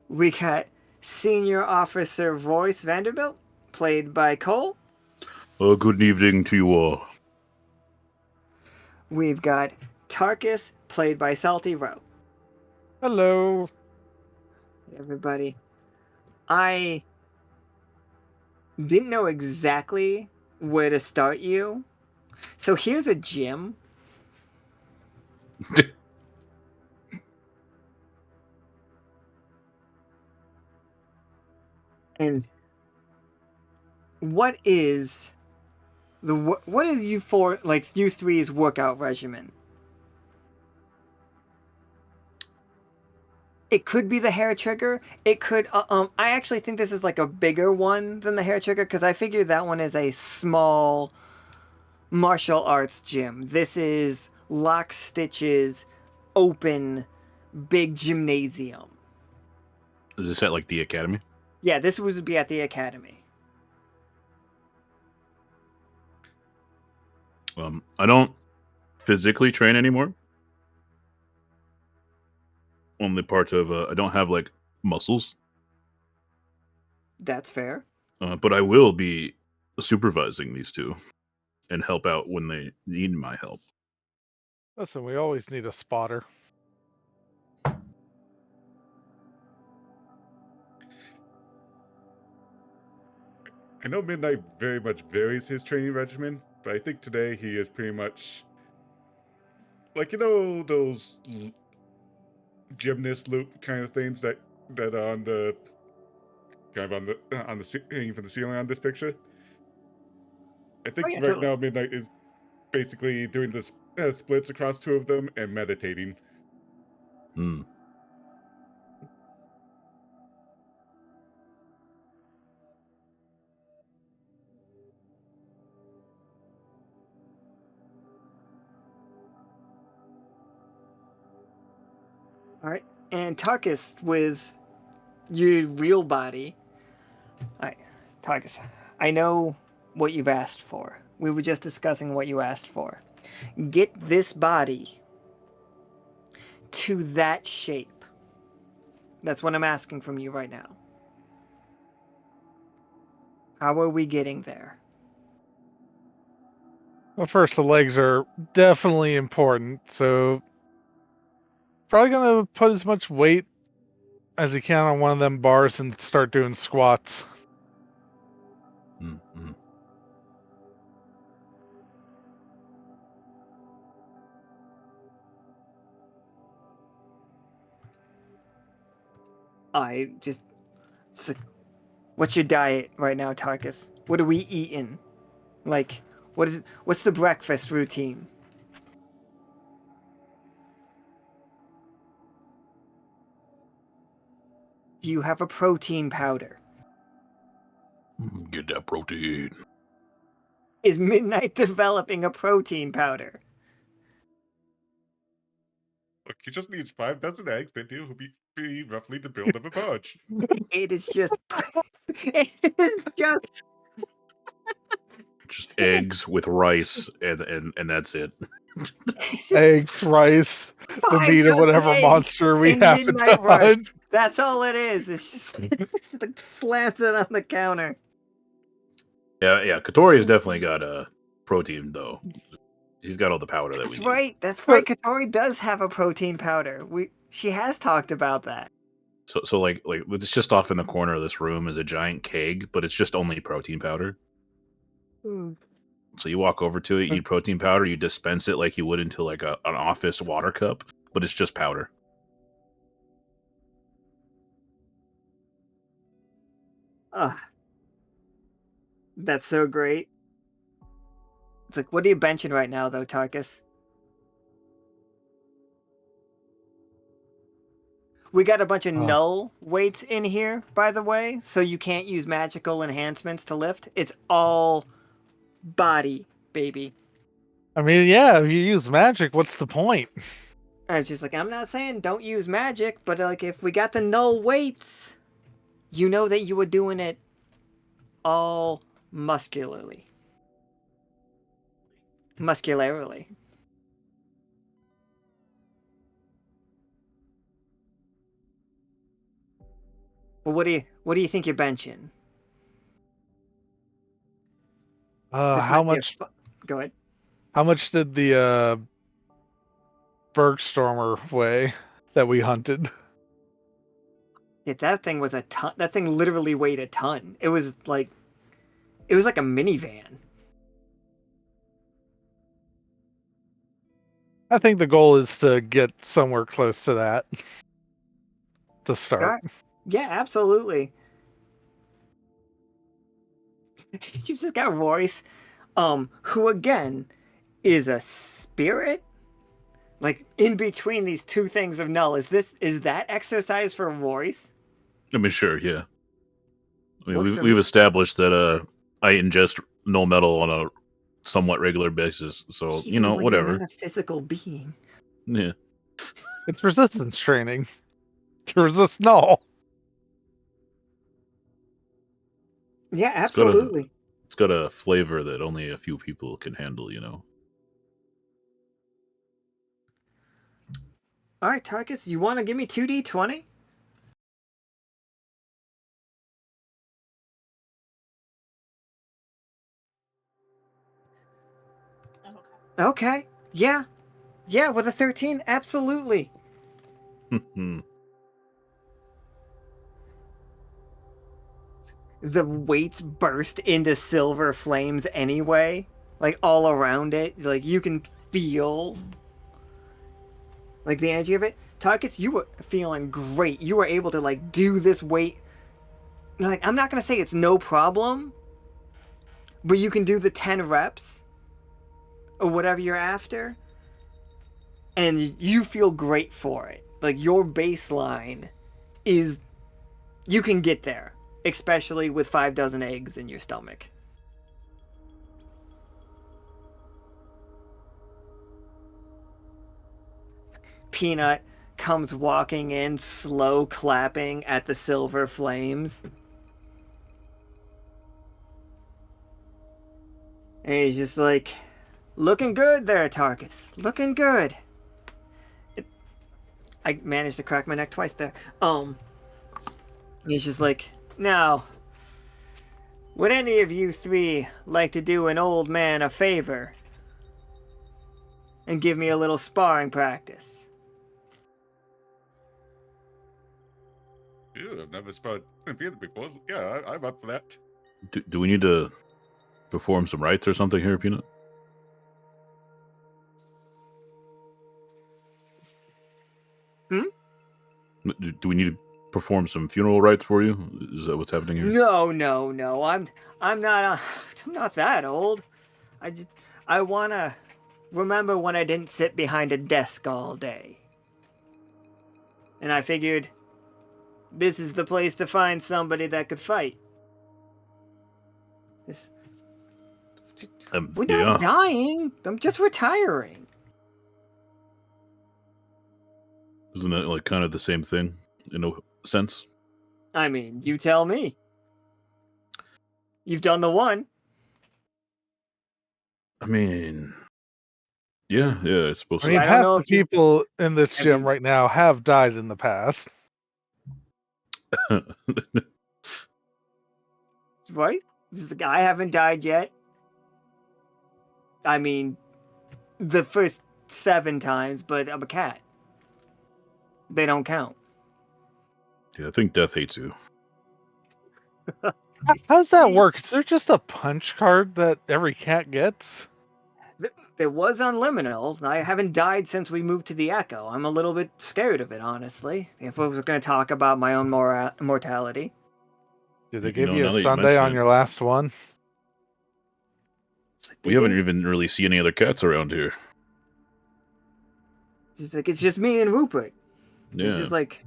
We got Senior Officer Royce Vanderbilt, played by Cole. Good evening to you all. We've got Tarkus, played by Salty Rowe. Hello. Everybody. I didn't know exactly where to start you. So here's a gym. And what is you three's workout regimen? It could be the hair trigger. It could. I actually think this is like a bigger one than the hair trigger because I figure that one is a small martial arts gym. This is Lockstitch's open, big gymnasium. Is this at like the academy? Yeah, this would be at the academy. I don't physically train anymore. Only part of I don't have like muscles. That's fair. But I will be supervising these two and help out when they need my help. Listen, we always need a spotter. I know Midnight very much varies his training regimen, but I think today he is pretty much like, you know, those gymnast loop kind of things that on the kind of on the hanging from the ceiling on this picture. I think yeah, right totally. now Midnight is basically doing the splits across two of them and meditating. Hmm. All right, and Tarkus with your real body. All right, Tarkus, I know what you've asked for. We were just discussing what you asked for. Get this body to that shape. That's what I'm asking from you right now. How are we getting there? Well, first, the legs are definitely important, so probably gonna put as much weight as you can on one of them bars and start doing squats. Mm-hmm. I just. What's your diet right now, Tarkus? What are we eating? Like, what's the breakfast routine? Do you have a protein powder? Get that protein. Is Midnight developing a protein powder? Look, he just needs 5 dozen eggs, then he'll be roughly the build of a punch. It is just. It is Just eggs with rice, and that's it. Eggs, rice, the five meat of dozen whatever eggs monster we in happen Midnight to Rush. hunt. That's all it is. It's just like slams it on the counter. Yeah. Katori has definitely got a protein though. He's got all the powder that we That's need. right. That's right. Katori does have a protein powder. She has talked about that. So like it's just off in the corner of this room is a giant keg, but it's just only protein powder. So you walk over to it, you need protein powder, you dispense it like you would into like an office water cup, but it's just powder. That's so great. It's like, what are you benching right now, though, Tarkus? We got a bunch of null weights in here, by the way, so you can't use magical enhancements to lift. It's all body, baby. I mean, yeah, if you use magic, what's the point? I'm just like, I'm not saying don't use magic, but like if we got the null weights, you know that you were doing it all muscularly. Muscularly. Well, what do you think you're benching? How much? Go ahead. How much did the Bergstormer weigh that we hunted? Yeah, that thing was a ton. That thing literally weighed a ton. It was like a minivan. I think the goal is to get somewhere close to that to start. Alright. Yeah, absolutely. You've just got Royce, who again is a spirit, like in between these two things of null. Is that exercise for Royce? I mean, sure, yeah. I mean, What's we've established that I ingest null metal on a somewhat regular basis, so Even when whatever. you're not a physical being. Yeah, It's resistance training to resist null. Yeah, It's got a- absolutely. it's got a flavor that only a few people can handle. All right, Tarkus, you want to give me 2d20? Okay. Yeah. Yeah, with a 13, absolutely. The weights burst into silver flames anyway, like all around it. Like you can feel like the energy of it. Tarkus, you were feeling great. You were able to like do this weight. Like I'm not gonna say it's no problem, but you can do the 10 reps or whatever you're after, and you feel great for it. Like your baseline is you can get there, especially with 5 dozen eggs in your stomach. Peanut comes walking in, slow clapping at the silver flames. And he's just like, looking good there, Tarkus. Looking good. I managed to crack my neck twice there. He's just like, now, would any of you three like to do an old man a favor and give me a little sparring practice? Yeah, I've never sparred Peanut before. Yeah, I'm up for that. Do we need to perform some rites or something here, Peanut? Do we need to perform some funeral rites for you? Is that what's happening here? No. I'm not that old. I wanna remember when I didn't sit behind a desk all day. And I figured this is the place to find somebody that could fight. We're Yeah. not dying. I'm just retiring. Isn't it like kind of the same thing in a sense? I mean, you tell me. You've done the one. I mean, yeah, it's supposed I mean, I don't half know the if you people in this have gym you- right now have died in the past. to. right? I haven't died yet. I mean, the first 7 times, but I'm a cat. They don't count. Yeah, I think death hates you. How does that work? Is there just a punch card that every cat gets? There was Unliminal, and I haven't died since we moved to the Echo. I'm a little bit scared of it, honestly, if I was going to talk about my own mortality. Did they You give know, you now a that you Sunday mention on it. your last one? It's like We haven't even really seen any other cats around here. It's just me and Rupert. Yeah. It's just like...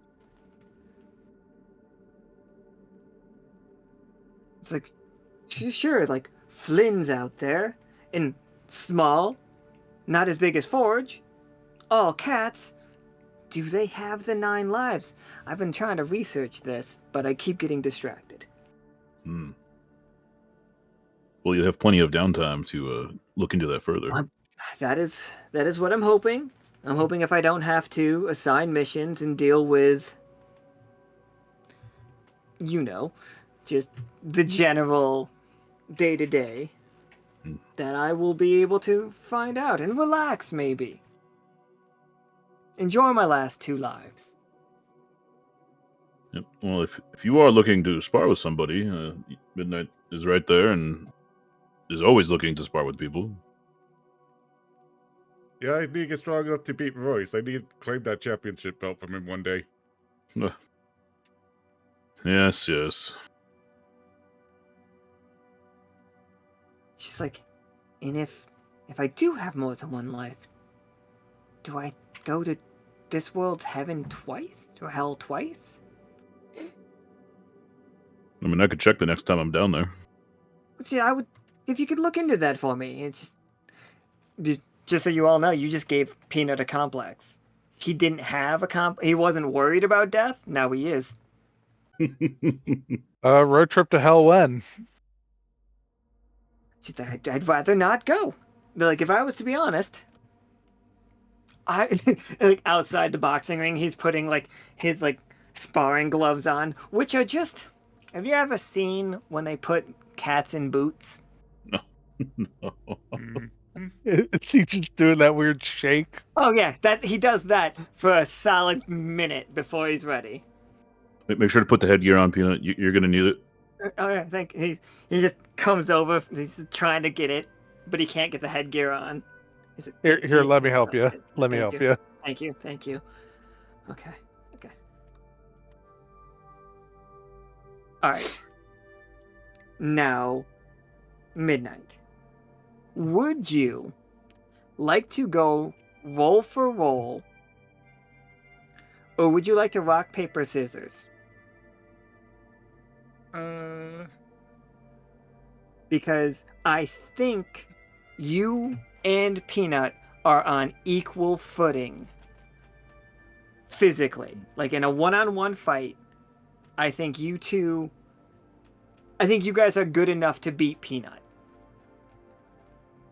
It's like, sure, like, Flynn's out there, and small, not as big as Forge. All cats. Do they have the 9 lives? I've been trying to research this, but I keep getting distracted. Well, you have plenty of downtime to look into that further. That is what I'm hoping. I'm hoping if I don't have to assign missions and deal with, just the general day-to-day, that I will be able to find out and relax, maybe. Enjoy my last 2 lives. Yep. Well, if you are looking to spar with somebody, Midnight is right there and is always looking to spar with people. Yeah, I need to get strong enough to beat Royce. I need to claim that championship belt from him one day. Yes, yes. She's like, and if I do have more than one life, do I go to this world's heaven twice? Or hell twice? I mean, I could check the next time I'm down there. Which I would, if you could look into that for me. It's just so you all know, you just gave Peanut a complex. He didn't have he wasn't worried about death. Now he is. Road trip to hell when? She's like, I'd rather not go. They're like, if I was to be honest, I like outside the boxing ring, he's putting like his like sparring gloves on, which are just. Have you ever seen when they put cats in boots? No. Is he just doing that weird shake? Oh yeah, that he does that for a solid minute before he's ready. Make sure to put the headgear on, Peanut. You're gonna need it. Oh yeah, I think he just comes over. He's trying to get it, but he can't get the headgear on. Here, let me help you. Let me help you. Thank you. Okay. All right. Now, Midnight. Would you like to go roll for roll, or would you like to rock, paper, scissors? Because I think you and Peanut are on equal footing physically. Like in a one-on-one fight, I think you guys are good enough to beat Peanut.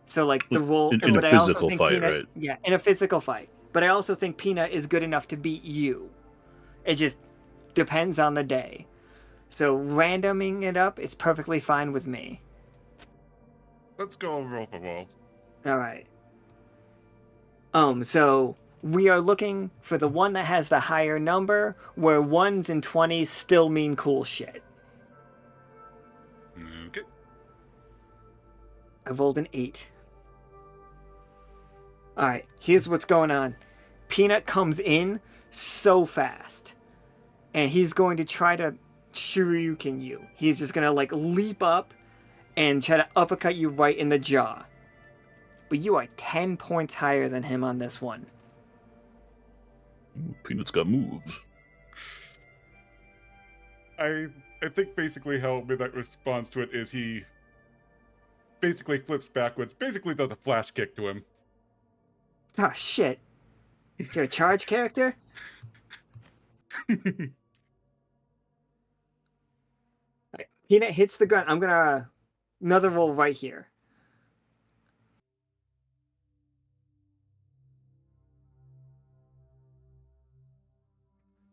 So like the roll in a physical fight, right? Yeah, in a physical fight. But I also think Peanut is good enough to beat you. It just depends on the day. So randoming it up is perfectly fine with me. Let's go roll for roll. All right. So we are looking for the one that has the higher number, where 1s and 20s still mean cool shit. Okay. I rolled an 8. All right, here's what's going on. Peanut comes in so fast, and he's going to try to shuriken you. He's just gonna like leap up and try to uppercut you right in the jaw. But you are 10 points higher than him on this one. Ooh, Peanut's got moves. I think basically how Midnight responds to it is he basically flips backwards, basically does a flash kick to him. Oh shit. You're a charge character? Right. Peanut hits the ground. I'm gonna another roll right here.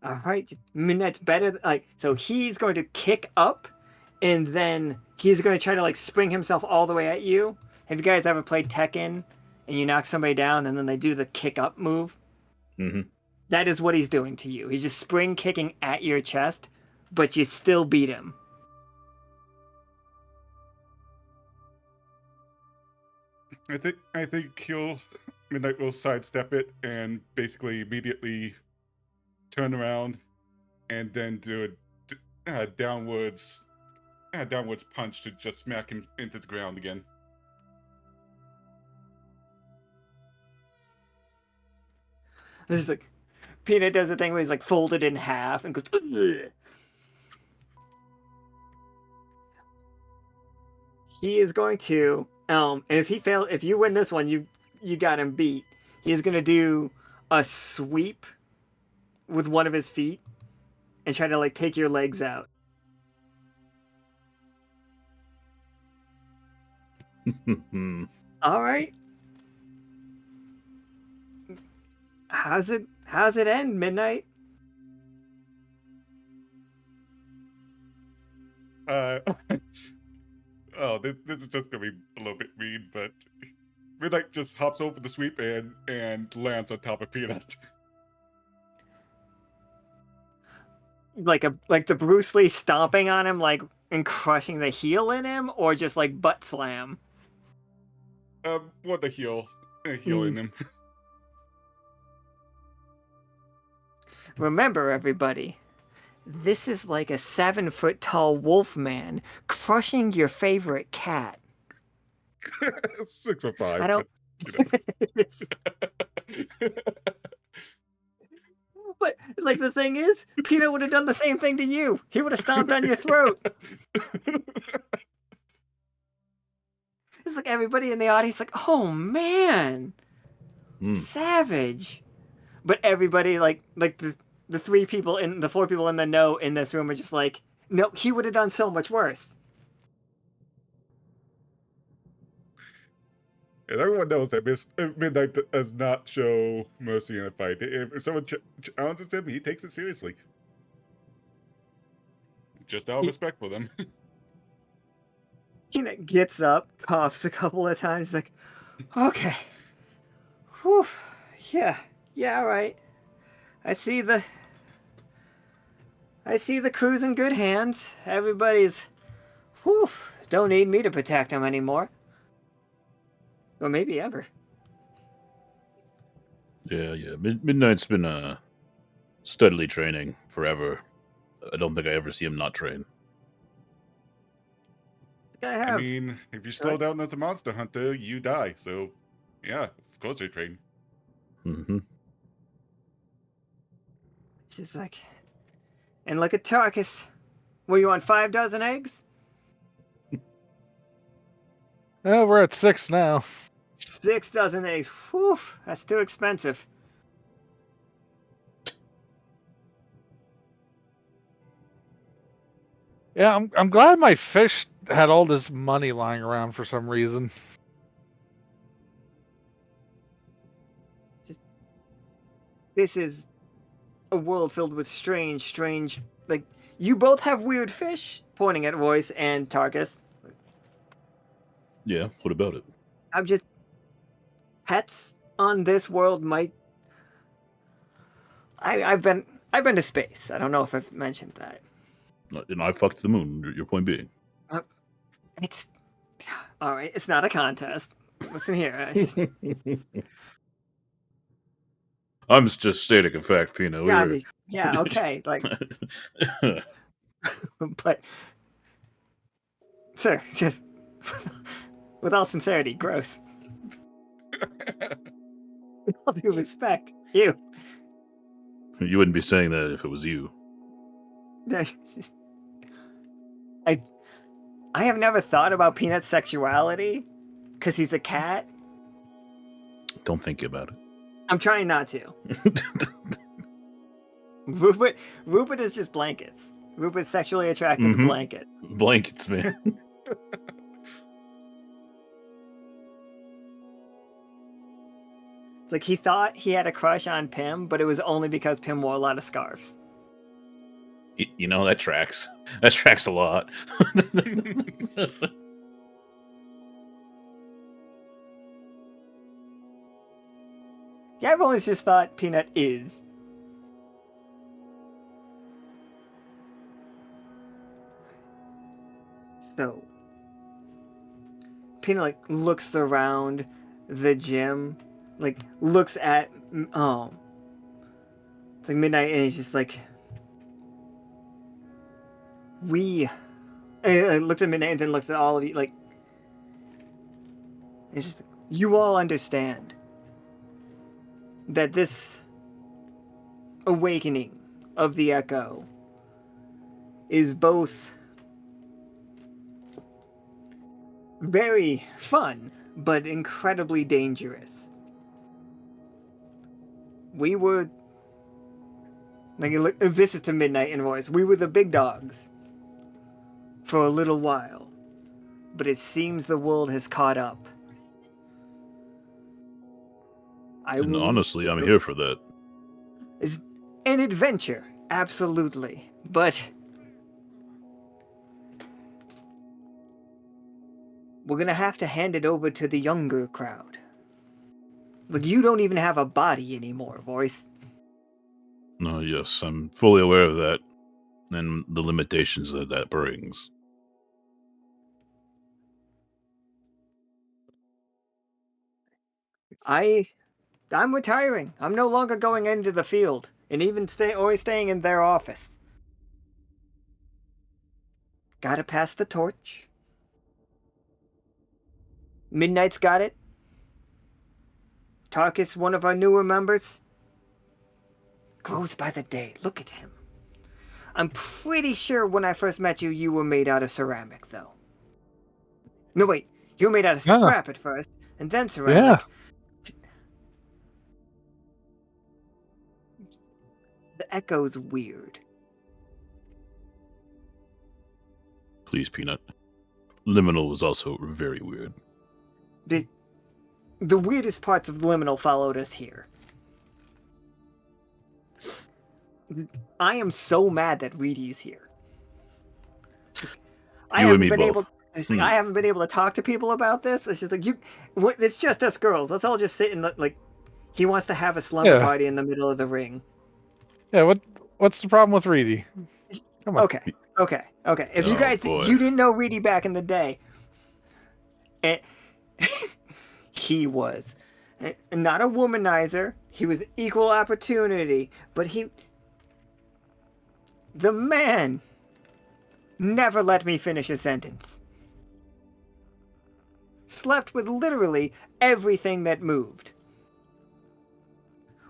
All right, Midnight's better. Like, so he's going to kick up, and then he's going to try to like spring himself all the way at you. Have you guys ever played Tekken, and you knock somebody down, and then they do the kick up move? Mm-hmm. That is what he's doing to you. He's just spring kicking at your chest, but you still beat him. I think Midnight will sidestep it and basically immediately turn around and then do a downwards punch to just smack him into the ground again. This is like Peanut does the thing where he's like folded in half and goes. Ugh. He is going to if you win this one, you got him beat. He is going to do a sweep with one of his feet and try to like take your legs out. All right. How's it end, Midnight? Oh, this is just gonna be a little bit mean, but Midnight just hops over the sweep and lands on top of Peanut. Like the Bruce Lee stomping on him, like and crushing the heel in him, or just like butt slam? What the heel in him. Remember, everybody, this is like a 7-foot tall wolf man crushing your favorite cat. 6'5", I don't. But like the thing is, Peanut would have done the same thing to you. He would have stomped on your throat. It's like everybody in the audience, like, oh man, savage. But everybody, like the 4 people in the know in this room are just like, no, he would have done so much worse. And everyone knows that Midnight does not show mercy in a fight. If someone challenges him, he takes it seriously. Just out of respect for them. Peanut gets up, coughs a couple of times, like, okay. Whew. Yeah, all right. I see the crew's in good hands. Everybody's, whew, don't need me to protect them anymore. Or maybe ever. Yeah. Midnight's been steadily training forever. I don't think I ever see him not train. I mean, if you're slowed down as a monster hunter, you die. So, yeah, of course they train. Mm-hmm. Just like, and look at Tarkus. Were you on 5 dozen eggs? Yeah, we're at 6 now. 6 dozen eggs. Whew, that's too expensive. Yeah, I'm glad my fish had all this money lying around for some reason. This is a world filled with strange, like, you both have weird fish, pointing at Royce and Tarkus. Yeah, what about it? I'm just, pets on this world might, I've been to space. I don't know if I've mentioned that. And I fucked the moon. Your point being? It's, all right, it's not a contest. Listen here. I'm just stating a fact, Pino. Yeah, I mean, yeah, okay, like, but, sir, just, with all sincerity, gross. With all due respect, you. You wouldn't be saying that if it was you. I have never thought about Peanut's sexuality because he's a cat. Don't think about it. I'm trying not to. Rupert is just blankets. Rupert's sexually attracted to blankets. Blankets, man. It's like he thought he had a crush on Pym, but it was only because Pym wore a lot of scarves. You know, that tracks. That tracks a lot. Yeah, I've always just thought Peanut is. So, Peanut, like, looks around the gym, like, looks at, it's like Midnight, and he's just like, looks at Midnight and then looks at all of you, like, it's just, you all understand that this awakening of the Echo is both very fun, but incredibly dangerous. We were, like, this is to Midnight and Royce, we were the big dogs for a little while, but it seems the world has caught up. And honestly, I'm here for that. It's an adventure, absolutely, but we're gonna have to hand it over to the younger crowd. Look, you don't even have a body anymore, Voice. No, yes, I'm fully aware of that, and the limitations that brings. I'm retiring. I'm no longer going into the field. and even always staying in their office. Gotta pass the torch. Midnight's got it. Tarkus, one of our newer members, grows by the day. Look at him. I'm pretty sure when I first met you, you were made out of ceramic, though. No, wait. You were made out of Yeah. scrap at first, and then ceramic. The echo's weird. Please, Peanut. Liminal was also very weird. The weirdest parts of Liminal followed us here. I am so mad that Reedy's here. I You and me haven't been both. able. I haven't been able to talk to people about this. It's just like it's just us girls. Let's all just sit and like. He wants to have a slumber party in the middle of the ring. Yeah. What's the problem with Reedy? Come on. Okay. If you Oh, guys boy. you didn't know Reedy back in the day, and he was not a womanizer. He was equal opportunity, but the man never let me finish a sentence. Slept with literally everything that moved.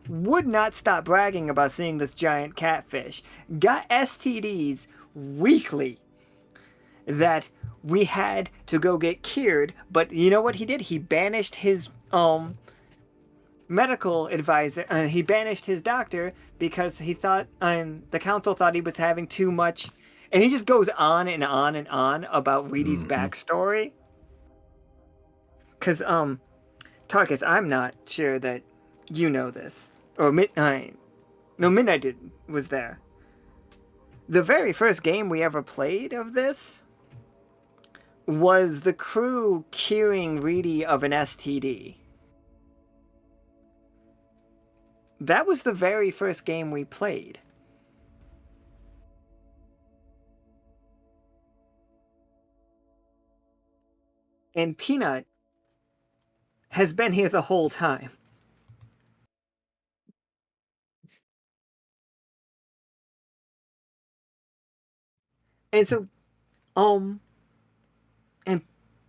Would not stop bragging about seeing this giant catfish. Got STDs weekly that we had to go get cured, but you know what he did? He banished his medical advisor. He banished his doctor because he thought the council thought he was having too much, and he just goes on and on and on about Reedy's backstory. Because Tarkus, I'm not sure that you know this, or Midnight. No, Midnight was there. The very first game we ever played of this was the crew curing Reedy of an STD. That was the very first game we played. And Peanut has been here the whole time. And so, and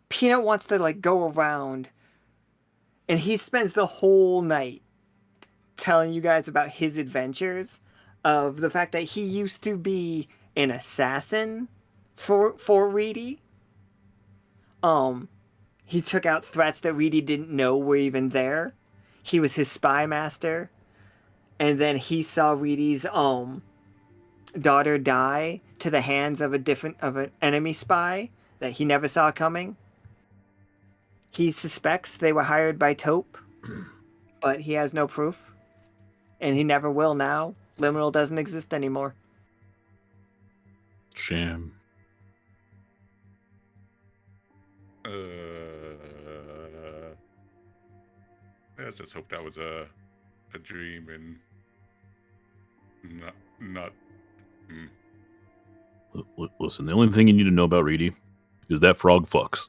Peanut wants to like go around, and he spends the whole night telling you guys about his adventures, of the fact that he used to be an assassin for Reedy. He took out threats that Reedy didn't know were even there. He was his spy master, and then he saw Reedy's daughter die to the hands of an enemy spy that he never saw coming. He suspects they were hired by Taupe, but he has no proof, and he never will now. Liminal doesn't exist anymore. Sham. Let's just hope that was a dream and not. Listen, the only thing you need to know about Reedy is that frog fucks.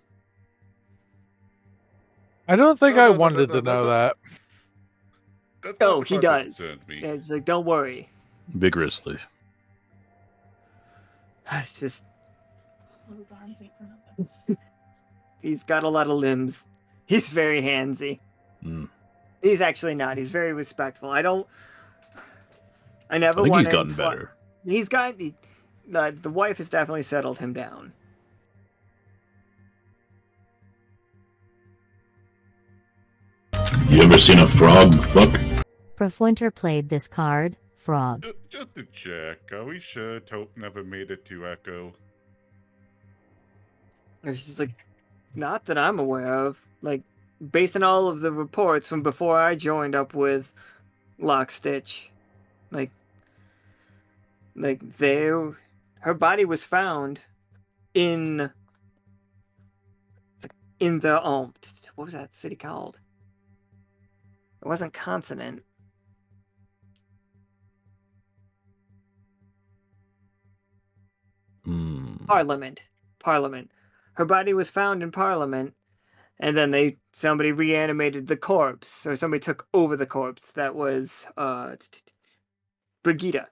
I don't think I wanted to know that. That's not Oh, the he part that does. concerned me. It's like, don't worry. Vigorously. It's just Those arms ain't for nothing. he's got a lot of limbs. He's very handsy. He's actually not. He's very respectful. I never I think want he's gotten better. He's got the wife has definitely settled him down. You ever seen a frog fuck? Profwinter played this card, Frog. Just to check, are we sure Taupe never made it to Echo? It's just like, not that I'm aware of. Like, based on all of the reports from before I joined up with Lockstitch, like her body was found in the what was that city called? It wasn't Consonant. Parliament. Her body was found in Parliament, and then somebody reanimated the corpse, or somebody took over the corpse. That was Brigida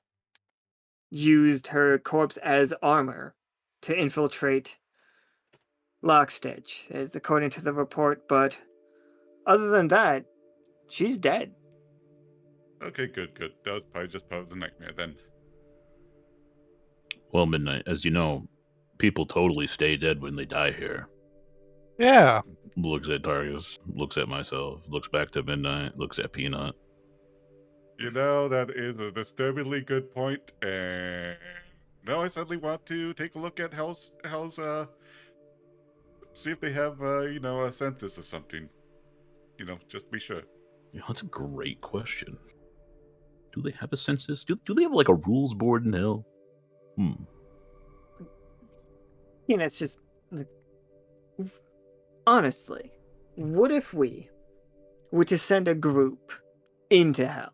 used her corpse as armor to infiltrate Lockstitch, as according to the report, but other than that, she's dead. Okay, good. That was probably just part of the nightmare then. Well, Midnight, as you know, people totally stay dead when they die here. Yeah. Looks at Targus, looks at myself, looks back to Midnight, looks at Peanut. You know, that is a disturbingly good point, and now I suddenly want to take a look at how's see if they have a census or something. Just to be sure. That's a great question. Do they have a census? Do they have like a rules board in hell? It's just like, honestly, what if we were to send a group into hell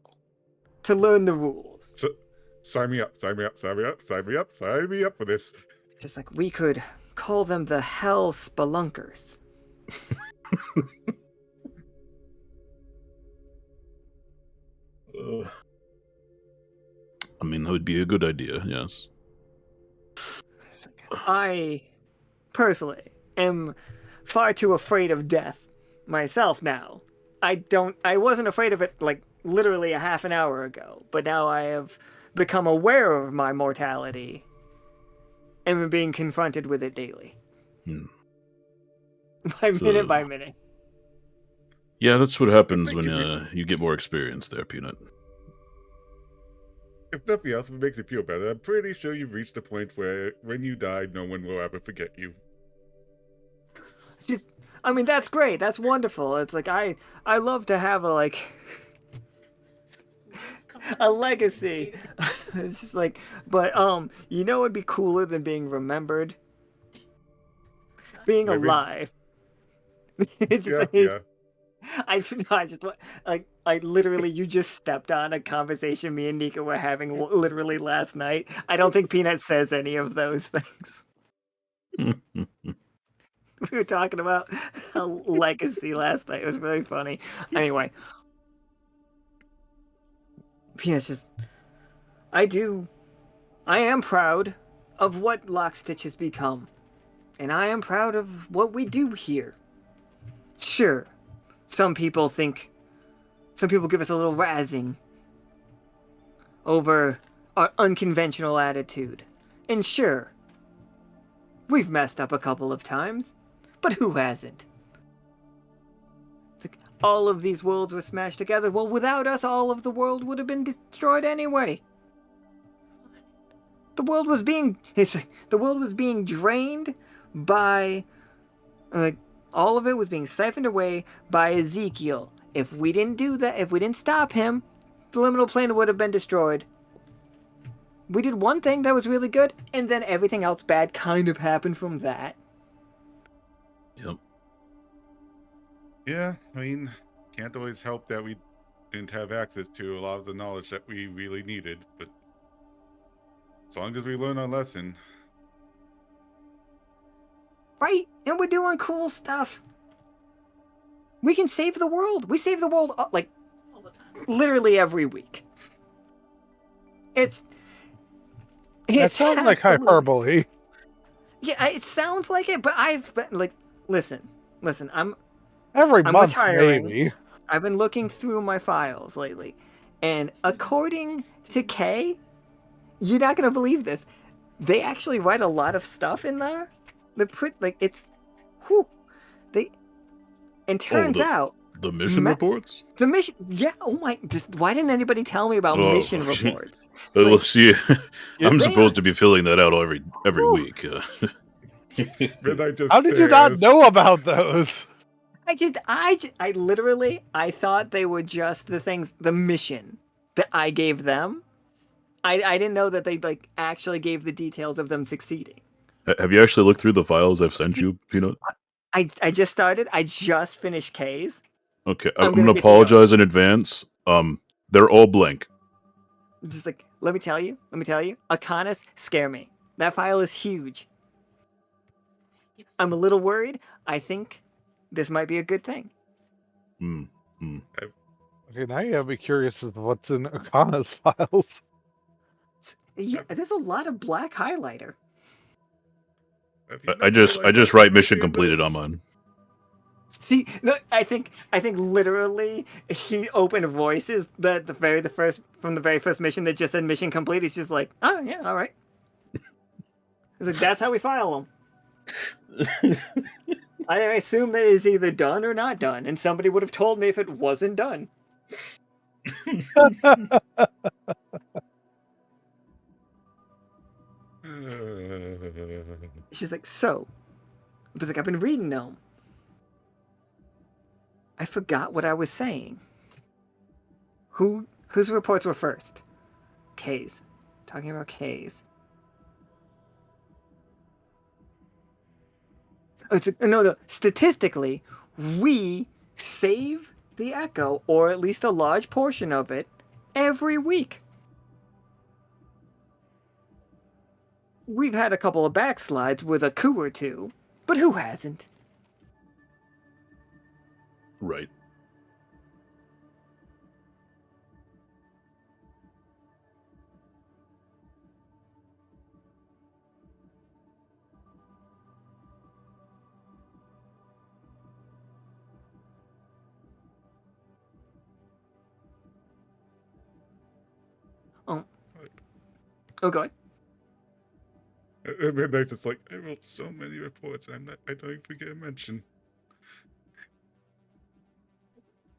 to learn the rules? So, sign me up for this. Just like we could call them the Hell Spelunkers. I mean, that would be a good idea, yes. I, personally, am far too afraid of death myself now. I wasn't afraid of it, like, literally a half an hour ago, but now I have become aware of my mortality and am being confronted with it daily. Minute by minute. Yeah, that's what happens when you get more experience there, Peanut. If nothing else, if it makes you feel better, I'm pretty sure you've reached the point where when you die, no one will ever forget you. I mean, that's great. That's wonderful. It's like I love to have a legacy. It's just like, but it'd be cooler than being remembered. Being alive. Yeah. I just I literally, you just stepped on a conversation me and Nika were having literally last night. I don't think Peanut says any of those things. We were talking about a legacy last night. It was really funny. Anyway, Peanut's just, I am proud of what Lockstitch has become, and I am proud of what we do here. Sure, some people give us a little razzing over our unconventional attitude. And sure, we've messed up a couple of times, but who hasn't? It's like all of these worlds were smashed together. Well, without us, all of the world would have been destroyed anyway. The world was being drained by, all of it was being siphoned away by Ezekiel. If we didn't do that, if we didn't stop him, the liminal plane would have been destroyed. We did one thing that was really good, and then everything else bad kind of happened from that. Yep. Yeah, I mean, can't always help that we didn't have access to a lot of the knowledge that we really needed, but as long as we learn our lesson. Right? And we're doing cool stuff. We can save the world. We save the world, all the time. literally every week. It sounds like hyperbole. Yeah, it sounds like it, but I've been listen. I'm month, retiring. maybe. I've been looking through my files lately, and according to Kay, you're not gonna believe this. They actually write a lot of stuff in there. And turns out the mission reports. The mission, yeah. Oh my! Why didn't anybody tell me about mission reports? Well, see, I'm supposed to be filling that out every week. How did you not know about those? I literally thought they were just the mission that I gave them. I didn't know that they actually gave the details of them succeeding. Have you actually looked through the files I've sent you, Peanut? I just started. I just finished K's. Okay, I'm gonna apologize in advance. They're all blank. Just let me tell you. Akanas scare me. That file is huge. I'm a little worried. I think this might be a good thing. Okay, now you gotta be curious as to what's in Akana's files. Yeah, there's a lot of black highlighter. Have you I not just realized write that mission anything completed on else? mine. See, no, I think literally he opened voices that the very first mission that just said mission complete. He's just like, oh yeah, all right. He's like, that's how we file them. I assume that it's either done or not done, and somebody would have told me if it wasn't done. She's like, so, but like I've been reading them. I forgot what I was saying. Whose reports were first? K's. Talking about K's. No. Statistically, we save the Echo, or at least a large portion of it, every week. We've had a couple of backslides with a coup or two, but who hasn't? Right. Oh, go ahead. At midnight, it's like, I wrote so many reports, I don't even get a mention.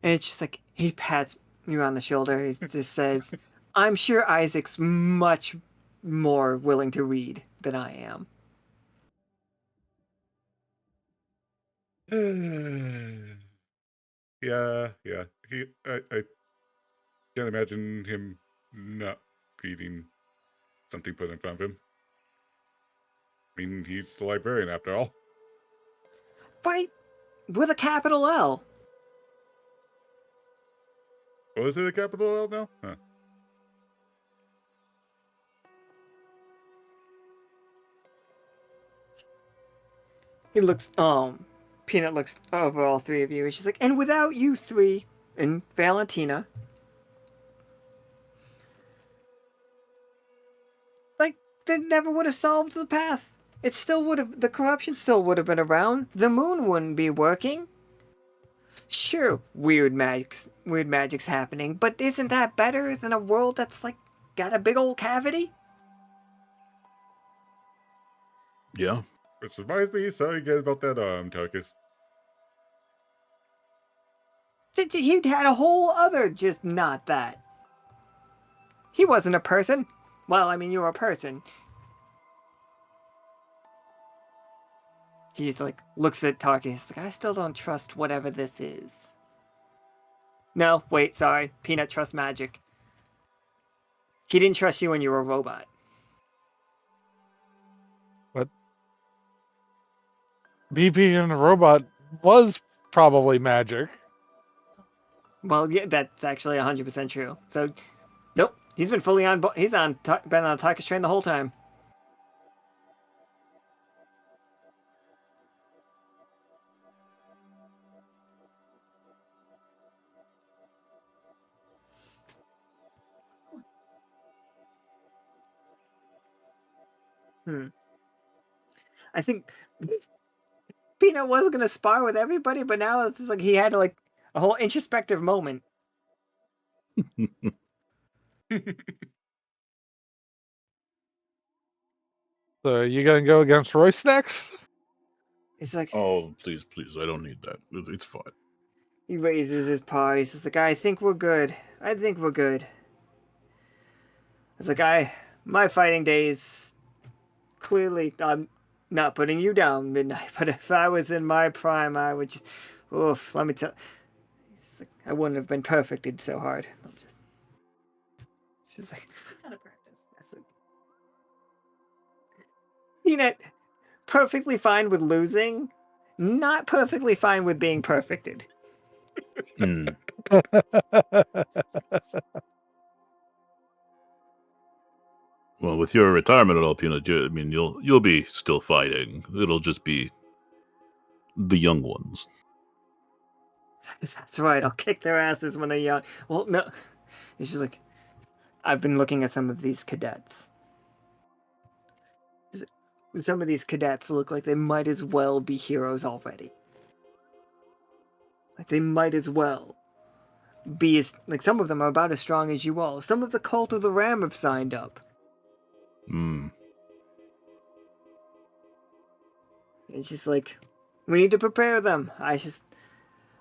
And it's just like, he pats me on the shoulder. He just says, I'm sure Isaac's much more willing to read than I am. Yeah. I can't imagine him not reading something put in front of him. I mean, he's the librarian after all. Right? With a capital L. Oh, is it a capital L now? Huh. He looks, Peanut looks over all three of you. She's like, and without you three and Valentina, like, they never would have solved the path. It still would have, the corruption still would have been around. The moon wouldn't be working. Sure, weird magic's happening, but isn't that better than a world that's, like, got a big old cavity? Yeah. Which reminds me, sorry again about that Tarkus. He had a whole other, just not that. He wasn't a person. Well, I mean, you were a person. He's like, looks at Tarkus. He's like, I still don't trust whatever this is. No, wait, sorry. Peanut trusts magic. He didn't trust you when you were a robot. But me being a robot was probably magic. Well, yeah, that's actually 100% true. So, nope, he's been fully on. He's been on Tarkus train the whole time. I think Peanut was gonna spar with everybody, but now it's just like he had like a whole introspective moment. So you gonna go against Royce next? It's like Oh, please, I don't need that. It's fine. he raises his paw. He's just like, I think we're good. I think we're good. It's like my fighting days. Clearly, I'm not putting you down, Midnight. But if I was in my prime, I would just, oof. Let me tell. Like, I wouldn't have been perfected so hard. She's like, It's out of practice. Peanut, perfectly fine with losing, not perfectly fine with being perfected. Hmm. Well, with your retirement at all, Peanut, I mean, you'll be still fighting. It'll just be the young ones. That's right. I'll kick their asses when they're young. Well, no. It's just like, I've been looking at some of these cadets. some of these cadets look like they might as well be heroes already. Like they might as well be as, like, some of them are about as strong as you all. Some of the Cult of the Ram have signed up. Hmm. It's just like, we need to prepare them.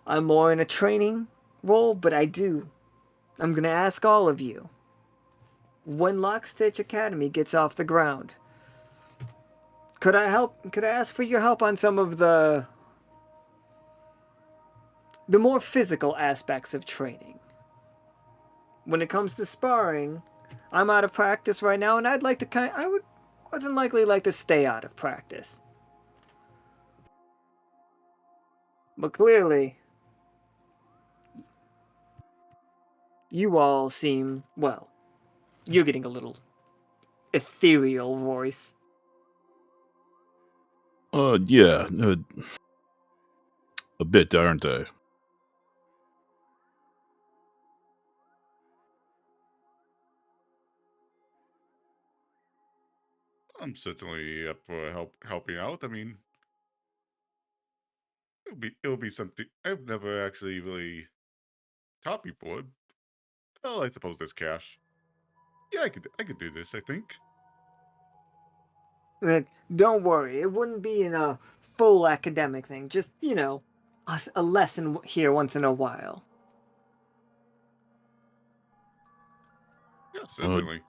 I'm more in a training role, but I'm gonna ask all of you. When Lockstitch Academy gets off the ground, could I ask for your help on some of the more physical aspects of training? When it comes to sparring, I'm out of practice right now, and I would more than likely like to stay out of practice. But clearly, you all seem, well, you're getting a little ethereal voice. Yeah, a bit, aren't I? I'm certainly up for helping out. I mean, it'll be something I've never actually really taught before. Well, I suppose there's cash. Yeah, I could do this, I think. Like, don't worry, it wouldn't be in a full academic thing. Just, a lesson here once in a while. Yeah, certainly.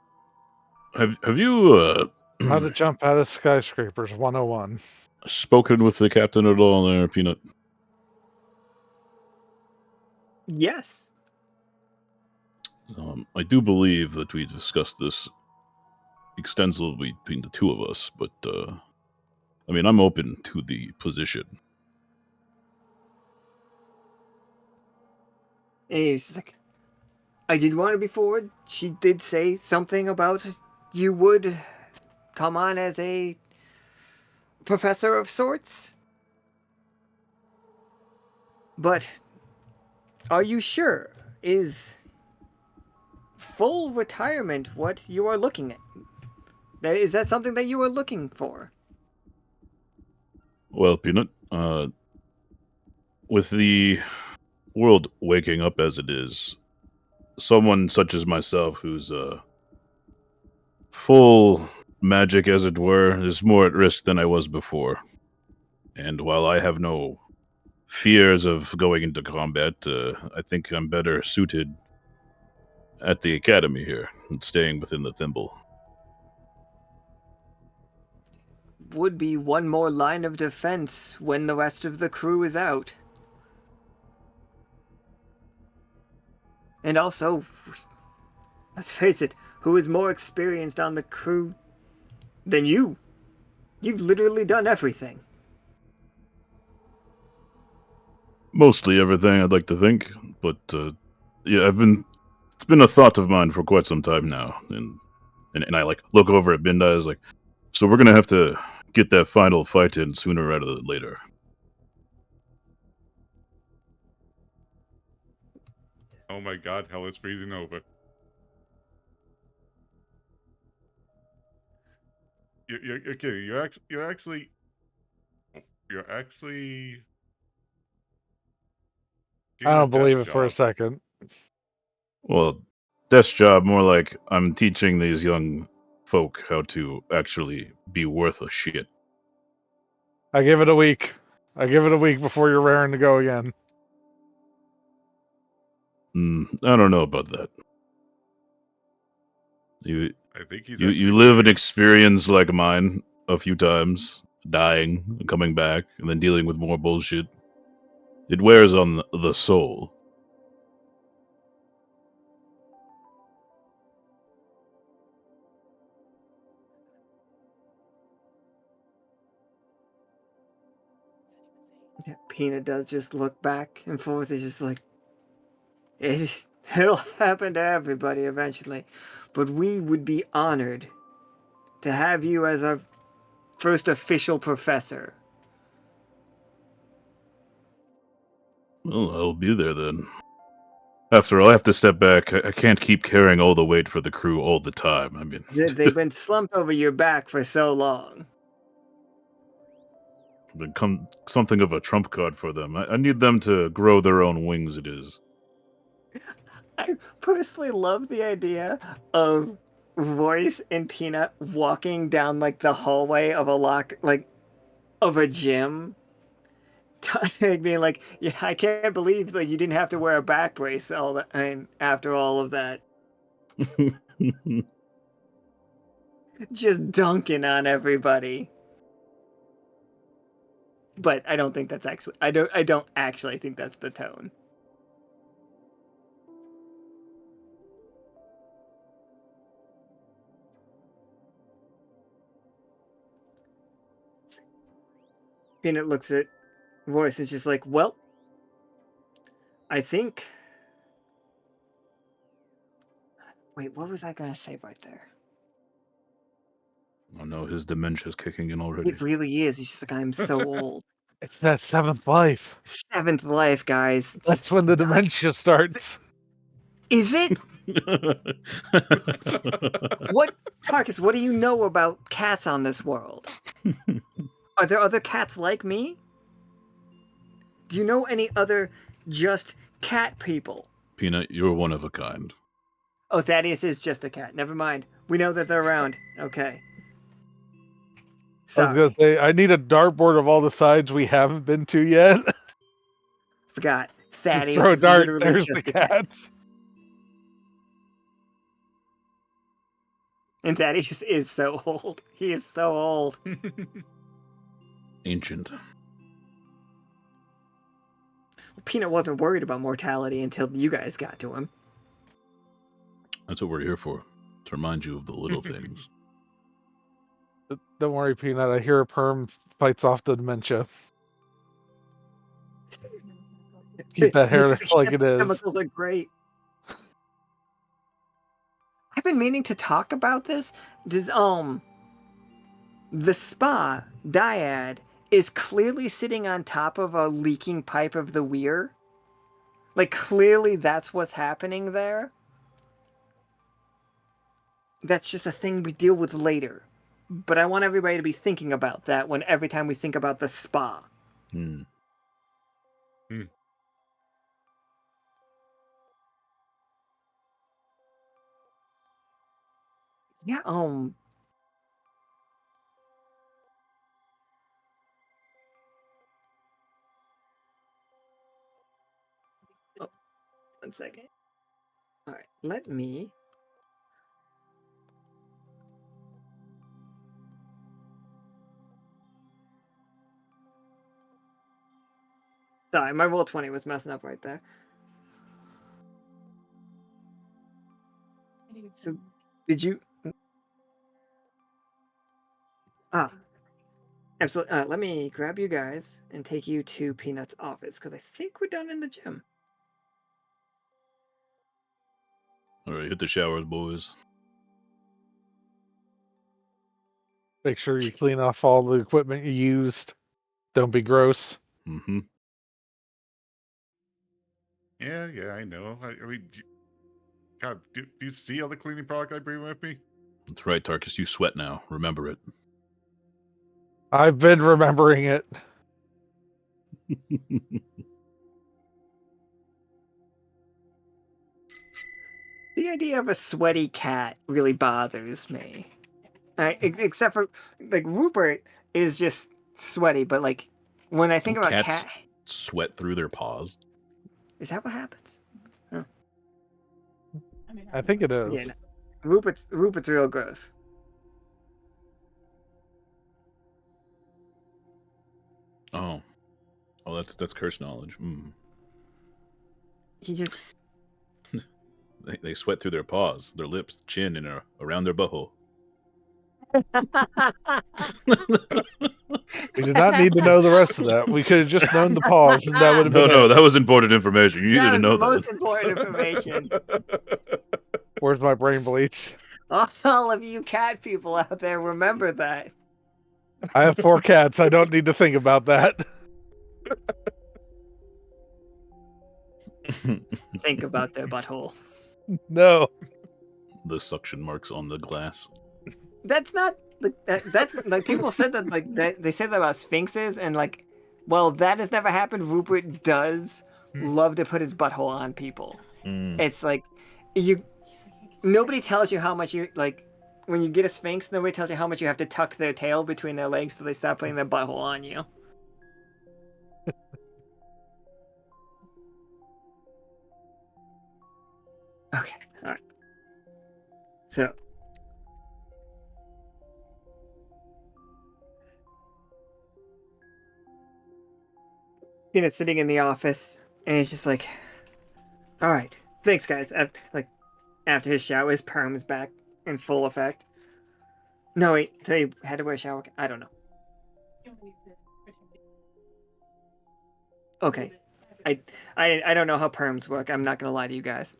Have you How to jump out of skyscrapers 101. spoken with the captain at all there, Peanut? Yes. I do believe that we discussed this extensively between the two of us, but I mean, I'm open to the position. And he's like, I did want to be forward. She did say something about you would come on as a professor of sorts. But are you sure? Is full retirement what you are looking at? Is that something that you are looking for? Well, Peanut, with the world waking up as it is, someone such as myself who's full magic, as it were, is more at risk than I was before. And while I have no fears of going into combat, I think I'm better suited at the academy here and staying within the thimble. Would be one more line of defense when the rest of the crew is out. And also, let's face it, who is more experienced on the crew than you? You've literally done everything. Mostly everything, I'd like to think, but yeah, it's been a thought of mine for quite some time now, and I like look over at Bindai, I was like, so we're gonna have to get that final fight in sooner rather than later. Oh my god, hell is freezing over. You're kidding. You're actually I getting a don't believe desk it for a job. second. Well, desk job, more like I'm teaching these young folk how to actually be worth a shit. I give it a week. I give it a week before you're raring to go again. I don't know about that. I think he's You actually live an serious. experience like mine a few times, dying, and coming back, and then dealing with more bullshit. It wears on the soul. Peanut does just look back and forth. It's just like, it'll happen to everybody eventually. But we would be honored to have you as our first official professor. Well, I'll be there then. After all, I have to step back. I can't keep carrying all the weight for the crew all the time. I mean, They've been slumped over your back for so long. become something of a trump card for them. I need them to grow their own wings. It is. I personally love the idea of Royce and Peanut walking down like the hallway of of a gym, being like, "Yeah, I can't believe like you didn't have to wear a back brace and after all of that, just dunking on everybody." But I don't think that's actually. I don't actually think that's the tone. Peanut looks at Royce and is just like, "Well, I think." Wait, what was I gonna say right there? Oh no, his dementia's kicking in already. It really is. He's just like, I'm so old. It's that seventh life. Seventh life, guys. That's when the dementia starts. Is it? What, Tarkus, what do you know about cats on this world? Are there other cats like me? Do you know any other just cat people? Peanut, you're one of a kind. Oh, Thaddeus is just a cat. Never mind. We know that they're around. Okay. I was gonna Sorry. say, I need a dartboard of all the sides we haven't been to yet. Forgot. Just Thaddeus throw a is dart. literally There's just the a cat. cats. And Thaddeus is so old. He is so old. Ancient. Peanut wasn't worried about mortality until you guys got to him. That's what we're here for. To remind you of the little things. Don't worry, Peanut. I hear a perm fights off the dementia. Keep that hair like it is. Chemicals are great. I've been meaning to talk about this. The spa dyad is clearly sitting on top of a leaking pipe of the weir. Like, clearly that's what's happening there. That's just a thing we deal with later. But I want everybody to be thinking about that every time we think about the spa. Hmm. Yeah, Oh, 1 second. Alright, let me... Sorry, my roll 20 was messing up right there. So, did you... Ah. Absolutely. Let me grab you guys and take you to Peanut's office, because I think we're done in the gym. Alright, hit the showers, boys. Make sure you clean off all the equipment you used. Don't be gross. Mm-hmm. Yeah, I know. I mean, God, do you see all the cleaning product I bring with me? That's right, Tarkus. You sweat now. Remember it. I've been remembering it. The idea of a sweaty cat really bothers me. Except for, like, Rupert is just sweaty, but, like, when I think Don't about cats cat... sweat through their paws? Is that what happens? Huh. I think it is. Yeah, no. Rupert's real gross. Oh, that's curse knowledge. Mm. He just... They sweat through their paws, their lips, chin, and around their butthole. We did not need to know the rest of that. We could have just known the pause, and that would have been No, it. that was important information. You needed That to was know the most that. important information. Where's my brain bleach? All of you cat people out there, remember that. I have 4 cats. I don't need to think about that. Think about their butthole. No. The suction marks on the glass. That's not That like people said that they said that about sphinxes and like, well, that has never happened. Rupert does love to put his butthole on people. Mm. It's like nobody tells you how much you like when you get a sphinx. Nobody tells you how much you have to tuck their tail between their legs so they stop putting their butthole on you. Okay, all right. So. Peanut's sitting in the office, and he's just like, all right, thanks, guys. After his shower, his perm is back in full effect. No, wait, so he had to wear a shower? I don't know. Okay. I don't know how perms work. I'm not going to lie to you guys.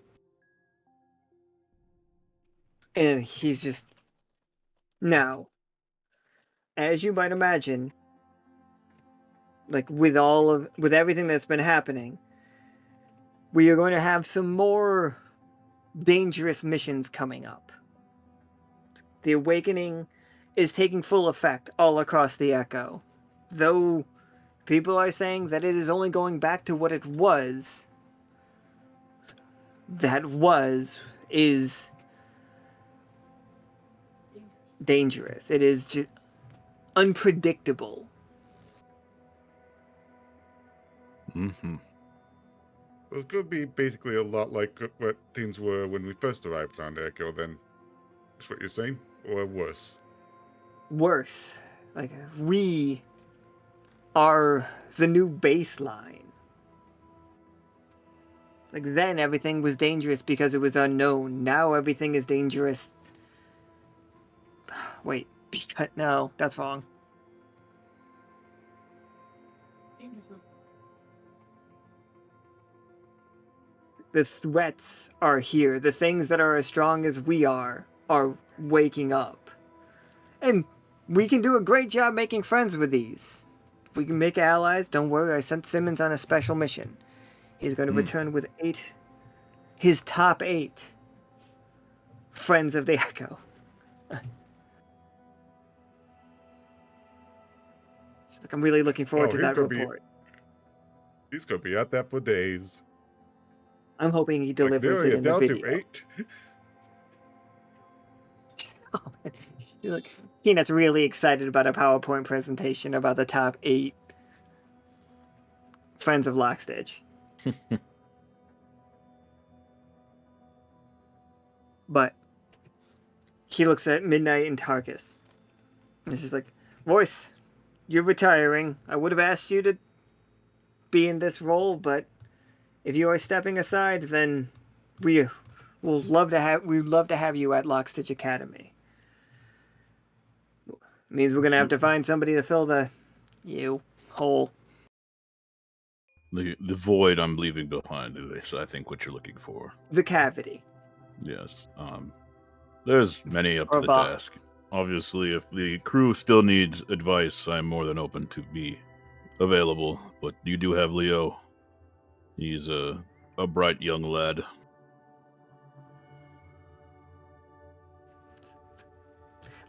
And he's just... Now, as you might imagine, like with everything that's been happening, we are going to have some more dangerous missions coming up. The awakening is taking full effect all across the Echo. Though people are saying that it is only going back to what it was. Is dangerous. It is just unpredictable. Mm-hmm. Well, it could be basically a lot like what things were when we first arrived on Echo, then. That's what you're saying? Or worse? Worse. Like, we are the new baseline. Like, then everything was dangerous because it was unknown. Now everything is dangerous. Wait, no, that's wrong. The threats are here. The things that are as strong as we are waking up. And we can do a great job making friends with these. We can make allies. Don't worry, I sent Simmons on a special mission. He's going to return with his top 8 friends of the Echo. Like, I'm really looking forward to that report. He's going to be at that for days. I'm hoping he delivers it in the video. To 8? Oh, man. Look, Peanut's really excited about a PowerPoint presentation about the top 8 friends of Lockstitch. But he looks at Midnight and Tarkus. And he's like, Voice, you're retiring. I would have asked you to be in this role, but if you are stepping aside, then we'd love to have you at Lockstitch Academy. It means we're gonna have to find somebody to fill the hole. The void I'm leaving behind is, I think, what you're looking for. The cavity. Yes. There's many up to the task. Obviously, if the crew still needs advice, I'm more than open to be available. But you do have Leo. He's a bright young lad.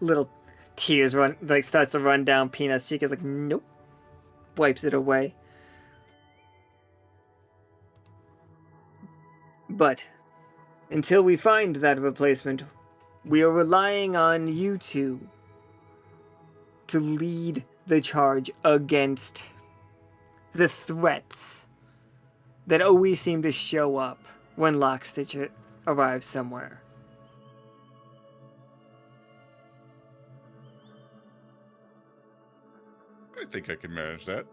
Little tears starts to run down Peanut's cheek. Is like, nope. Wipes it away. But until we find that replacement, we are relying on you two to lead the charge against the threats that always seem to show up when Lockstitch arrives somewhere. I think I can manage that.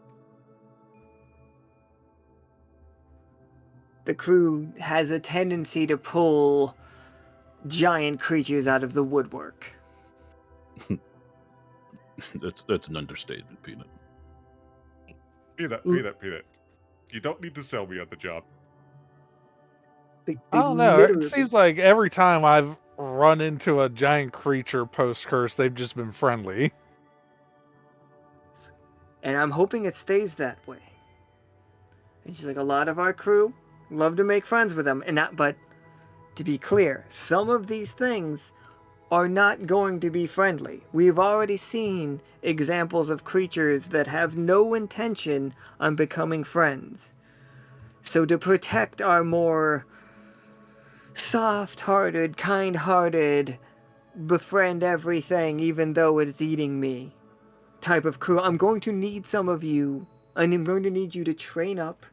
The crew has a tendency to pull giant creatures out of the woodwork. That's an understatement, Peanut. Peanut. You don't need to sell me on the job. They I don't know. It seems like every time I've run into a giant creature post-curse, they've just been friendly. And I'm hoping it stays that way. And she's like, a lot of our crew love to make friends with them. But to be clear, some of these things are not going to be friendly. We've already seen examples of creatures that have no intention on becoming friends. So to protect our more soft-hearted, kind-hearted, befriend everything even though it's eating me type of crew, I'm going to need some of you, and I'm going to need you to train up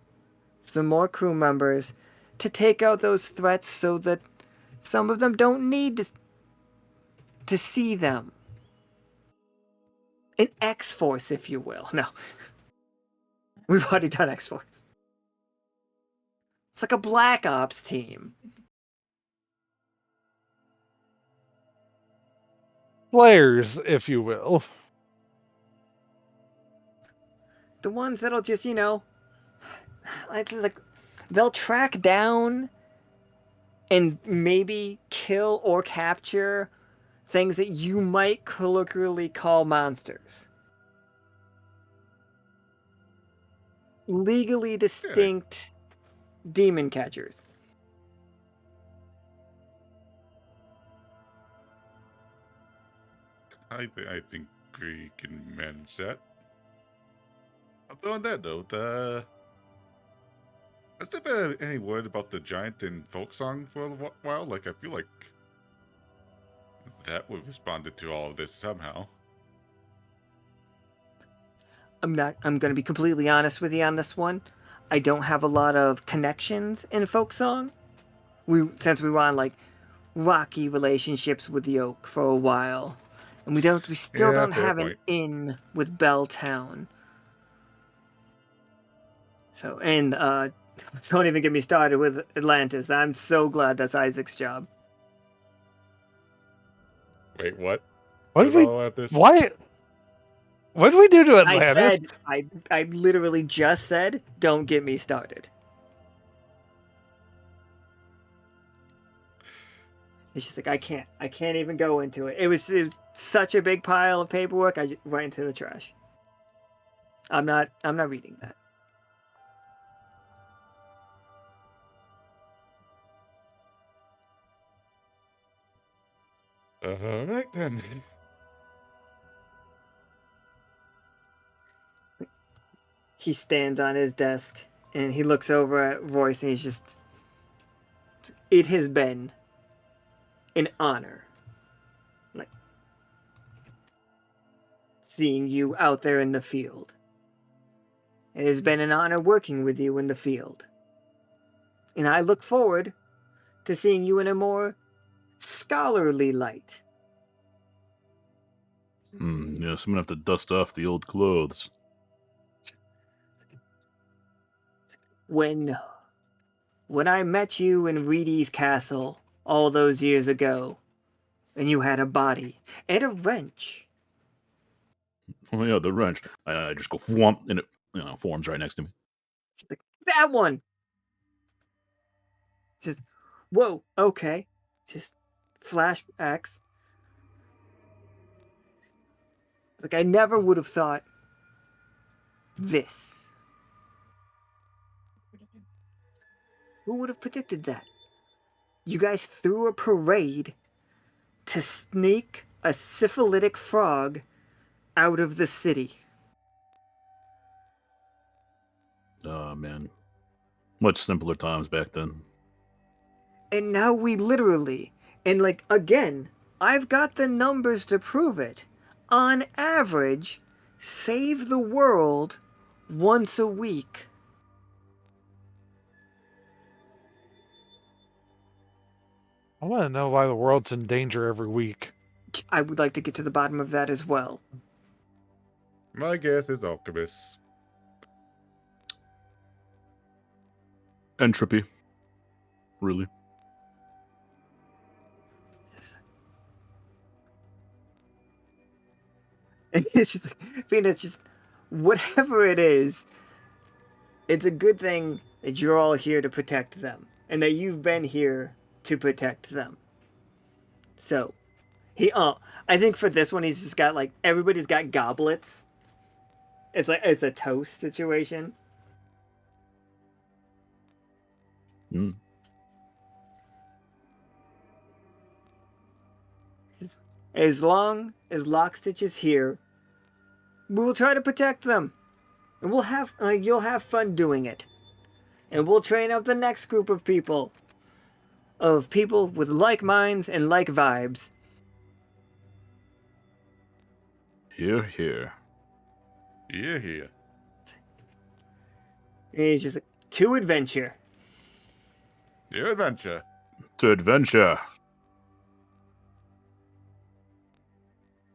some more crew members to take out those threats so that some of them don't need to see them. An X-Force, if you will. No. We've already done X-Force. It's like a Black Ops team. Players, if you will. The ones that'll just, you know, it's like they'll track down and maybe kill or capture things that you might colloquially call monsters. Legally distinct demon catchers. I think we can manage that. Although on that note, has there been any word about the giant in folk song for a while? Like, I feel like that would have responded to all of this somehow. I'm gonna be completely honest with you on this one. I don't have a lot of connections in folk song. Since we were on like rocky relationships with the Oak for a while. And we still don't fair have an point. inn with Belltown. So, and don't even get me started with Atlantis. I'm so glad that's Isaac's job. Wait, what? What did about we? Atlantis? Why? What did we do to I Atlantis? said, I literally just said, don't get me started. It's just like I can't even go into it. It was such a big pile of paperwork. I just went into the trash. I'm not reading that. All right then. He stands on his desk and he looks over at Royce and he's just, it has been an honor, like, seeing you out there in the field. It has been an honor working with you in the field. And I look forward to seeing you in a more scholarly light. Yes, I'm gonna have to dust off the old clothes. When I met you in Reedy's castle all those years ago, and you had a body and a wrench. Oh yeah, the wrench. I just go thwomp, and it forms right next to me. Like, that one! Just, whoa, okay. Just flashbacks. Like, I never would have thought this. Who would have predicted that? You guys threw a parade to sneak a syphilitic frog out of the city. Oh man, much simpler times back then. And now we literally, and like, again, I've got the numbers to prove it. On average, save the world once a week. I want to know why the world's in danger every week. I would like to get to the bottom of that as well. My guess is alchemists. Entropy. Really? And it's just, it's just, whatever it is, it's a good thing that you're all here to protect them, and that you've been here to protect them. So, I think for this one, he's just got like, everybody's got goblets. It's like, it's a toast situation. Mm. As long as Lockstitch is here, we will try to protect them. And we'll have you'll have fun doing it. And we'll train up the next group of people with like minds and like vibes. Here, here. Yeah. And he's just like, to adventure. Your adventure. To adventure.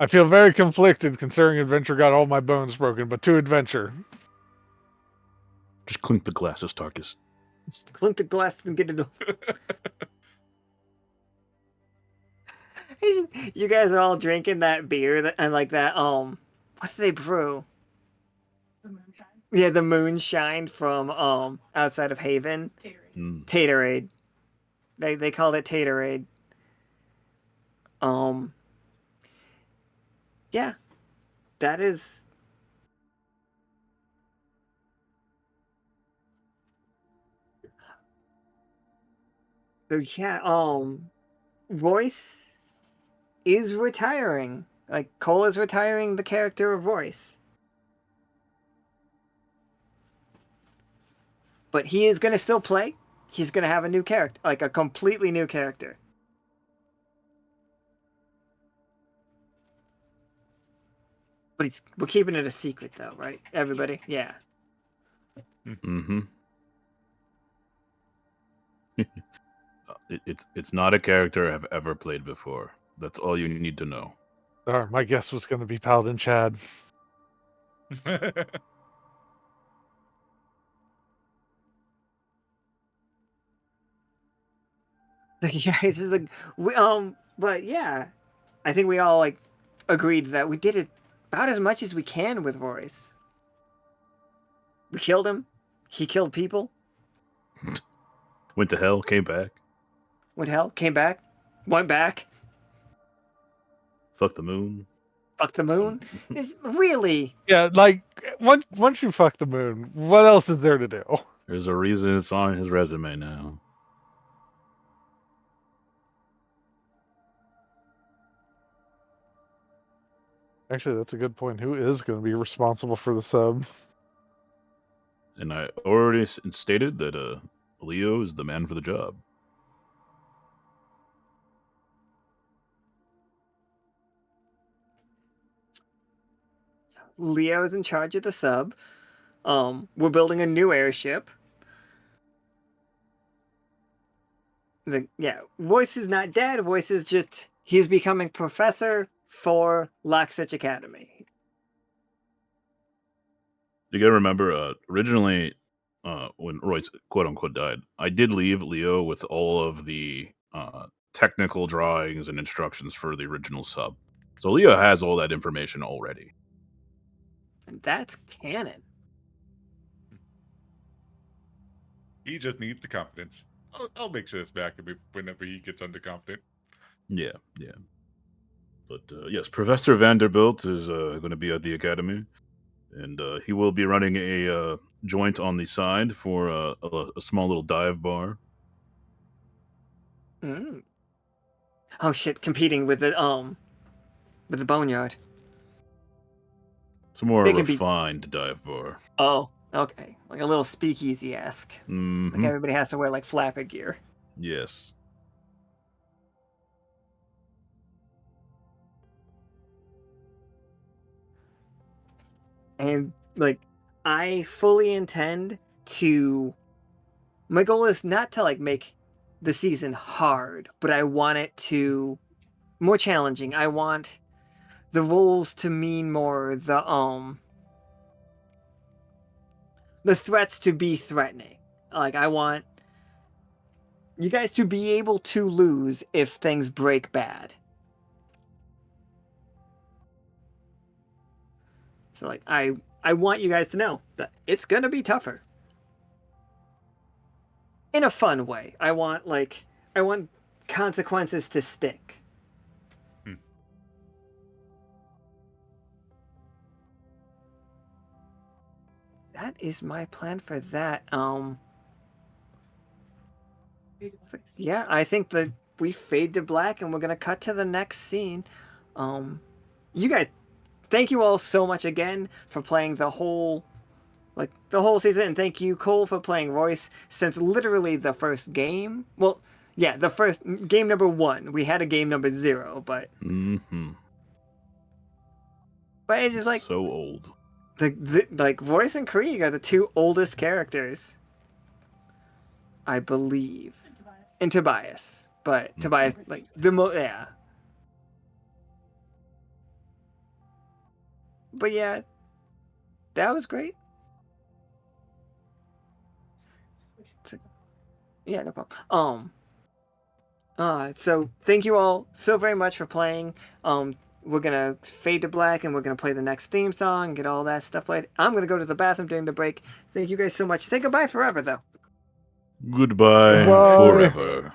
I feel very conflicted considering adventure got all my bones broken, but to adventure. Just clink the glasses, Tarkus. Just clink the glass and get it over. You guys are all drinking that beer and like that what do they brew? The moonshine. Yeah, the moonshine from outside of Haven. Taterade. Taterade. They called it Taterade. Yeah. That is so yeah, Royce is retiring. Like Cole is retiring the character of Royce. But he is gonna still play. He's gonna have a new character, like a completely new character. But we're keeping it a secret though, right? Everybody? Yeah. Mm-hmm. It's not a character I've ever played before. That's all you need to know. Darn, my guess was going to be Paladin Chad. Yeah, it's just like but yeah, I think we all like agreed that we did it about as much as we can with Royce. We killed him. He killed people. Went to hell, came back. Went to hell, came back, went back. Fuck the moon. Fuck the moon. It's really. Yeah, like once you fuck the moon, what else is there to do? There's a reason it's on his resume now. Actually, that's a good point. Who is going to be responsible for the sub? And I already stated that Leo is the man for the job. Leo's in charge of the sub. We're building a new airship. Like, yeah, Royce is not dead. Royce is just he's becoming professor for Lockstitch Academy. You gotta remember, originally, when Royce quote unquote died, I did leave Leo with all of the technical drawings and instructions for the original sub. So Leo has all that information already. And that's canon. He just needs the confidence. I'll make sure it's back whenever he gets underconfident. Yeah. But yes, Professor Vanderbilt is going to be at the academy, and he will be running a joint on the side for a small little dive bar. Mm. Oh shit! Competing with the boneyard. It's a more They can be- refined dive bar. Oh, okay, like a little speakeasy-esque. Mhm. Like everybody has to wear like flapper gear. Yes. And like I fully intend to my goal is not to like make the season hard, but I want it to more challenging. I want the rules to mean more, the threats to be threatening. Like I want you guys to be able to lose if things break bad. So like I want you guys to know that it's gonna be tougher. In a fun way. I want consequences to stick. That is my plan for that. Yeah, I think that we fade to black and we're gonna cut to the next scene. You guys, thank you all so much again for playing the whole season, and thank you, Cole, for playing Royce since literally the first game. Well, yeah, the first game number 1. We had a game number 0, but Mm-hmm. it's just like So old. like Royce and Krieg are the 2 oldest characters, I believe, and Tobias. But Tobias, like yeah. But yeah, that was great. Yeah, no problem. So thank you all so very much for playing. We're gonna fade to black and we're gonna play the next theme song and get all that stuff played. I'm gonna go to the bathroom during the break. Thank you guys so much. Say goodbye forever though. Goodbye Bye. forever.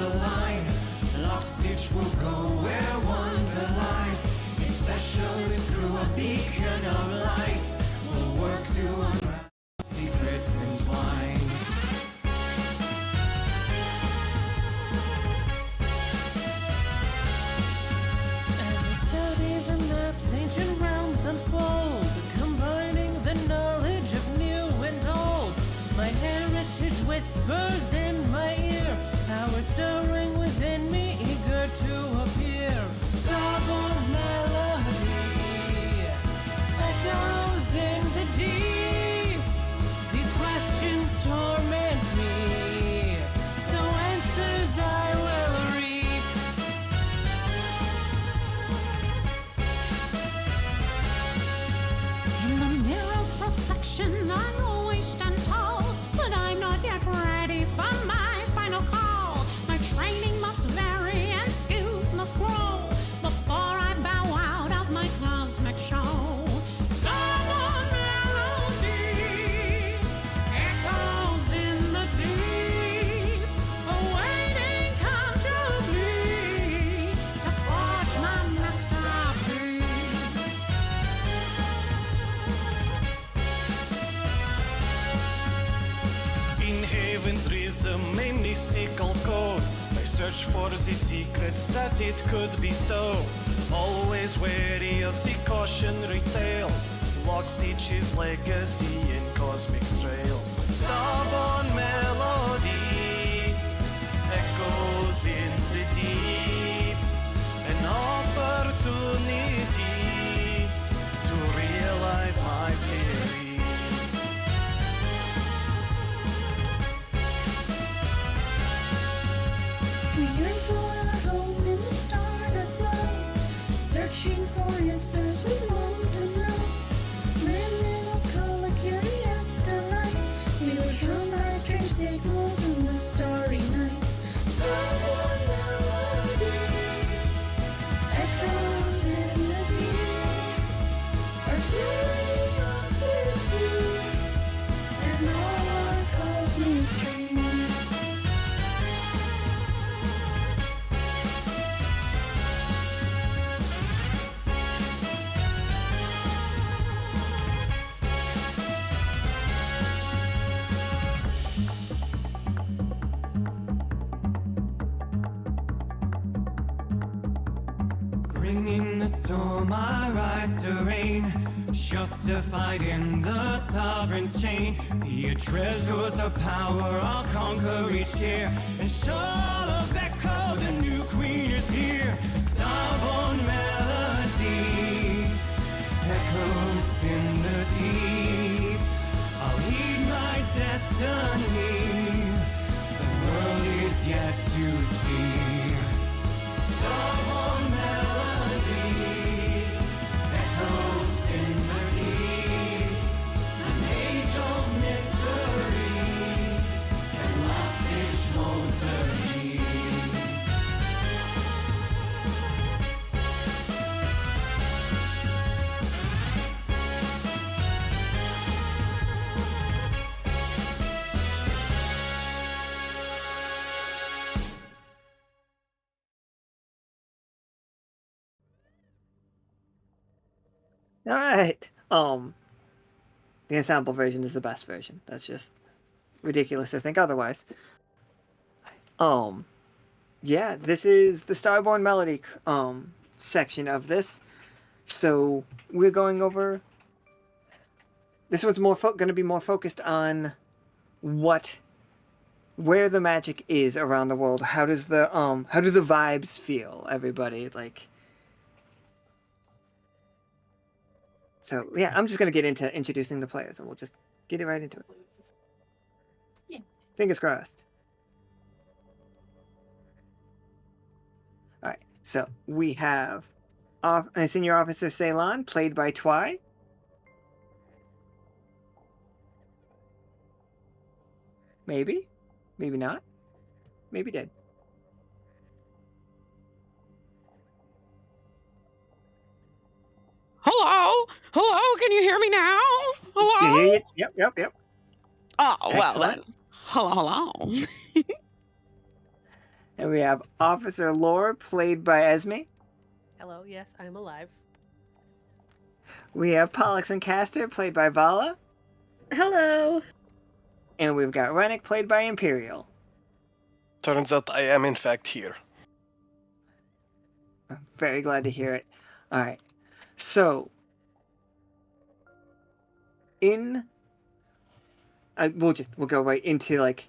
the line. Lockstitch will go where wonder lies. A specialist through a beacon of light will work to unravel secrets entwined. As I study the maps, ancient realms unfold, combining the knowledge of new and old. My heritage whispers in my ear, power stirring within me, eager to appear. Starborne Melody echoes in the deep. These questions torment me, so answers I will reap. In the mirror's reflection, I always stand tall, but I'm not yet ready for my final call. My training must vary and skills must grow before I bow out of my cosmic show. Starborne Melody echoes in the deep, awaiting comfortably to forge my masterpiece. In heaven's rhythm, a mystical code, I search for the secrets that it could bestow. Always wary of the cautionary tales, Lockstitch's legacy in cosmic trails. Starborne Melody echoes in the deep, an opportunity to realize my theory. We yearn for a home in the stardust light, searching for answers we want to know. Liminals call a curious delight. We were drawn by strange signals in the starry night. Starborne Melody echoes in the deep. Our curiosity and all our cosmic dreams. Bringing the storm, I rise to reign, justified in the sovereign's chain. The treasures of power, I'll conquer each year, and show of echo, the new queen is here. Starborne Melody echoes in the deep. I'll heed my destiny, the world is yet to see. Starborne Melody echoes in the deep, an age of mystery, and Lockstitch holds the key. All right. The ensemble version is the best version. That's just ridiculous to think otherwise. Yeah, this is the Starborne Melody section of this. So we're going over. This was more going to be more focused on where the magic is around the world. How do the vibes feel, everybody? Like. So yeah, I'm just gonna get into introducing the players, and we'll just get it right into it. Yeah. Fingers crossed. All right, so we have Senior Officer Ceylon, played by Twy. Maybe, maybe not, maybe dead. Hello? Hello? Can you hear me now? Hello? Yep. Oh, well Excellent. then. Hello. And we have Officer Lore, played by Esme. Hello, yes, I'm alive. We have Pollux and Caster, played by Vala. Hello. And we've got Rennick, played by Imperial. Turns out I am in fact here. I'm very glad to hear it. Alright. So, we'll go right into, like,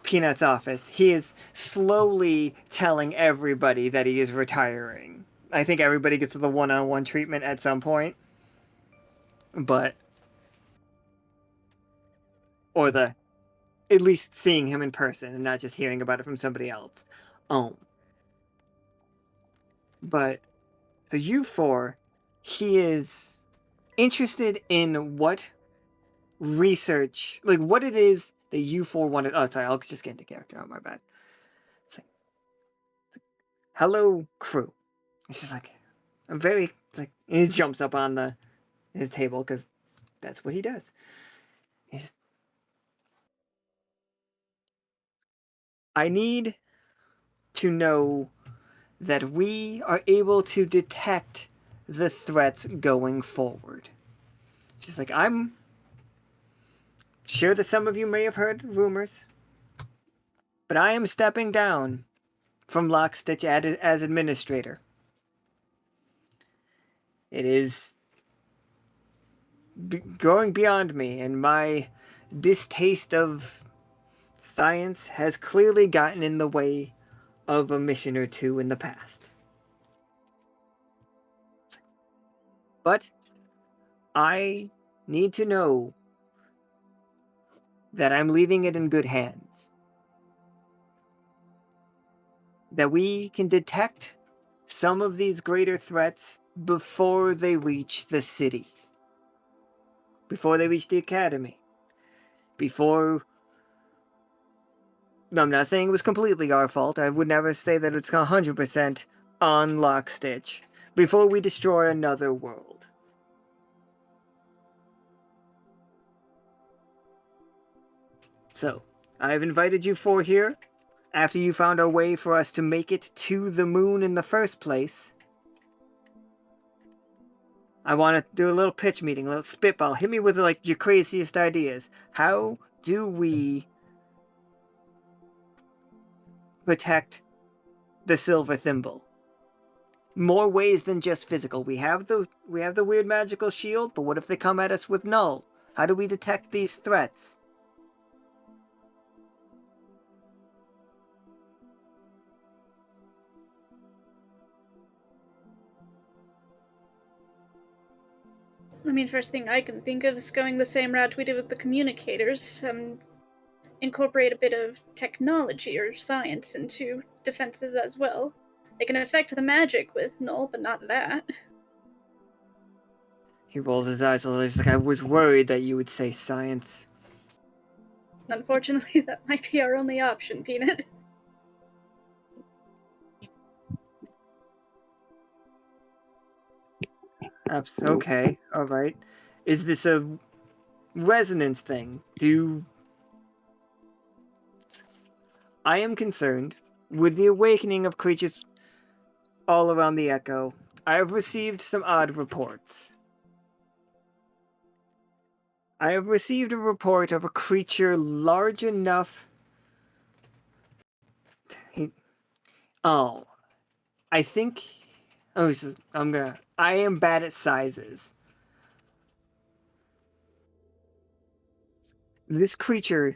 Peanut's office. He is slowly telling everybody that he is retiring. I think everybody gets the one-on-one treatment at some point. But... Or at least seeing him in person and not just hearing about it from somebody else. But for you four, he is interested in what research, like what it is that you four wanted. Oh, sorry, I'll just get into character. Oh, my bad. It's like, hello, crew. It's just like, he jumps up on his table because that's what he does. I need to know that we are able to detect the threats going forward. It's just like, I'm sure that some of you may have heard rumors, but I am stepping down from Lockstitch as administrator. It is going beyond me, and my distaste of science has clearly gotten in the way of a mission or two in the past. But I need to know that I'm leaving it in good hands. That we can detect some of these greater threats before they reach the city. Before they reach the academy. No, I'm not saying it was completely our fault. I would never say that it's 100% on Lockstitch. Before we destroy another world. So, I've invited you four here. After you found a way for us to make it to the moon in the first place, I want to do a little pitch meeting, a little spitball. Hit me with, like, your craziest ideas. How do we protect the silver thimble? More ways than just physical. We have the weird magical shield, but what if they come at us with null? How do we detect these threats? I mean, first thing I can think of is going the same route we did with the communicators. Incorporate a bit of technology or science into defenses as well. They can affect the magic with null, but not that. He rolls his eyes a little. He's like, I was worried that you would say science. Unfortunately, that might be our only option, Peanut. Okay, alright. Is this a resonance thing? I am concerned with the awakening of creatures all around the Echo. I have received some odd reports. I have received a report of a creature large enough... I think... I am bad at sizes. This creature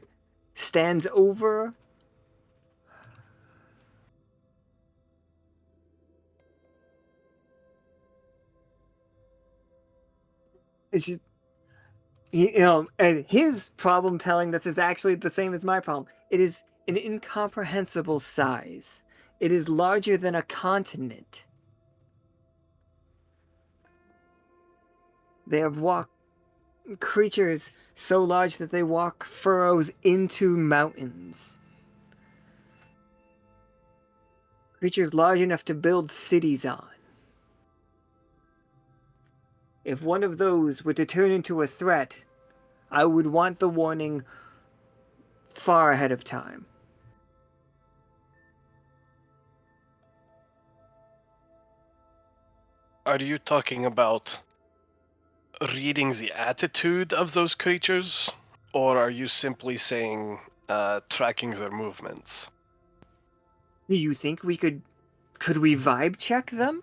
stands over... It's just... and his problem telling this is actually the same as my problem. It is an incomprehensible size. It is larger than a continent. They have creatures so large that they walk furrows into mountains. Creatures large enough to build cities on. If one of those were to turn into a threat, I would want the warning far ahead of time. Are you talking about reading the attitude of those creatures, or are you simply saying tracking their movements? Do you think we could we vibe check them?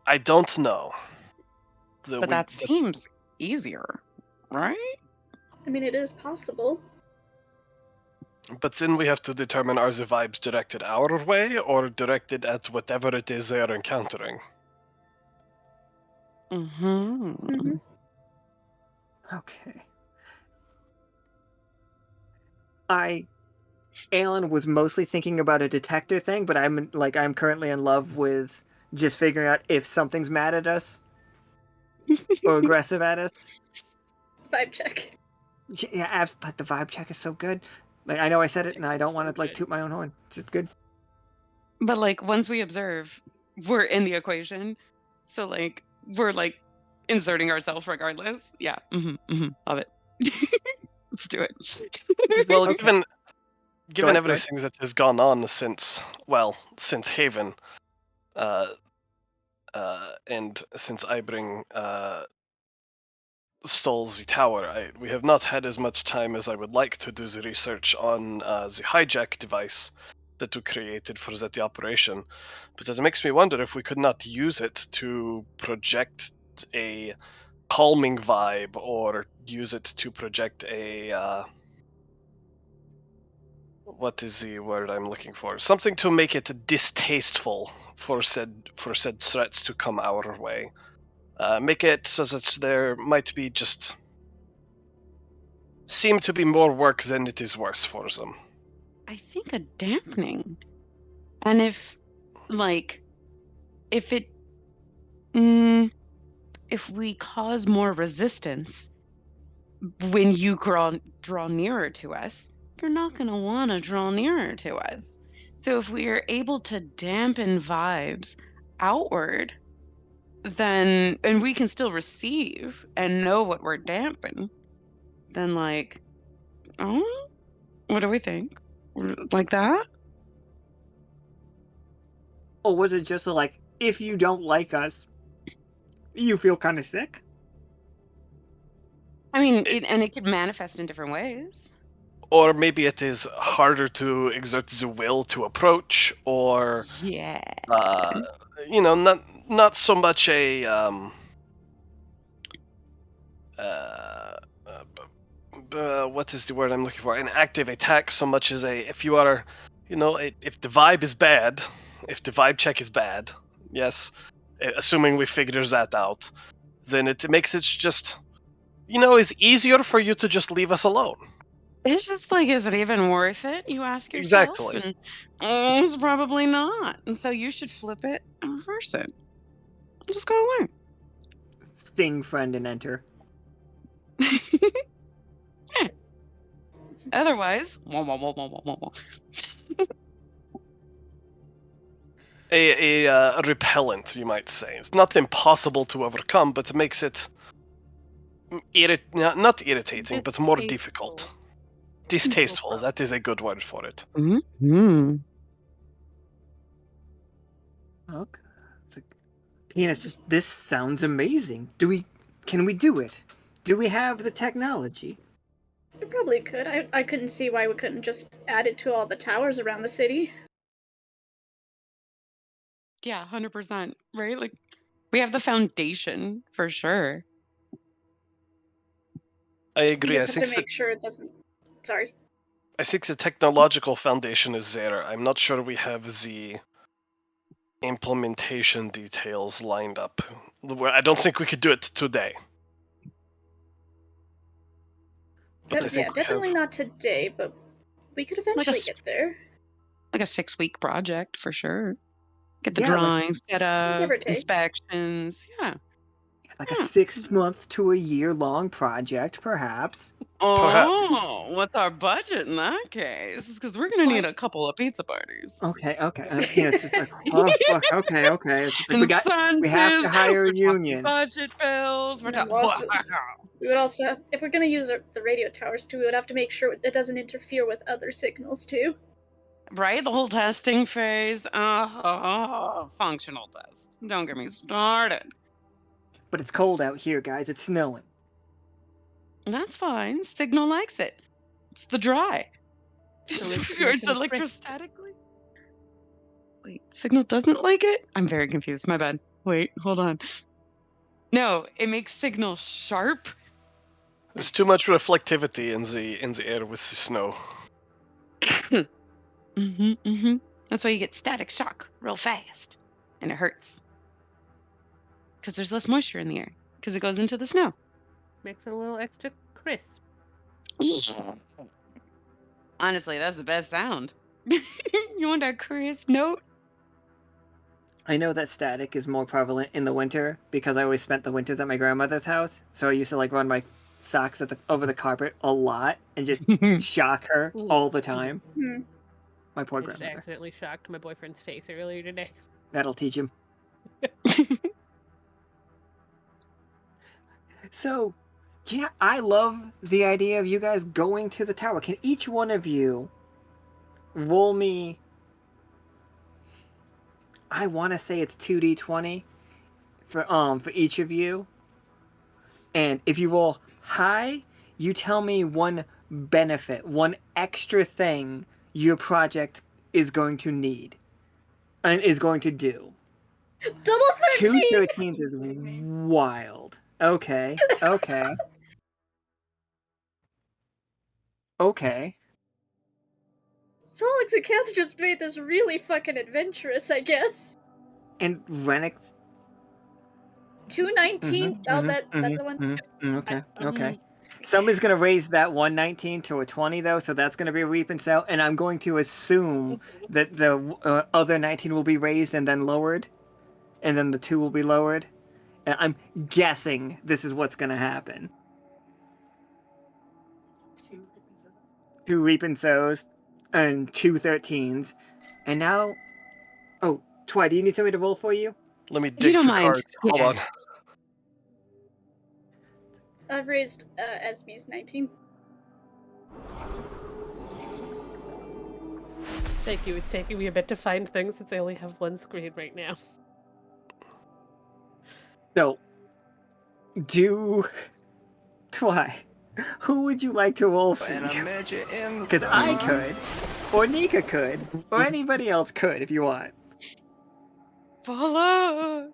I don't know. But that seems easier, right? I mean, it is possible. But then we have to determine, are the vibes directed our way or directed at whatever it is they are encountering? Mm-hmm. Okay. Alan was mostly thinking about a detector thing, but I'm currently in love with just figuring out if something's mad at us or aggressive at us. Vibe check. Yeah, but the vibe check is so good. Like, I know I said it, and I don't want to like toot my own horn. It's just good. But like once we observe, we're in the equation. So like we're like inserting ourselves regardless. Yeah. Love it. Let's do it. Well, Okay. given ahead. everything that has gone on since Haven, and since Ibring stole the tower, we have not had as much time as I would like to do the research on the hijack device that we created for the operation. But it makes me wonder if we could not use it to project a calming vibe, or use it to project a what is the word I'm looking for? Something to make it distasteful for said threats to come our way. Make it so that there might be just seem to be more work than it is worth for them. I think a dampening. And if like if it if we cause more resistance when you draw nearer to us, you're not going to want to draw nearer to us. So if we are able to dampen vibes outward, then and we can still receive and know what we're damping, then like, oh, what do we think? Like that? Or was it just like, if you don't like us, you feel kind of sick? I mean, it could manifest in different ways. Or maybe it is harder to exert the will to approach, or Yeah. not so much a what is the word I'm looking for? An active attack, so much as if you are, if the vibe is bad, if the vibe check is bad, yes, assuming we figure that out, then it makes it just, it's easier for you to just leave us alone. It's just like, is it even worth it? You ask yourself, Exactly. and it's probably not. And so you should flip it and reverse it. Just go away. Sting friend and enter. Otherwise, a repellent, you might say. It's not impossible to overcome, but it makes it not irritating, but more difficult. Distasteful. That is a good word for it. Mm-hmm. Okay. Penis, this sounds amazing. Can we do it? Do we have the technology? We probably could. I couldn't see why we couldn't just add it to all the towers around the city. Yeah, 100%. Right? Like, we have the foundation for sure. I agree. You just have to make sure it doesn't. Sorry. I think the technological foundation is there. I'm not sure we have the implementation details lined up. I don't think we could do it today. Definitely not today, but we could eventually get there. Like a 6-week project for sure. Get the Yeah, drawings, set up, give or take. inspections. Yeah. Like a 6-month to a year-long project, perhaps. Oh, what's our budget in that case? Because we're gonna need a couple of pizza parties. Okay. Penis just like, oh fuck. Okay. It's just like we have to Incentives. hire We're a union. talking budget bills. We're talking. We would also have, if we're going to use the radio towers too, we would have to make sure it doesn't interfere with other signals too. Right? The whole testing phase. Functional test. Don't get me started. But it's cold out here, guys. It's snowing. That's fine. Signal likes it. It's the dry. So it's It's nice and crisp. electrostatically. Wait, Signal doesn't like it? I'm very confused. My bad. Wait, hold on. No, it makes Signal sharp. There's too much reflectivity in the air with the snow. That's why you get static shock real fast. And it hurts. Because there's less moisture in the air. Because it goes into the snow. Makes it a little extra crisp. Honestly, that's the best sound. You want that crisp note? I know that static is more prevalent in the winter because I always spent the winters at my grandmother's house. So I used to like run my socks over the carpet a lot and just shock her all the time. My poor I just grandmother. accidentally shocked my boyfriend's face earlier today. That'll teach him. So, yeah, I love the idea of you guys going to the tower. Can each one of you roll me? I want to say it's 2d20 for each of you. And if you roll high, you tell me one benefit, one extra thing your project is going to need and is going to do. Double 13! 2 13s is wild. Okay. Okay. Felix and Cass just made this really fucking adventurous, I guess. And Rennick. 219. That's the one. Okay. Somebody's going to raise that 119 to a 20, though, so that's going to be a reap and sow. And I'm going to assume that the other 19 will be raised and then lowered, and then the 2 will be lowered. And I'm guessing this is what's going to happen. 2 reap and sows and 2 13s. And now... Oh, Twy, do you need somebody to roll for you? Let me dig don't for mind. cards. Hold Yeah. on. I've raised Esme's 19. Thank you. It's taking me a bit to find things since I only have one screen right now. So, Twy, who would you like to roll for When I you? met you in the Because I summer. could, or Nika could, or anybody else could if you want. Voila!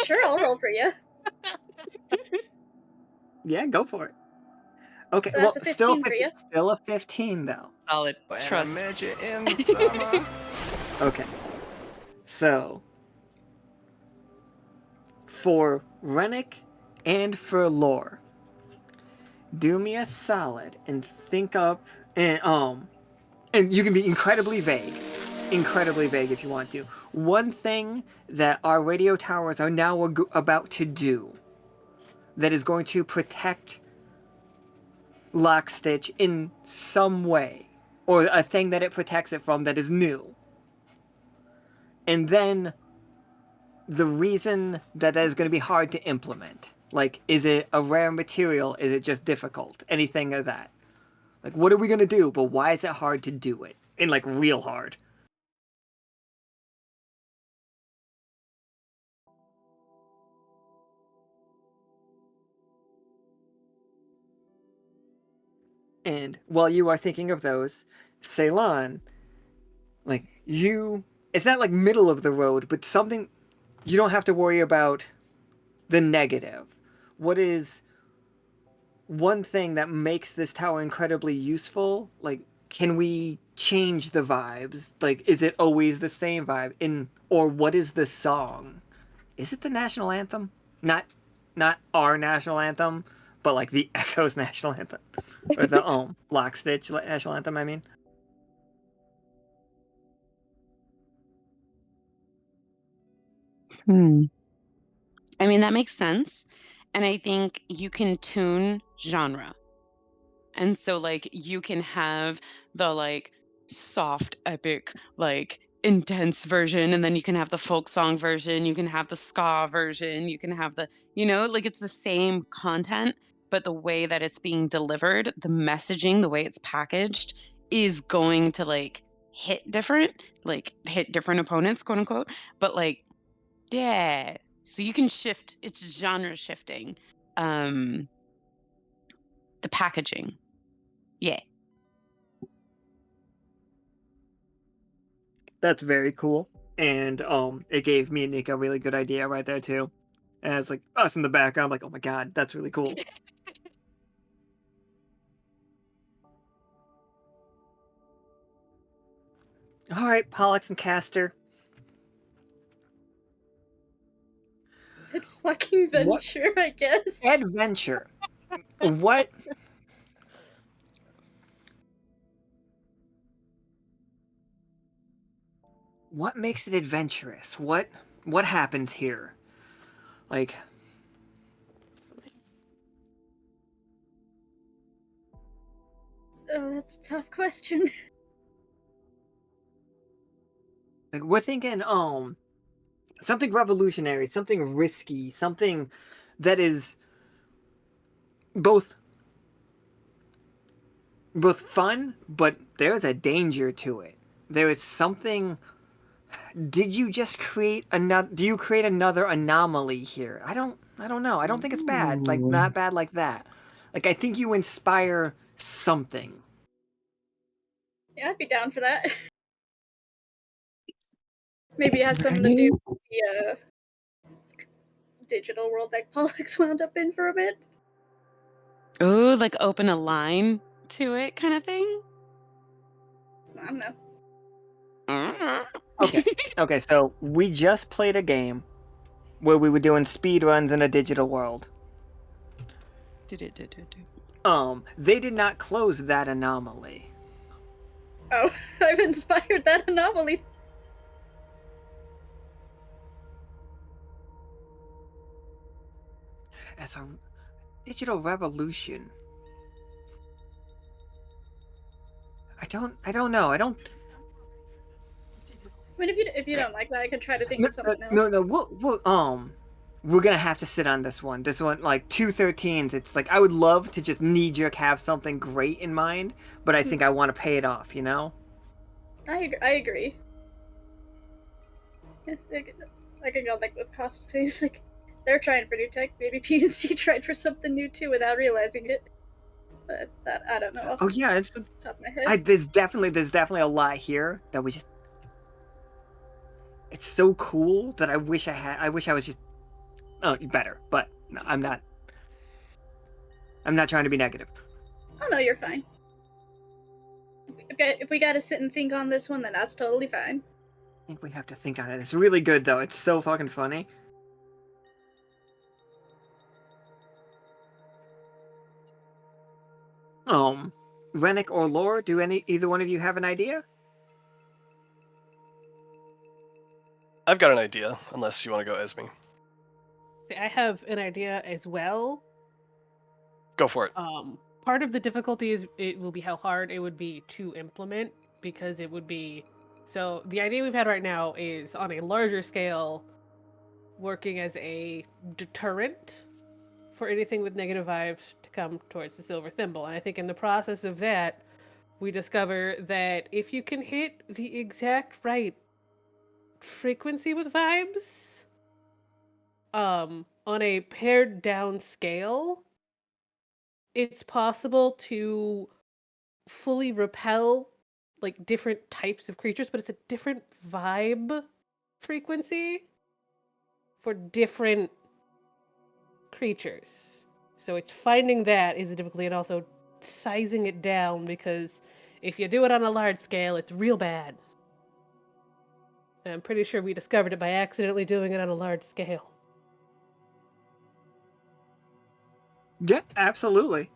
Sure, I'll roll for you. Yeah, go for it. Okay, That's well, a 15 for you. still a 15, though. Solid. When Trust. I met you in the summer. Okay. So, for Rennick and for Lore, do me a solid and think up and you can be incredibly vague if you want to. One thing that our radio towers are now about to do that is going to protect Lockstitch in some way, or a thing that it protects it from that is new. And then the reason that is going to be hard to implement. Like, is it a rare material? Is it just difficult? Anything of that. Like, what are we going to do? But why is it hard to do it? And, like, real hard. And while you are thinking of those, Ceylon, like, it's not like middle of the road, but something you don't have to worry about the negative. What is one thing that makes this tower incredibly useful? Like, can we change the vibes? Like, is it always the same vibe? Or what is the song? Is it the national anthem? Not our national anthem, but like the Echo's national anthem. Or the Lockstitch national anthem, I mean. I mean, that makes sense. And I think you can tune genre. And so, like, you can have the, like, soft, epic, like, intense version, and then you can have the folk song version, you can have the ska version, you can have like, it's the same content, but the way that it's being delivered, the messaging, the way it's packaged is going to, like, hit different, like hit different opponents, quote unquote. But like, yeah. So you can shift, it's genre shifting. The packaging. Yeah. That's very cool. And it gave me and Nick a really good idea right there too. And it's like us in the background, like, oh my god, that's really cool. All right, Pollux and Caster. It fucking What- venture, I guess. Adventure. What? What makes it adventurous? What happens here? Like, Oh, that's a tough question. we're thinking something revolutionary, something risky, something that is both fun, but there's a danger to it. There is something. Did you just create another? Do you create another anomaly here? I don't know. I don't think it's bad. Like, not bad like that. Like, I think you inspire something. Yeah, I'd be down for that. Maybe it has something to do with the digital world that Pollux wound up in for a bit. Oh, like open a line to it kind of thing? I don't know. Okay, so we just played a game where we were doing speed runs in a digital world. They did not close that anomaly. Oh, I've inspired that anomaly. That's a digital revolution. I don't know. I don't. I mean, if you don't like that, I can try to think of something else. No. We're gonna have to sit on this one. This one, like 213s. It's like I would love to just knee-jerk have something great in mind, but I think I want to pay it off. You know. I agree. I can go like with costumes. Like they're trying for new tech. Maybe PNC tried for something new too without realizing it. But that I don't know. Oh yeah, it's top of my head. there's definitely a lot here that we just. It's so cool that I wish I wish I was just better, but no, I'm not. I'm not trying to be negative. Oh no, you're fine. If we gotta sit and think on this one, then that's totally fine. I think we have to think on it. It's really good though. It's so fucking funny. Rennick or Lore, do either one of you have an idea? I've got an idea, unless you want to go, Esme. See, I have an idea as well. Go for it. Part of the difficulty is it will be how hard it would be to implement, because it would be. So the idea we've had right now is on a larger scale, working as a deterrent for anything with negative vibes to come towards the silver thimble. And I think in the process of that, we discover that if you can hit the exact right frequency with vibes, on a pared down scale, it's possible to fully repel like different types of creatures, but it's a different vibe frequency for different creatures. So it's finding that is the difficulty, and also sizing it down, because if you do it on a large scale, it's real bad. And I'm pretty sure we discovered it by accidentally doing it on a large scale. Yeah, absolutely.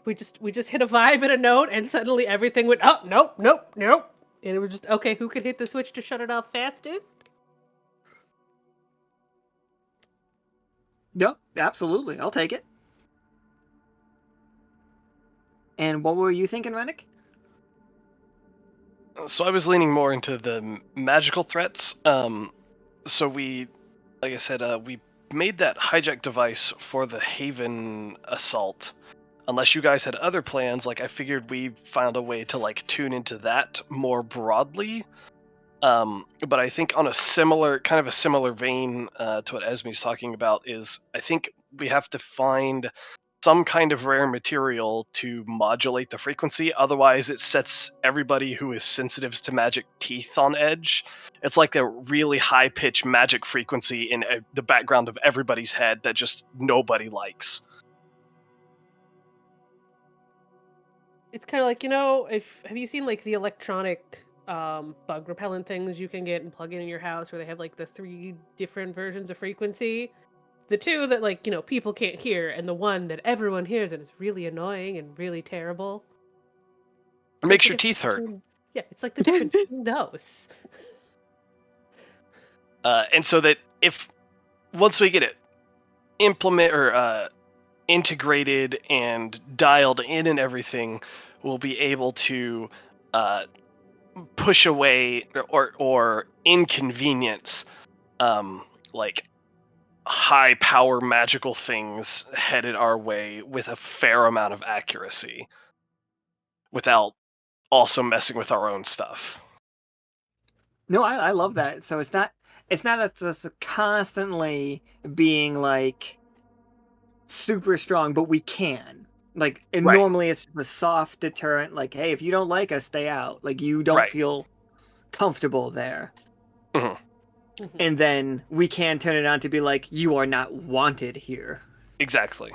We just hit a vibe and a note, and suddenly everything went, oh, nope. And it was just, okay, who can hit the switch to shut it off fastest? No, absolutely. I'll take it. And what were you thinking, Rennick? So I was leaning more into the magical threats. So we, like I said, we made that hijack device for the Haven assault. unless you guys had other plans, like I figured we found a way to like tune into that more broadly. But I think on a similar vein to what Esme's talking about is I think we have to find some kind of rare material to modulate the frequency. Otherwise, it sets everybody who is sensitive to magic teeth on edge. It's like a really high-pitched magic frequency in the background of everybody's head that just nobody likes. It's kind of like, have you seen like the electronic bug repellent things you can get and plug in your house where they have like the 3 different versions of frequency? The 2 that like, people can't hear, and the 1 that everyone hears and is really annoying and really terrible. It makes your teeth hurt. Yeah, it's like the difference between those. And so that once we get it integrated and dialed in and everything, we'll be able to push away or inconvenience like high power magical things headed our way with a fair amount of accuracy without also messing with our own stuff. No, I love that. So it's not that it's constantly being like super strong, but we can. Like, and Right. normally it's a soft deterrent, like, hey, if you don't like us, stay out. Like, you don't Right. feel comfortable there. Mhm. And then we can turn it on to be like, you are not wanted here. Exactly.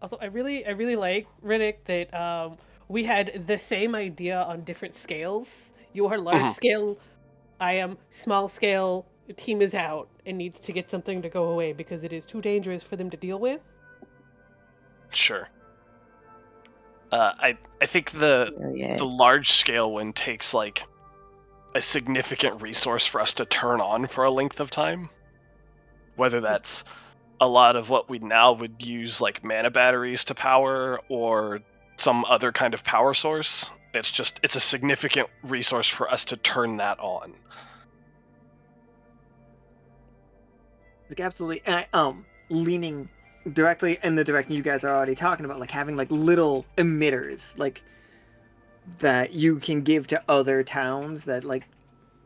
Also, I really like, Riddick, that we had the same idea on different scales. You are large scale, I am small scale, the team is out and needs to get something to go away because it is too dangerous for them to deal with. Sure. I think the large scale one takes like a significant resource for us to turn on for a length of time. Whether that's a lot of what we now would use like mana batteries to power or some other kind of power source. It's a significant resource for us to turn that on. Like, absolutely. And leaning directly in the direction you guys are already talking about, like having like little emitters, like that you can give to other towns that like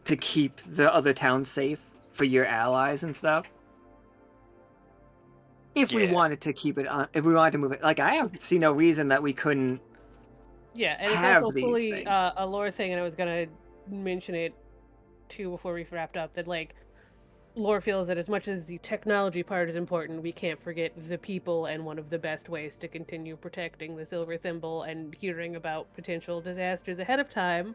to keep the other towns safe for your allies and stuff. If we wanted to keep it on, if we wanted to move it, like I see no reason that we couldn't. Yeah, and it's have also these fully things. a lore thing, and I was gonna mention it too before we wrapped up, that like lore feels that as much as the technology part is important, we can't forget the people, and one of the best ways to continue protecting the Silver Thimble and hearing about potential disasters ahead of time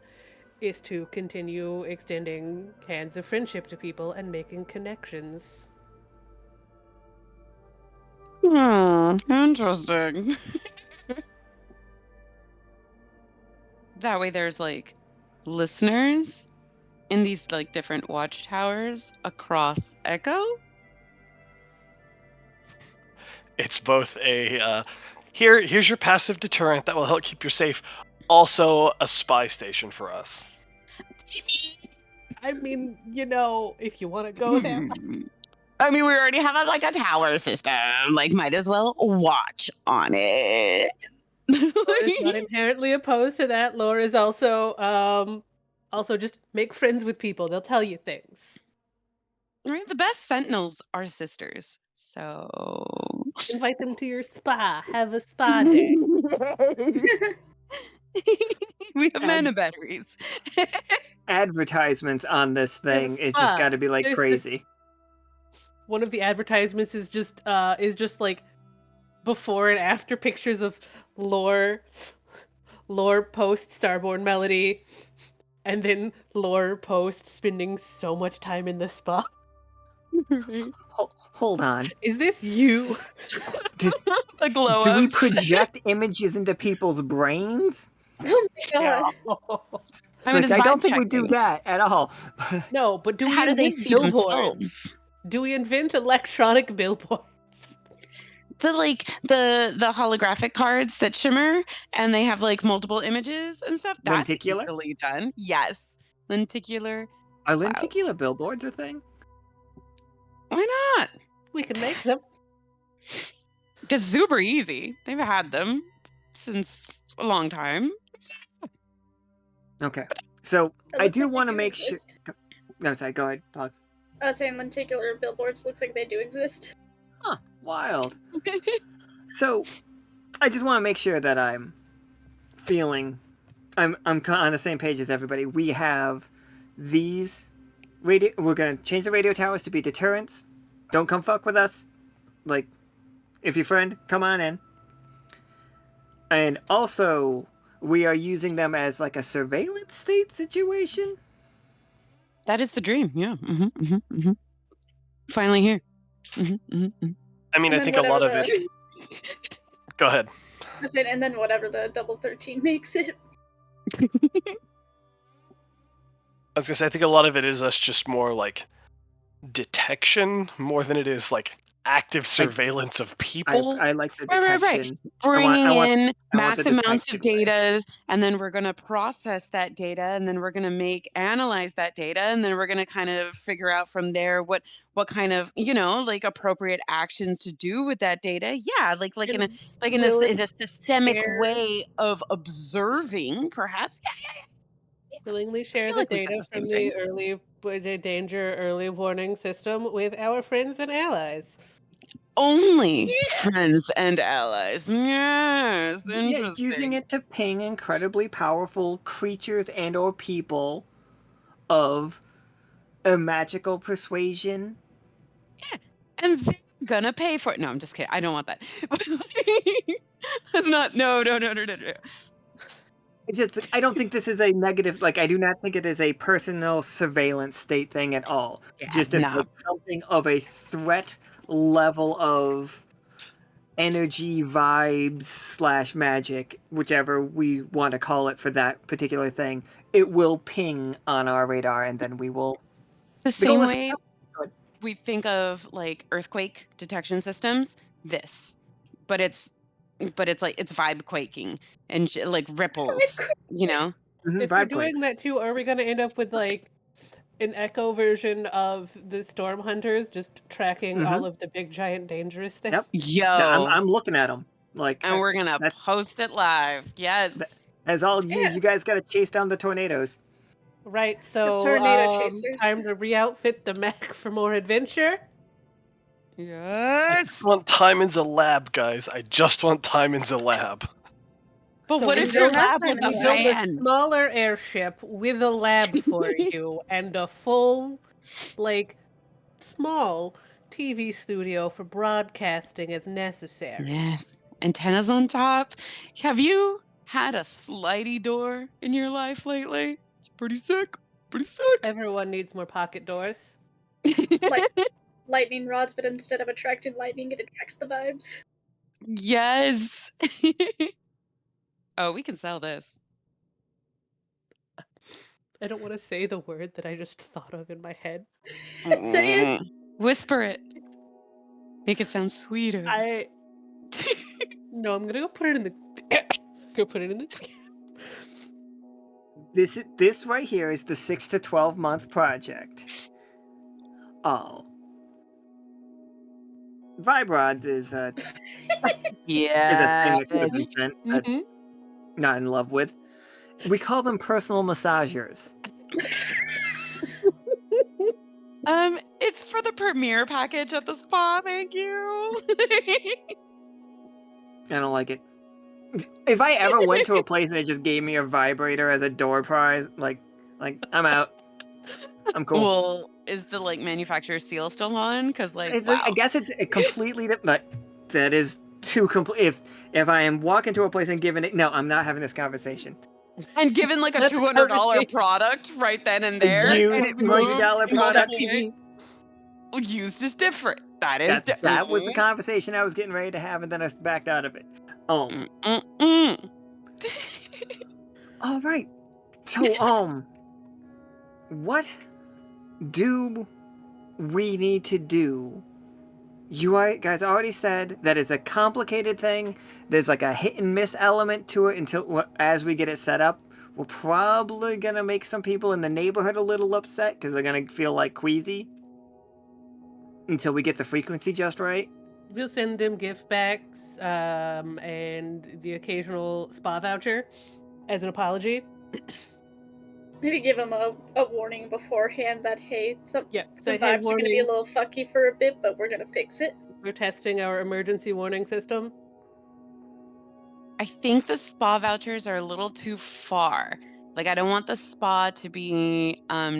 is to continue extending hands of friendship to people and making connections. Interesting. That way there's like listeners in these like different watchtowers across Echo. It's both a here's your passive deterrent that will help keep you safe, also a spy station for us. I mean, if you want to go there. I mean, we already have a tower system. Like, might as well watch on it. Lore is not inherently opposed to that. Lore is also just make friends with people. They'll tell you things. Right, the best sentinels are sisters. So invite them to your spa. Have a spa day. We have mana batteries. Advertisements on this thing, it's just got to be like crazy. One of the advertisements is just like before and after pictures of lore post Starborne Melody, and then lore post spending so much time in the spa. Hold on. Is this you? Do we project images into people's brains? Oh my god. I mean, I don't think we do that at all. No, but do we How do they invent see billboards? themselves? Do we invent electronic billboards? The holographic cards that shimmer and they have like multiple images and stuff. That's Lenticular? easily done. Yes, lenticular. Are lenticular billboards a thing? Why not? We can make them. It's super easy. They've had them since a long time. Okay. So It I looks do like they want to do make sure. exist. No, sorry. Go ahead, Pog. Saying lenticular billboards looks like they do exist. Huh. Wild. So I just want to make sure that I'm feeling. I'm on the same page as everybody. We have these radio. We're gonna change the radio towers to be deterrents. Don't come fuck with us. Like, if your friend, come on in. And also, we are using them as like a surveillance state situation. That is the dream. Yeah. Finally here. I mean, And I then think a lot of whatever it. Go ahead. I said, and then whatever the double 13 makes it. I was gonna say, I think a lot of it is us just more like detection more than it is like active surveillance of people. I like the Right. detection. Bringing in I want the massive amounts of detective way. data, and then we're going to process that data, and then we're going to analyze that data, and then we're going to kind of figure out from there what kind of, like appropriate actions to do with that data. Yeah, like in a Will it in a systemic share- way of observing, perhaps. Yeah. Willingly I share feel the like we said data the from same thing. the danger early warning system with our friends and allies. Only friends and allies. Yes, Yeah, interesting. using it to ping incredibly powerful creatures and or people of a magical persuasion. Yeah, and they're gonna pay for it. No, I'm just kidding. I don't want that. That's not. No. I don't think this is a negative. Like, I do not think it is a personal surveillance state thing at all. Yeah, Just as nah. like something of a threat level of energy vibes / magic, whichever we want to call it for that particular thing. It will ping on our radar, and then we will. The same way we think of like earthquake detection systems. But it's like it's vibe quaking and like ripples. If we're doing that too, are we going to end up with like an echo version of the Storm Hunters, just tracking all of the big, giant, dangerous things? Yep. Yo. I'm looking at them. Like, and we're gonna post it live. Yes. As all you guys got to chase down the tornadoes. Right. So, tornado chasers. time to re-outfit the mech for more adventure. Yes. I want time in the lab, guys. I just want time in the lab. But So what we if your build- lab was a we build a van? smaller airship with a lab for you and a full, like, small TV studio for broadcasting as necessary. Yes. Antennas on top. Have you had a slidey door in your life lately? It's pretty sick. Everyone needs more pocket doors. Like lightning rods, but instead of attracting lightning, it attracts the vibes. Yes. Oh, we can sell this. I don't want to say the word that I just thought of in my head. Say it. Whisper it. Make it sound sweeter. No, I'm gonna go put it in the. Go put it in the. This right here is the 6 to 12 month project. Oh, vibe rods is a Yeah. thing that could have been sent, but not in love with. We call them personal massagers. It's for the premiere package at the spa. Thank you. I don't like it. If I ever went to a place and they just gave me a vibrator as a door prize, like I'm out. I'm cool. Well, is the manufacturer seal still on? Because wow. I guess it's a completely different. That is too complete. If I am walking to a place and giving it, no, I'm not having this conversation. And given a $200 product right then and there, Used and it moves $90 product. TV. Used is different. That is that was the conversation I was getting ready to have, and then I backed out of it. All right. So what do we need to do? You guys already said that it's a complicated thing. There's like a hit and miss element to it as we get it set up. We're probably gonna make some people in the neighborhood a little upset because they're gonna feel like queasy until we get the frequency just right. We'll send them gift bags and the occasional spa voucher as an apology. Maybe give them a warning beforehand that, hey, some Say, hey, vibes are going to be a warning. little fucky for a bit, but we're going to fix it. We're testing our emergency warning system. I think the spa vouchers are a little too far. Like, I don't want the spa to be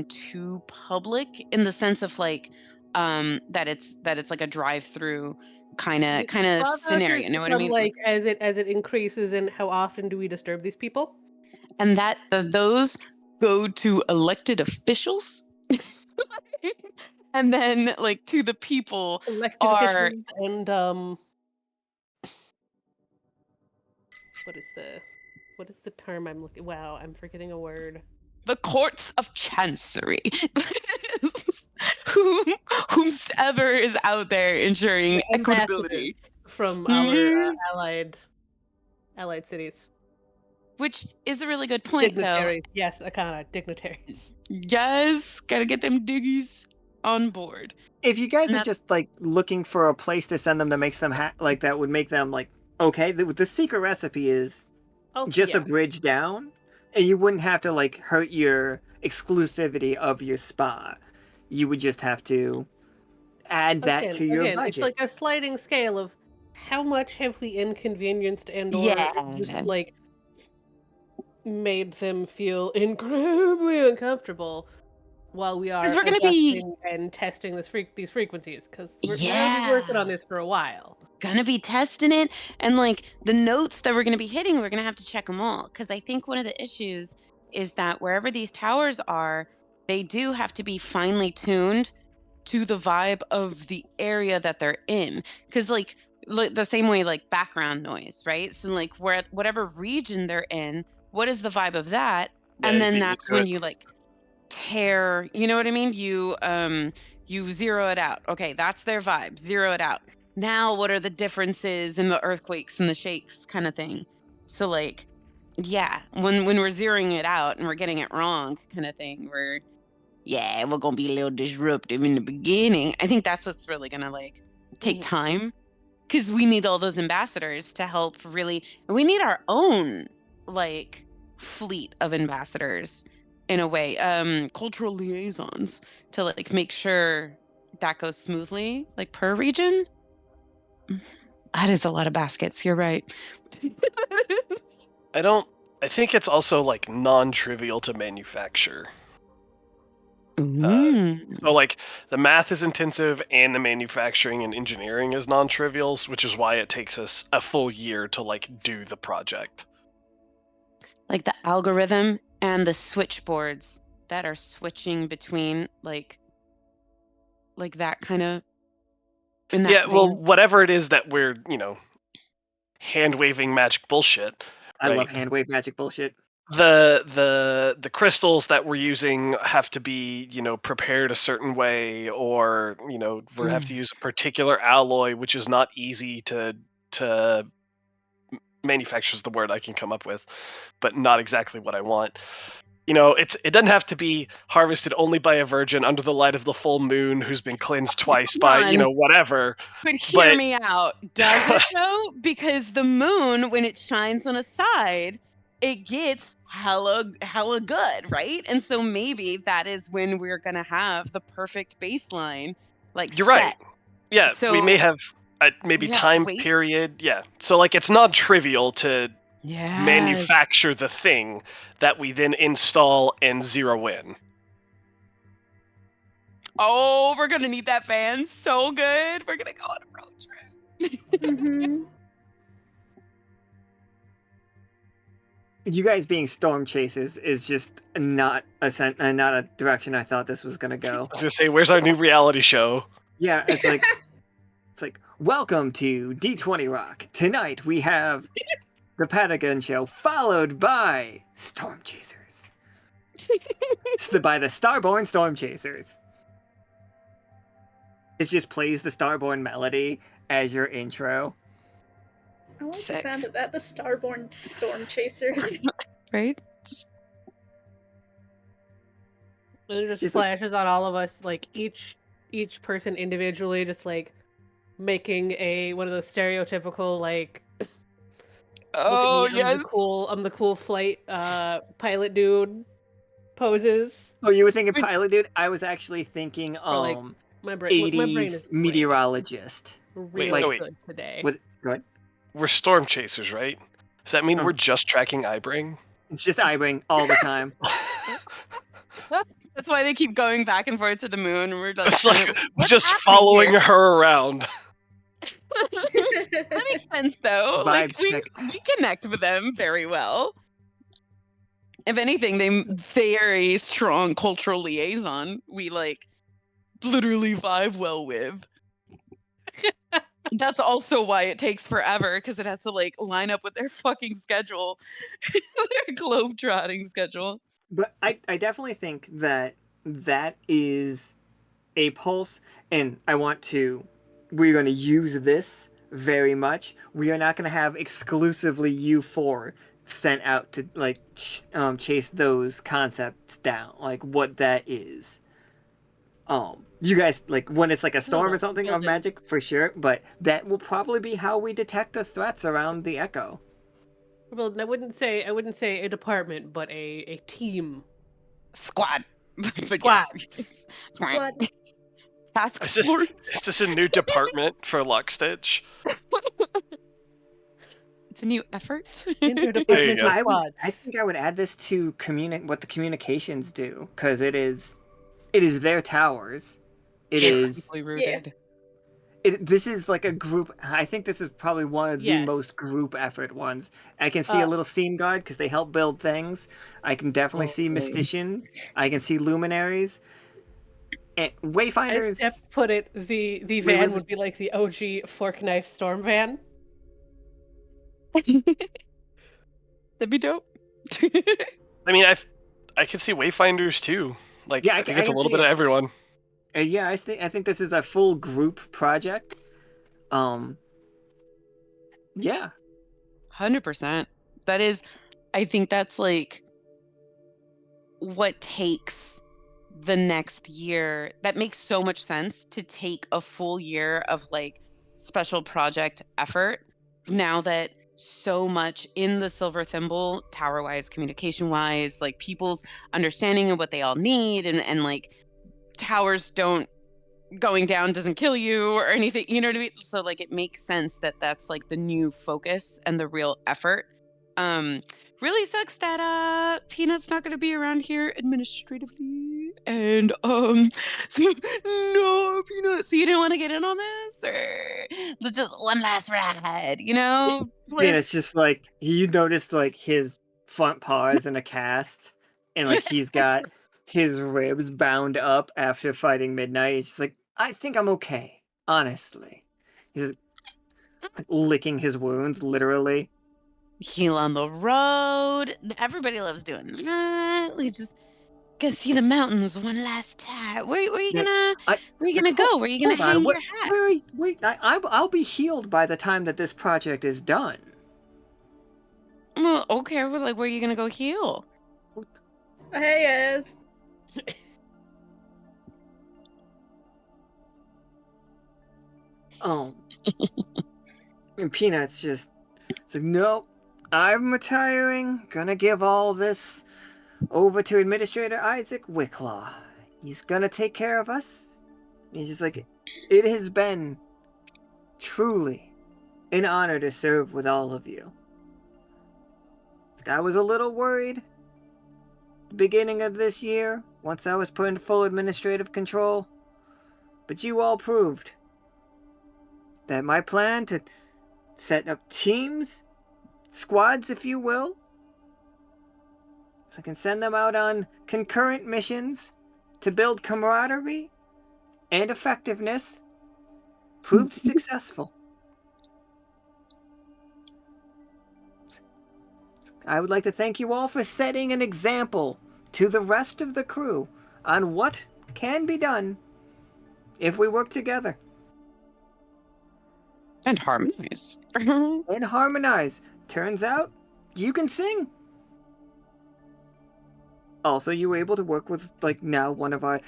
too public in the sense of like that it's like a drive-through kind The of spa vouchers scenario. You know what I become mean? like as it increases, and how often do we disturb these people? And that those go to elected officials, and then like to the people Elected are officials and what is the term I'm looking? Wow, I'm forgetting a word. the courts of chancery. Whomsoever is out there ensuring The equitability. ambassadors from our Yes. allied cities. Which is a really good point, though. Dignitaries, yes, Akana, dignitaries. Yes, gotta get them diggies on board. If you guys And are just like looking for a place to send them that makes them like that would make them like okay, the secret recipe is just a bridge down, and you wouldn't have to like hurt your exclusivity of your spa. You would just have to add that to your budget. It's like a sliding scale of how much have we inconvenienced and or Yeah. just like made them feel incredibly uncomfortable while we are 'Cause we're gonna adjusting and testing these frequencies, because we're gonna be working on this for a while. Gonna be testing it, and like the notes that we're gonna be hitting, we're gonna have to check them all. Because I think one of the issues is that wherever these towers are, they do have to be finely tuned to the vibe of the area that they're in. Because like the same way like background noise, right? So like whatever region they're in, what is the vibe of that? Yeah, And you then beat me that's to when it. you like tear, you know what I mean? You zero it out. Okay, that's their vibe. Zero it out. Now what are the differences in the earthquakes and the shakes kind of thing? So like yeah, when we're zeroing it out and we're getting it wrong kind of thing, we're gonna be a little disruptive in the beginning. I think that's what's really gonna like take time, because we need all those ambassadors to help really, and we need our own like fleet of ambassadors in a way, cultural liaisons to like make sure that goes smoothly, like per region. That is a lot of baskets. You're right. I think it's also like non-trivial to manufacture. Mm. So like the math is intensive and the manufacturing and engineering is non-trivial, which is why it takes us a full year to like do the project. Like the algorithm and the switchboards that are switching between like that kind of in that Yeah, well, vein. whatever it is that we're, hand waving magic bullshit. I right? love hand wave magic bullshit. The crystals that we're using have to be prepared a certain way, or we have to use a particular alloy, which is not easy to manufacture is the word I can come up with, but not exactly what I want. It doesn't have to be harvested only by a virgin under the light of the full moon who's been cleansed twice by None. whatever. But hear me out. Does it though? Because the moon, when it shines on a side, it gets hella good, right? And so maybe that is when we're gonna have the perfect baseline, like You're set. right. Yeah, So we may have maybe we have to time wait? period. Yeah, so like it's not trivial to Yes. manufacture the thing that we then install and zero in. Oh, we're gonna need that van so good. We're gonna go on a road trip. Mm-hmm. You guys being storm chasers is just not a direction I thought this was gonna go. I was gonna say, where's our new reality show? Yeah, it's like welcome to D20 Rock. Tonight we have the Patagon Show, followed by Storm Chasers. By the Starborne Storm Chasers. It just plays the Starborne Melody as your intro. I like Sick. the sound of that. The Starborne Storm Chasers. Right? And it just flashes on all of us, like each person individually, just like making one of those stereotypical like look at Oh me, yes. I'm the cool flight pilot dude poses. Oh, you were thinking pilot dude? I was actually thinking Or like my brain is 80s meteorologist. real wait. good today. Go ahead. We're storm chasers, right? Does that mean we're just tracking Ibring? It's just Ibring all the time. That's why they keep going back and forth to the moon. We're like, It's trying like to, what's just happening following here? her around. That makes sense though. Like Vibes we check. connect with them very well. If anything, they very strong cultural liaison. We like literally vibe well with. That's also why it takes forever because it has to like line up with their fucking schedule, their globe-trotting schedule. But I definitely think that is a pulse, and we're going to use this very much. We are not going to have exclusively you four sent out to like chase those concepts down, like what that is. You guys, like when it's like a storm or something of magic, for sure, but that will probably be how we detect the threats around the Echo. Well, I wouldn't say a department, but a team. Squad. But Squad. Yes. Squad. Is this a new department for Lockstitch? It's a new effort. I think I would add this to what the communications do, because it is their towers. Deeply rooted. This is like a group. I think this is probably one of the most group effort ones. I can see a little Seam Guard because they help build things. I can definitely see Mystician. I can see Luminaries. And Wayfinders. As Steph put it, the van would be like the OG Fork Knife Storm van. That'd be dope. I mean, I can see Wayfinders too. Like, Yeah, I think it's a little bit of everyone. Yeah, I think this is a full group project. Yeah. 100%. That is, I think that's like what takes the next year. That makes so much sense to take a full year of like special project effort now that so much in the Silver Thimble, tower wise, communication wise, like people's understanding of what they all need, and like towers going down doesn't kill you or anything, you know what I mean? So like it makes sense that that's like the new focus and the real effort. Really sucks that Peanut's not going to be around here administratively, and so no, Peanut, so you didn't want to get in on this, or just one last ride, you know? Yeah, it's just like you noticed like his front paws in a cast, and like he's got his ribs bound up after fighting Midnight. It's just like, I think I'm okay, honestly. He's like, licking his wounds, literally. Heal on the road. Everybody loves doing that. We just gonna see the mountains one last time. Where you gonna go? Where you gonna hang your hat? Wait! I'll be healed by the time that this project is done. Well, okay, but like, where are you gonna go heal? Hey, Ez. And Peanut's just, it's like, nope, I'm retiring. Gonna give all this over to Administrator Isaac Wicklaw. He's gonna take care of us. He's just like, it has been truly an honor to serve with all of you. I was a little worried at the beginning of this year, once I was put in full administrative control, but you all proved that my plan to set up teams, squads if you will, so I can send them out on concurrent missions to build camaraderie and effectiveness, proved successful. I would like to thank you all for setting an example to the rest of the crew on what can be done if we work together. And harmonize. And harmonize. Turns out, you can sing. Also, you were able to work with, like, now one of our...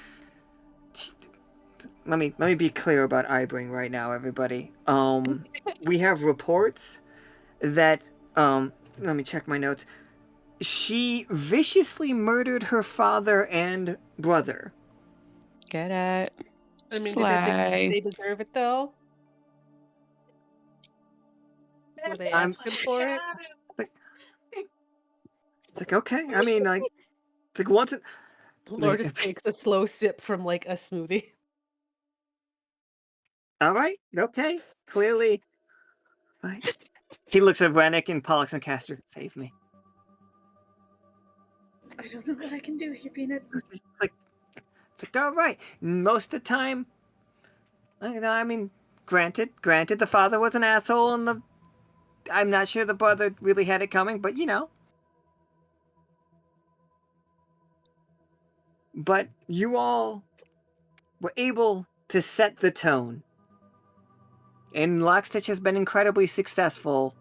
let me be clear about Ibring right now, everybody. We have reports that let me check my notes. She viciously murdered her father and brother. Get it? I mean, did Slay. they deserve it though? Were they I'm- asking for it? It's like, okay. I mean, like, it's like once it. Laura just takes a slow sip from like a smoothie. All right. Okay. Clearly. Right. He looks at Rennick and Pollux and Castor. Save me. I don't know what I can do here, Peanut. It's like all right. Most of the time, I mean, granted, the father was an asshole, and I'm not sure the brother really had it coming, but you know. But you all were able to set the tone. And Lockstitch has been incredibly successful,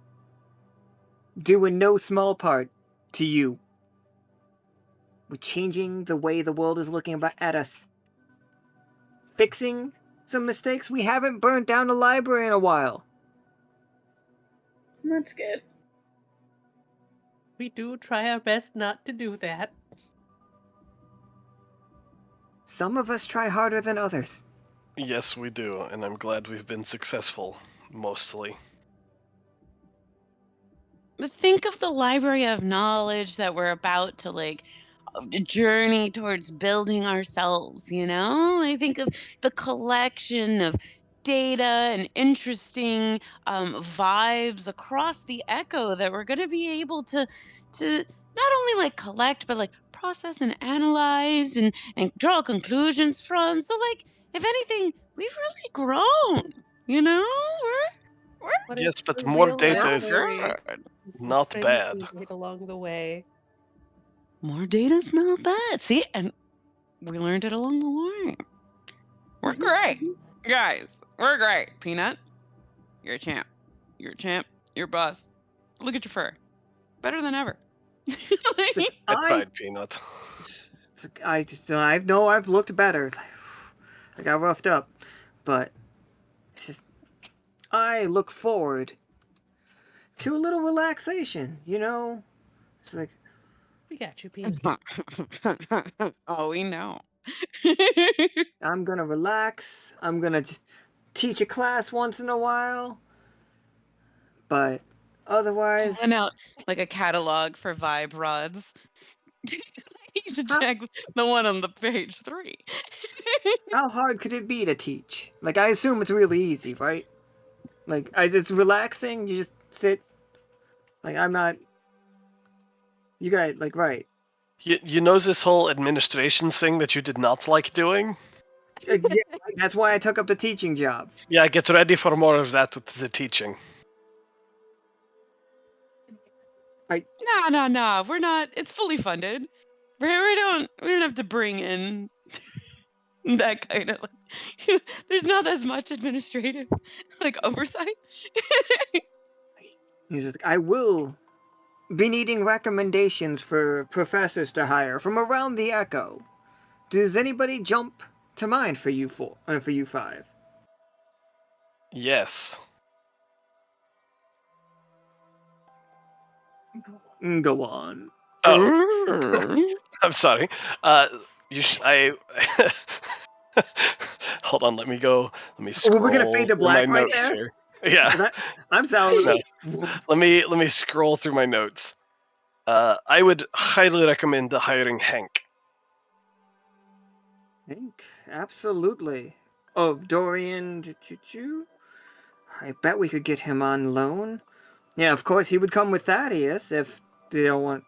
due in no small part to you. We're changing the way the world is looking at us. Fixing some mistakes. We haven't burned down a library in a while. That's good. We do try our best not to do that. Some of us try harder than others. Yes, we do, and I'm glad we've been successful, mostly. But think of the library of knowledge that we're about to journey towards building ourselves, you know? I think of the collection of data and interesting vibes across the echo that we're going to be able to not only collect but process and analyze and draw conclusions from. So if anything, we've really grown, you know? But Yes, it's but a more real data is library. It's the not friends bad. we made along the way. More data's not bad. See, and we learned it along the way. We're great. Guys, we're great. Peanut, you're a champ. You're a champ. You're a boss. Look at your fur. Better than ever. I tried, Peanut. I know I've looked better. I got roughed up, but it's just I look forward to a little relaxation. You know, it's like We got you, Pete. Oh, we know. I'm gonna relax. I'm gonna just teach a class once in a while, but otherwise, Pulling out a catalog for vibe rods. You should check the one on the page 3. how hard could it be to teach? Like, I assume it's really easy, right? Like, it's relaxing. You just sit. Like, I'm not. You guys, right? You know this whole administration thing that you did not like doing? Yeah, that's why I took up the teaching job. Yeah, get ready for more of that with the teaching. No. We're not. It's fully funded. We don't have to bring in that kind of there's not as much administrative oversight. He's just, I will be needing recommendations for professors to hire from around the Echo. Does anybody jump to mind for you for you 5? Yes. Go on. Oh, I'm sorry. I hold on. Let me go. Let me scroll. We're gonna fade to through my black right notes there? here. Yeah. I'm sorry. No. Let me scroll through my notes. I would highly recommend hiring Hank. Hank, absolutely. Oh, Dorian, I bet we could get him on loan. Yeah, of course he would come with Thaddeus if they don't want.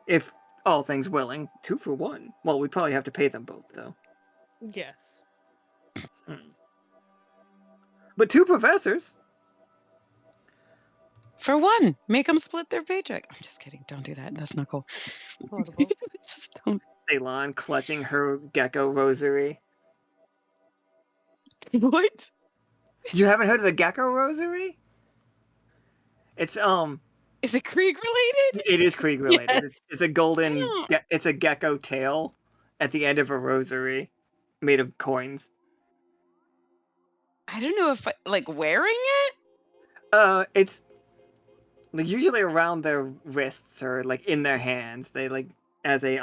If all things willing, 2 for 1. Well, we'd probably have to pay them both though. Yes. But 2 professors. For 1, make them split their paycheck. I'm just kidding. Don't do that. That's not cool. Just don't. Ceylon clutching her gecko rosary. What? You haven't heard of the gecko rosary? It's Is it Krieg related? It is Krieg related. Yes. It's a golden. It's a gecko tail at the end of a rosary, made of coins. I don't know if like wearing it. It's like usually around their wrists or like in their hands. They like as a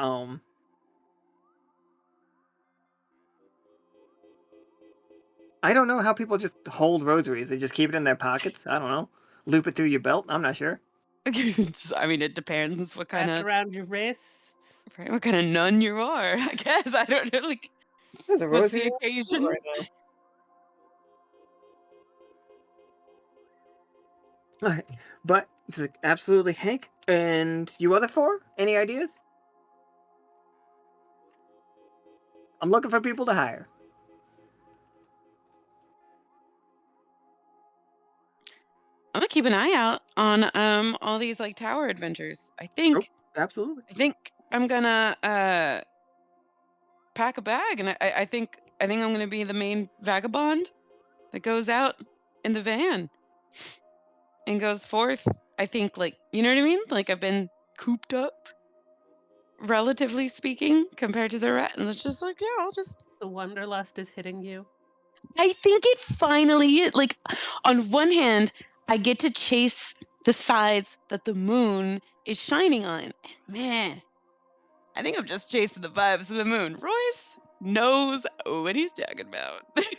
I don't know how people just hold rosaries. They just keep it in their pockets. I don't know. Loop it through your belt. I'm not sure. I mean, it depends what kind Wrapped of around your wrists. right, what kind of nun you are. I guess I don't know. Like, There's a what's rosary the occasion? right now. All right, but it's like, absolutely, Hank. And you other four, any ideas? I'm looking for people to hire. I'm gonna keep an eye out on all these like tower adventures. I Oh, think absolutely. I'm gonna pack a bag, and I think I'm gonna be the main vagabond that goes out in the van and goes forth. I think, like, you know what I mean? Like, I've been cooped up, relatively speaking, compared to the rat, and it's just like, yeah, I'll just. The wanderlust is hitting you. I think it finally is. Like, on one hand, I get to chase the sides that the moon is shining on. And man, I think I'm just chasing the vibes of the moon. Royce knows what he's talking about. Like,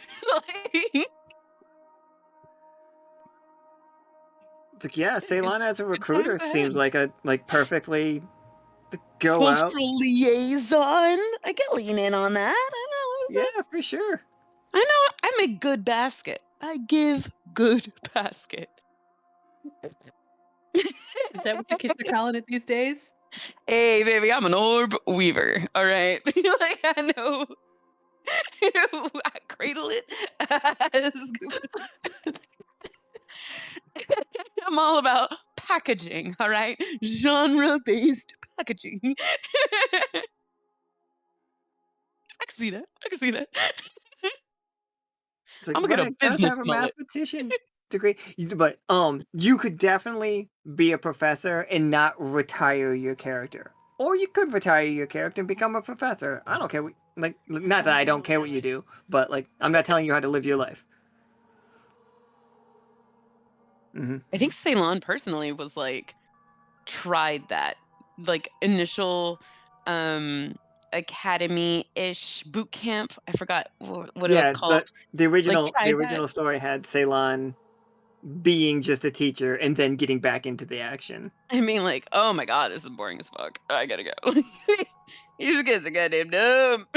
It's like, yeah, Ceylon as a times recruiter seems ahead. like a perfectly go out. Cultural liaison. I can lean in on that. I know. Yeah, for sure. I know. I make good basket. I give good basket. Is that what the kids are calling it these days? Hey, baby, I'm an orb weaver. All right. Like, I know. I cradle it as I'm all about packaging, all right? Genre-based packaging. I can see that. I can see that. It's like, I'm gonna get a Mike does business have a mullet. mathematician degree, but you could definitely be a professor and not retire your character, or you could retire your character and become a professor. I don't care. Like, not that I don't care what you do, but like, I'm not telling you how to live your life. I think Ceylon personally was like tried that like initial academy-ish boot camp. I forgot what it was Yeah, called. the Like original tried that. story had Ceylon being just a teacher and then getting back into the action. I mean, like, oh my god, this is boring as fuck. I gotta go. These kids are goddamn dumb.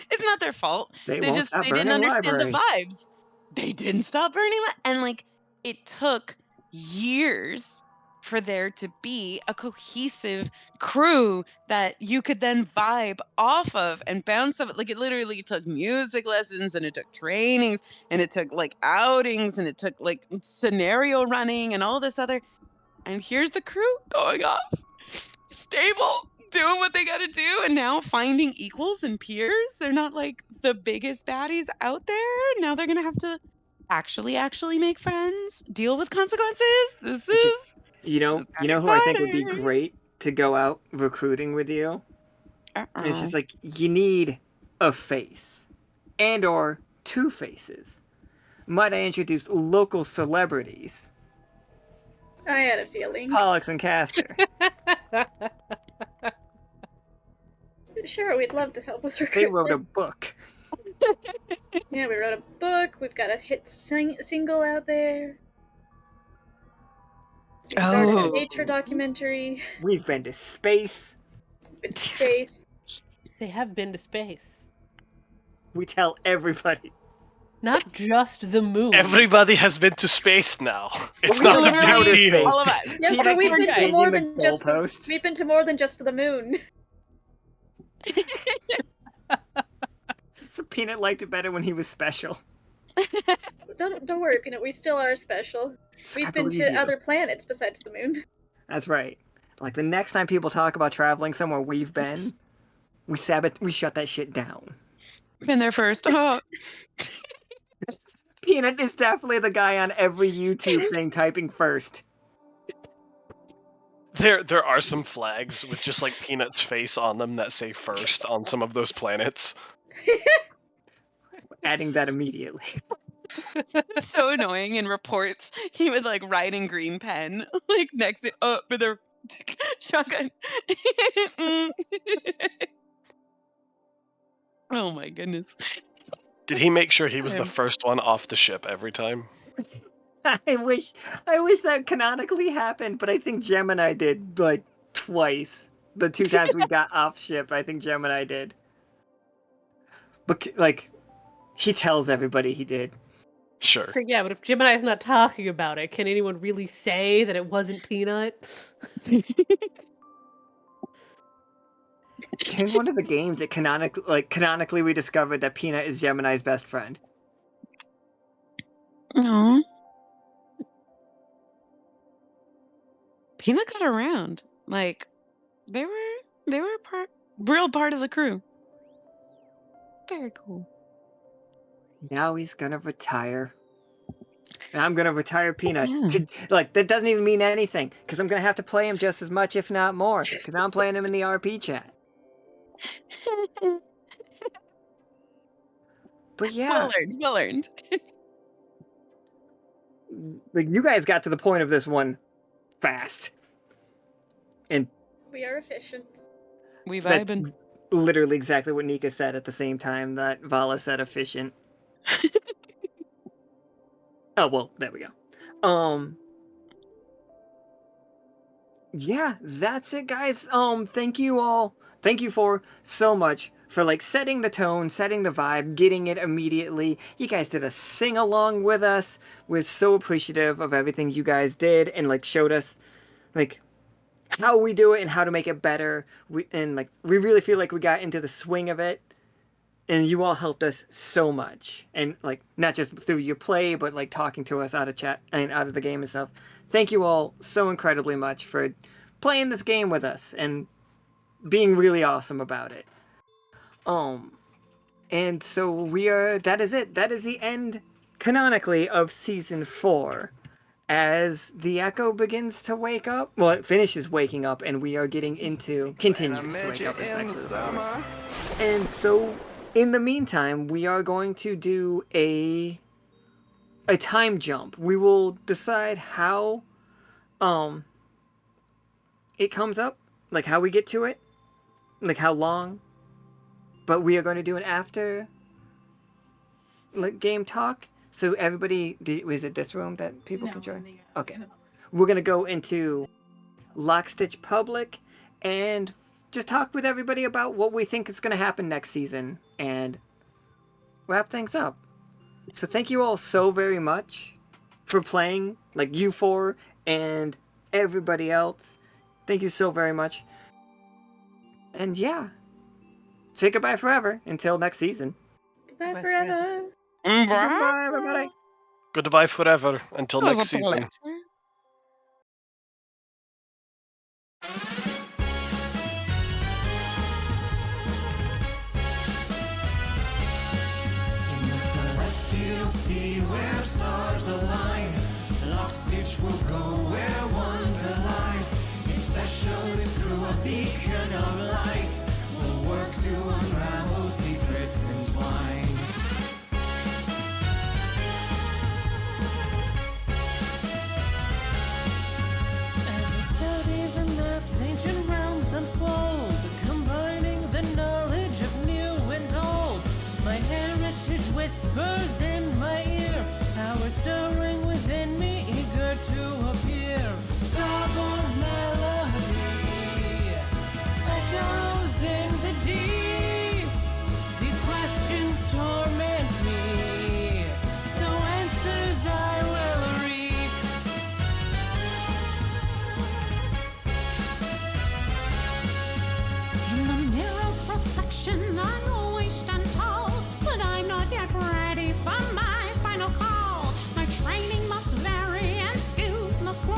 It's not their fault. They won't stop They didn't burning understand the libraries. vibes. They didn't stop burning and like it took years for there to be a cohesive crew that you could then vibe off of and bounce off. Like, it literally took music lessons, and it took trainings, and it took like outings, and it took like scenario running and all this other. And here's the crew going off, stable, doing what they got to do, and now finding equals and peers. They're not like the biggest baddies out there. Now they're gonna have to actually make friends, deal with consequences. This is You know kinda who I think would be exciting. great to go out recruiting with you? It's just like you need a face and or two faces. Might I introduce local celebrities? I had a feeling. Pollux and Castor. Sure, we'd love to help with They recruitment. wrote a book. Yeah, we wrote a book. We've got a hit single out there. We started a nature documentary. We've been to space. Been to space. They have been to space. We tell everybody. Not just the moon. Everybody has been to space now. It's We not a live in outer big deal. space. All of us. Yes, Peter but we've keeps been to changing more the than just the, goalpost. we've been to more than just the moon. So Peanut liked it better when he was special. Don't worry, Peanut. We still are special. We've been believe to you. other planets besides the moon. That's right. Like the next time people talk about traveling somewhere we've been, we shut that shit down. Been there first. Oh. Peanut is definitely the guy on every YouTube thing typing first. There are some flags with just like Peanut's face on them that say first on some of those planets. Adding that immediately. So annoying in reports. He would like write in green pen, like next to with a shotgun. Oh my goodness. Did he make sure he was the Um, first one off the ship every time? I wish that canonically happened, but I think Gemini did like twice. The 2 times we got off ship, I think Gemini did. But like, he tells everybody he did. Sure. So yeah, but if Gemini's not talking about it, can anyone really say that it wasn't Peanut? Here's one of the games that canonically we discovered that Peanut is Gemini's best friend. Aww. Peanut got around. Like they were real part of the crew. Very cool. Now he's gonna retire. And I'm gonna retire Peanut. Yeah. Like, that doesn't even mean anything, because I'm gonna have to play him just as much, if not more, because I'm playing him in the RP chat. But yeah, Well earned. like, you guys got to the point of this one fast. And We are efficient. We that's vibing. literally exactly what Nika said at the same time that Vala said efficient. Oh, well, there we go. Yeah, that's it, guys. Thank you all. Thank you for so much for like setting the tone, setting the vibe, getting it immediately. You guys did a sing along with us. We're so appreciative of everything you guys did and like showed us like how we do it and how to make it better. We really feel like we got into the swing of it. And you all helped us so much. And like not just through your play, but like talking to us out of chat and out of the game and stuff. Thank you all so incredibly much for playing this game with us and being really awesome about it. And so that is it. That is the end canonically of season 4. As the echo begins to wake up, well, it finishes waking up, and we are getting into continues to wake up. And so, in the meantime, we are going to do a time jump. We will decide how it comes up, like how we get to it, like how long. But we are going to do an after game talk. So everybody, is it this room that people can join? Okay. We're going to go into Lockstitch Public and just talk with everybody about what we think is going to happen next season and wrap things up. So thank you all so very much for playing, like you 4 and everybody else. Thank you so very much. And yeah, say goodbye forever until next season. Goodbye forever. Goodbye, everybody. Goodbye forever until next season. In the celestial sea where stars align, Lockstitch will go where wonder lies. Its specialist crew, a beacon of light, will work to unravel secrets entwined. As we study the maps, ancient realms unfold, combining the knowledge of new and old. My heritage whispers in my ear, power stirring within me, eager to appear. Starborne Melody echoes in the deep. These questions torment me, so answers I will reap. In the mirror's reflection, I always stand tall, but I'm not yet ready for my final call. My training must vary and skills must grow.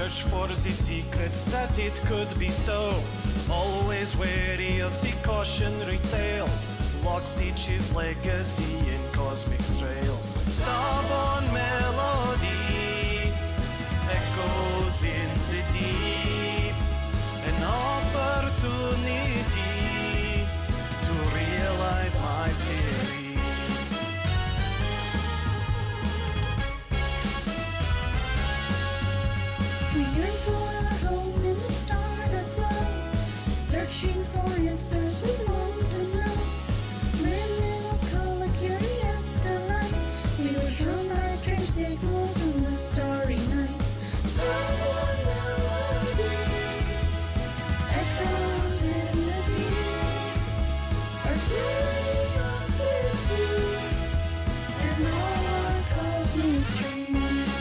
search for the secrets that it could bestow. Always wary of the cautionary tales, Lockstitch's legacy in cosmic trails. Starborne Melody echoes in the deep, an opportunity to realize my theory. We yearn for a home in the stardust glow, searching for answers we want to know. Liminals call a curious delight. We were drawn by strange signals in the starry night. Starborne melody echoes in the deep. Our curiosity and all our cosmic dreams.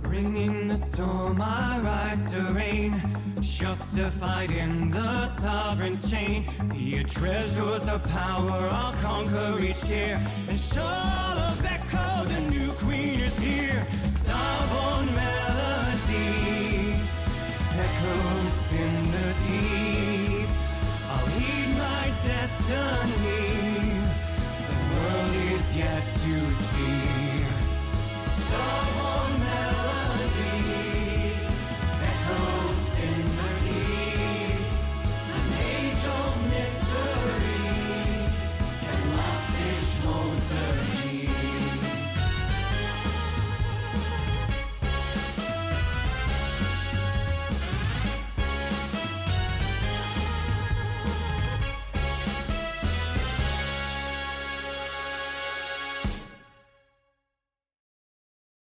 Bringing the storm, I rise to reign, justified in the sovereign's chain. The treasures of power, I'll conquer each year, and show of echo, the new queen is here. Starborne melody echoes in the deep. I'll lead my destiny. The world is yet to see.